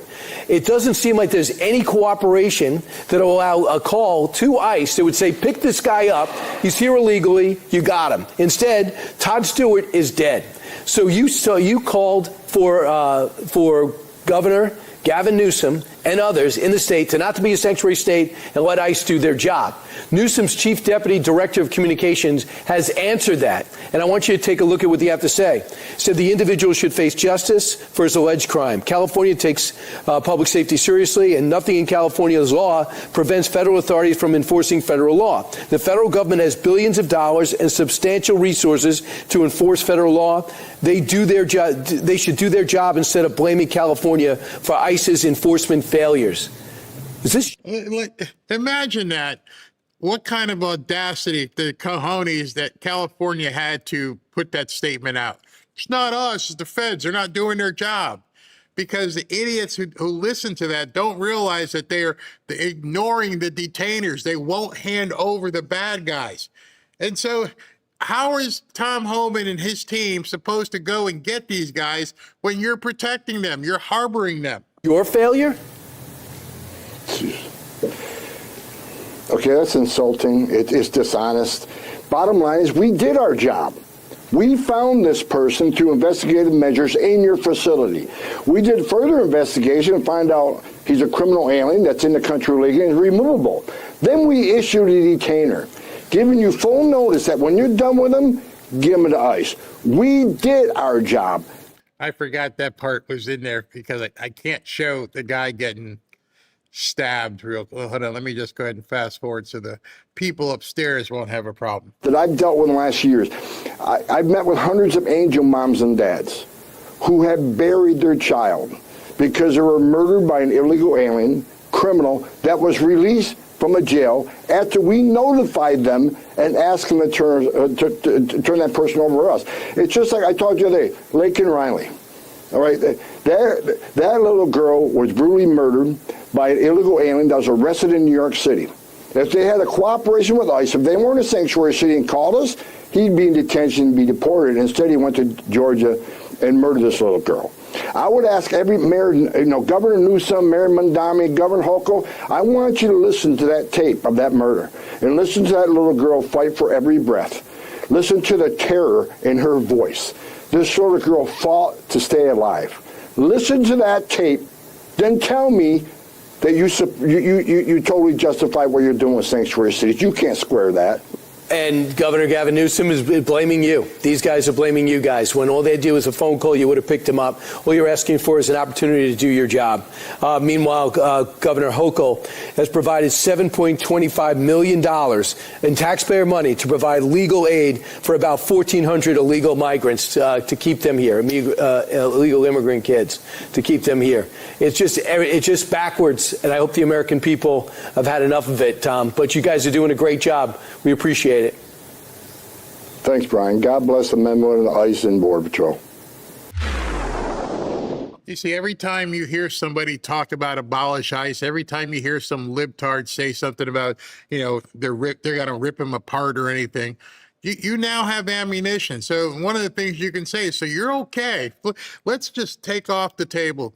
It doesn't seem like there's any cooperation that will allow a call to ICE that would say, pick this guy up. He's here illegally. You got him. Instead, Todd Stewart is dead. So you called for Governor Gavin Newsom and others in the state to not to be a sanctuary state and let ICE do their job. Newsom's chief deputy director of communications has answered that, and I want you to take a look at what they have to say. Said the individual should face justice for his alleged crime. California takes public safety seriously, and nothing in California's law prevents federal authorities from enforcing federal law. The federal government has billions of dollars and substantial resources to enforce federal law. They do their job. They should do their job instead of blaming California for ICE's enforcement failures. Is this? Imagine that. What kind of audacity, the cojones that California had to put that statement out. It's not us, it's the feds. They're not doing their job. Because the idiots who listen to that don't realize that they're ignoring the detainers. They won't hand over the bad guys. And so how is Tom Homan and his team supposed to go and get these guys when you're protecting them? You're harboring them. Your failure? Okay, that's insulting. It's dishonest. Bottom line is we did our job. We found this person through investigative measures in your facility. We did further investigation and find out he's a criminal alien that's in the country illegally and is removable. Then we issued a detainer, giving you full notice that when you're done with him, give him to ICE. We did our job. I forgot that part was in there because I can't show the guy getting stabbed real quick. Hold on, let me just go ahead and fast forward so the people upstairs won't have a problem. That I've dealt with in the last years. I've met with hundreds of angel moms and dads who have buried their child because they were murdered by an illegal alien criminal that was released from a jail after we notified them and asked them to turn that person over to us. It's just like I talked the other day, Lake and Riley. All right, that little girl was brutally murdered by an illegal alien that was arrested in New York City. If they had a cooperation with ICE, if they weren't a sanctuary city and called us, he'd be in detention and be deported. Instead, he went to Georgia and murdered this little girl. I would ask every mayor, Governor Newsom, Mayor Mondami, Governor Hochul, I want you to listen to that tape of that murder and listen to that little girl fight for every breath. Listen to the terror in her voice. This little girl fought to stay alive. Listen to that tape, then tell me that you totally justify what you're doing with sanctuary cities. You can't square that. And Governor Gavin Newsom is blaming you. These guys are blaming you guys. When all they do is a phone call, you would have picked him up. All you're asking for is an opportunity to do your job. Meanwhile, Governor Hochul has provided $7.25 million in taxpayer money to provide legal aid for about 1,400 illegal migrants to keep them here, illegal immigrant kids, to keep them here. It's just backwards, and I hope the American people have had enough of it, Tom. But you guys are doing a great job. We appreciate it. Thanks, Brian. God bless the men of the ICE and Border Patrol. You see, every time you hear somebody talk about abolish ICE, every time you hear some libtard say something about, they're going to rip them apart or anything, you now have ammunition. So one of the things you can say is, so you're okay. Let's just take off the table.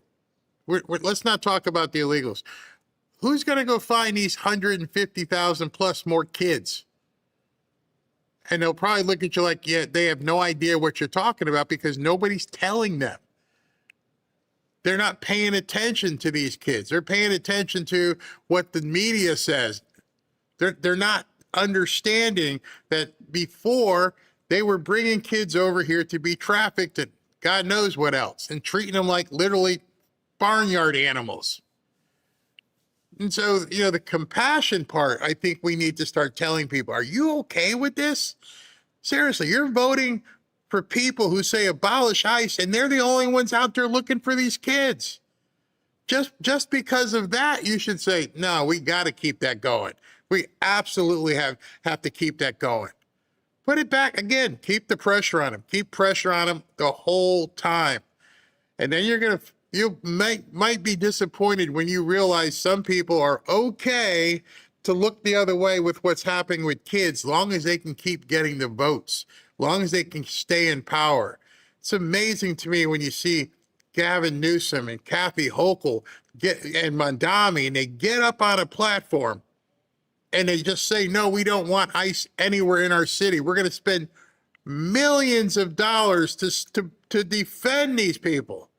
Let's not talk about the illegals. Who's going to go find these 150,000 plus more kids? And they'll probably look at you like, yeah, they have no idea what you're talking about because nobody's telling them. They're not paying attention to these kids. They're paying attention to what the media says. They're not understanding that before they were bringing kids over here to be trafficked and God knows what else and treating them like literally barnyard animals. And so, the compassion part, I think we need to start telling people, are you okay with this? Seriously, you're voting for people who say abolish ICE, and they're the only ones out there looking for these kids. Just because of that, you should say, no, we got to keep that going. We absolutely have to keep that going. Put it back again. Keep the pressure on them. Keep pressure on them the whole time. And then you might be disappointed when you realize some people are okay to look the other way with what's happening with kids, long as they can keep getting the votes, long as they can stay in power. It's amazing to me when you see Gavin Newsom and Kathy Hochul and Mondami, and they get up on a platform and they just say, no, we don't want ICE anywhere in our city. We're going to spend millions of dollars to defend these people.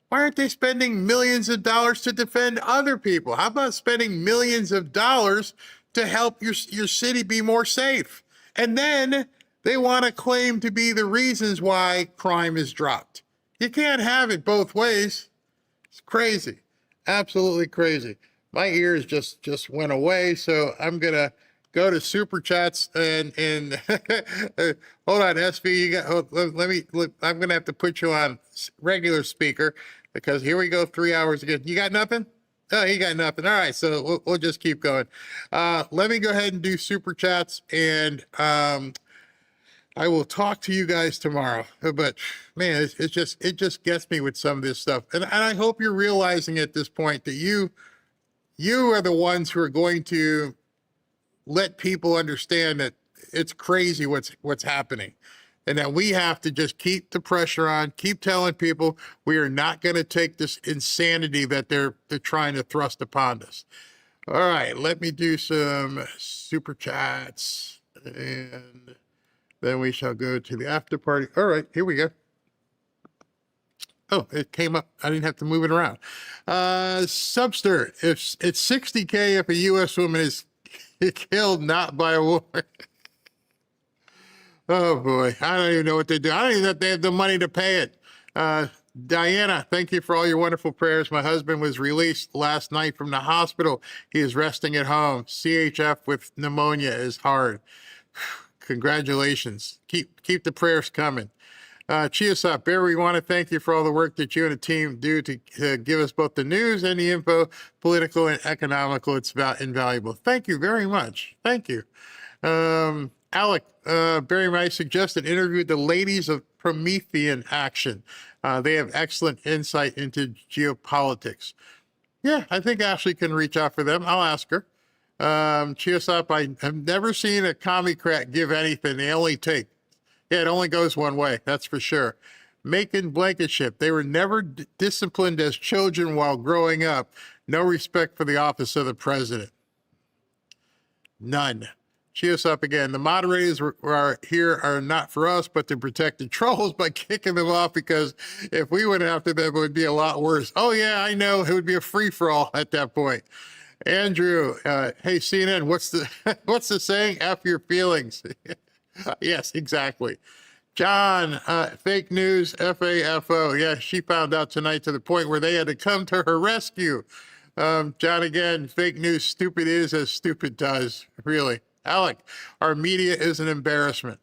Why aren't they spending millions of dollars to defend other people? How about spending millions of dollars to help your city be more safe? And then they want to claim to be the reasons why crime is dropped. You can't have it both ways. It's crazy. Absolutely crazy. My ears just went away, so I'm going to go to Super Chats and hold on, SV, I'm going to have to put you on regular speaker because here we go 3 hours again. You got nothing? Oh, you got nothing. All right, so we'll just keep going. Let me go ahead and do Super Chats, and I will talk to you guys tomorrow. But man, it just gets me with some of this stuff, and I hope you're realizing at this point that you are the ones who are going to let people understand that it's crazy what's happening, and that we have to just keep the pressure on, keep telling people we are not going to take this insanity that they're trying to thrust upon us. All right, let me do some Super Chats, and then we shall go to the after party. All right, here we go. Oh, it came up. I didn't have to move it around. Subster, if it's $60K if a U.S. woman is killed not by a woman. Oh boy, I don't even know what they do. I don't even know if they have the money to pay it. Diana, thank you for all your wonderful prayers. My husband was released last night from the hospital. He is resting at home. CHF with pneumonia is hard. Congratulations. Keep the prayers coming. Chiasop, Bear, we want to thank you for all the work that you and the team do to give us both the news and the info, political and economical. It's invaluable. Thank you very much. Thank you. Alec, Barry might suggest an interview with the ladies of Promethean Action. They have excellent insight into geopolitics. Yeah, I think Ashley can reach out for them. I'll ask her. Chiasop, I have never seen a commie crack give anything. They only take. Yeah, it only goes one way. That's for sure. Macon Blankenship. They were never disciplined as children while growing up. No respect for the office of the president. None. Cheers up again. The moderators are here are not for us, but to protect the trolls by kicking them off, because if we went after them, it would be a lot worse. Oh, yeah, I know. It would be a free-for-all at that point. Andrew, hey, CNN, what's the saying? F your feelings. Yes, exactly. John, fake news, FAFO. Yeah, she found out tonight to the point where they had to come to her rescue. John, again, fake news, stupid is as stupid does, really. Alec, our media is an embarrassment.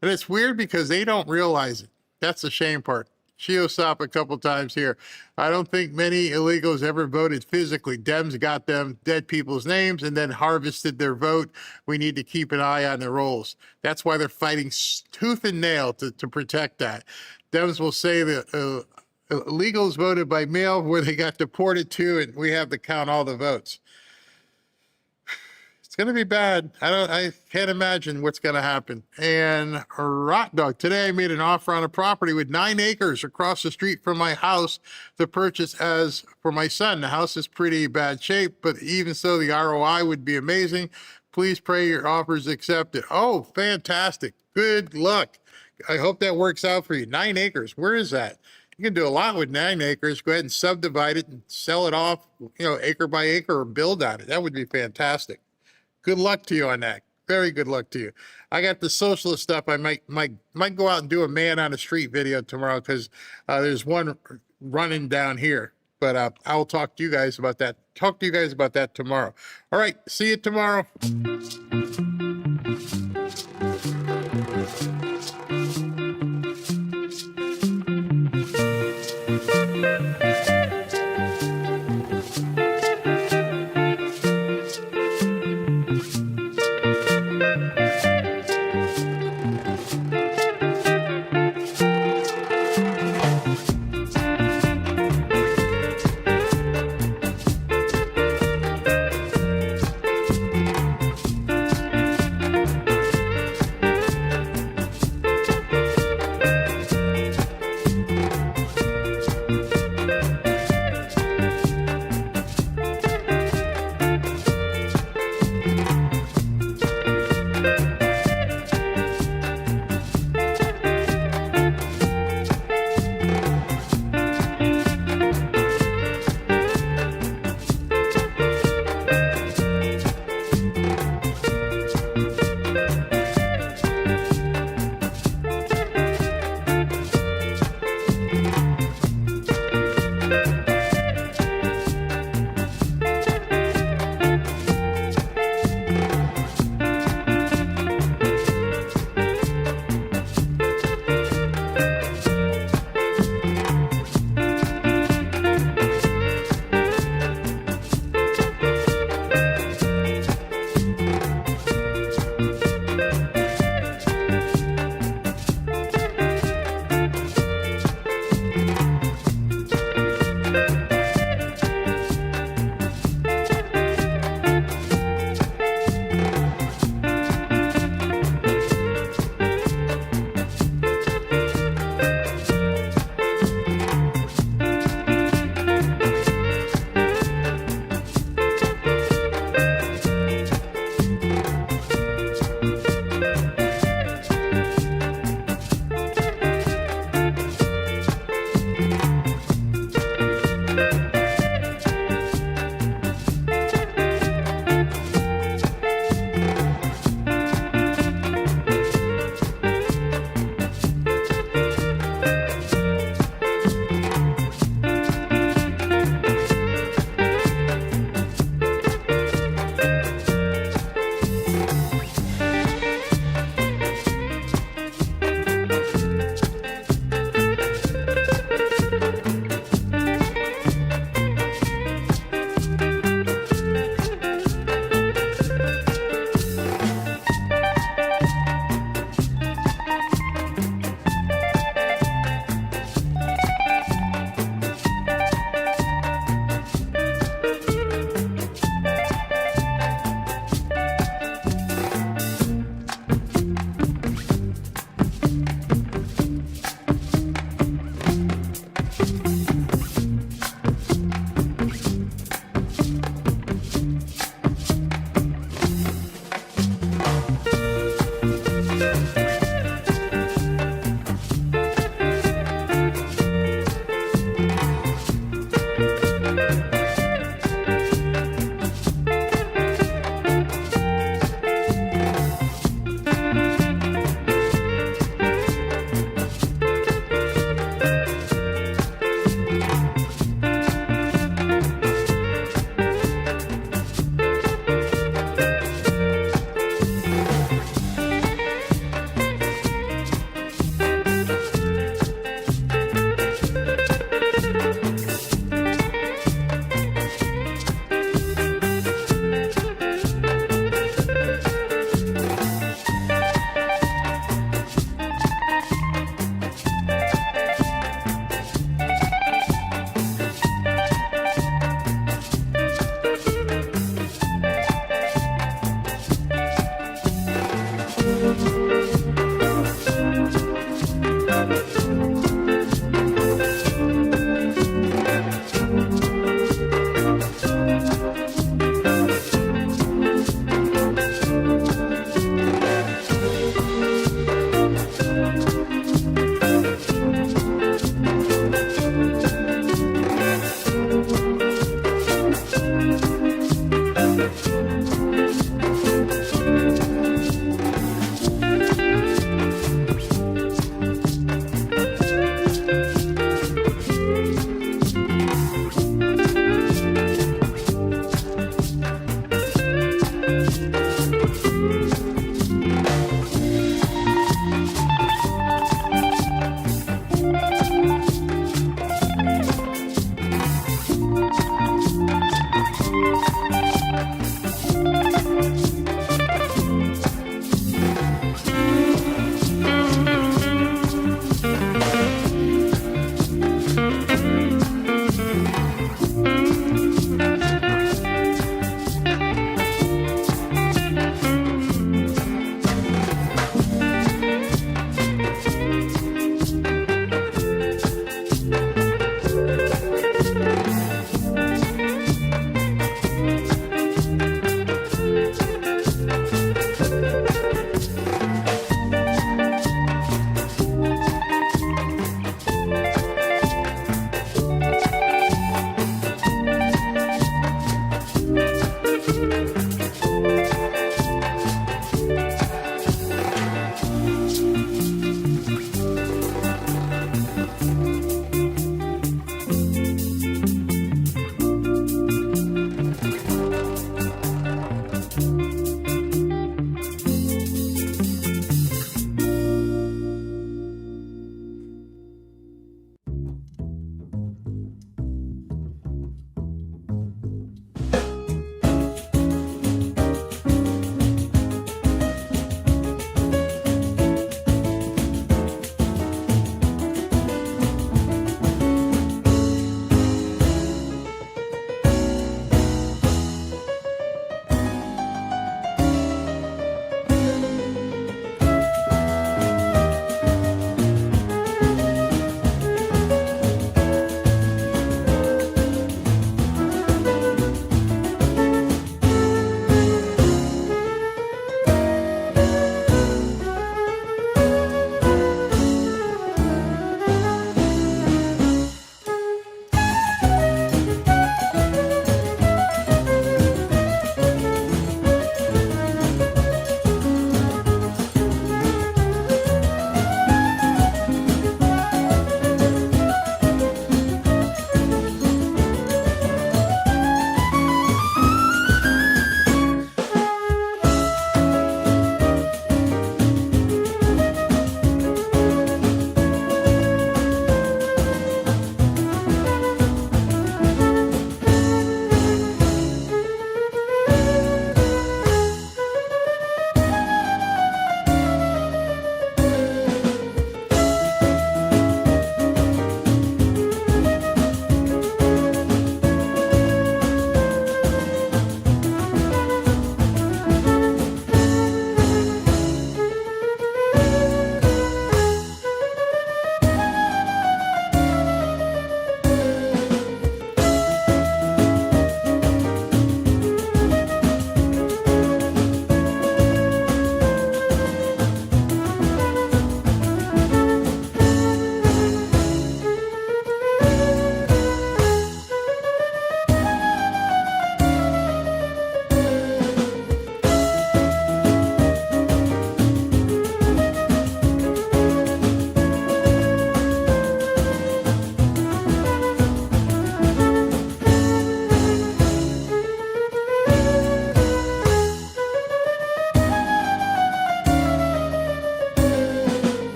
And it's weird because they don't realize it. That's the shame part. Shiosop a couple times here. I don't think many illegals ever voted physically. Dems got them dead people's names and then harvested their vote. We need to keep an eye on the rolls. That's why they're fighting tooth and nail to protect that. Dems will say that illegals voted by mail where they got deported to, and we have to count all the votes. It's going to be bad. I can't imagine what's going to happen. And Rot Dog, today I made an offer on a property with 9 acres across the street from my house to purchase as for my son. The house is pretty bad shape, but even so, the ROI would be amazing. Please pray your offer is accepted. Oh, fantastic. Good luck. I hope that works out for you. 9 acres. Where is that? You can do a lot with 9 acres. Go ahead and subdivide it and sell it off, acre by acre, or build on it. That would be fantastic. Good luck to you on that. Very good luck to you. I got the socialist stuff. I might go out and do a man on the street video tomorrow, because there's one running down here. But I'll talk to you guys about that. Talk to you guys about that tomorrow. All right. See you tomorrow.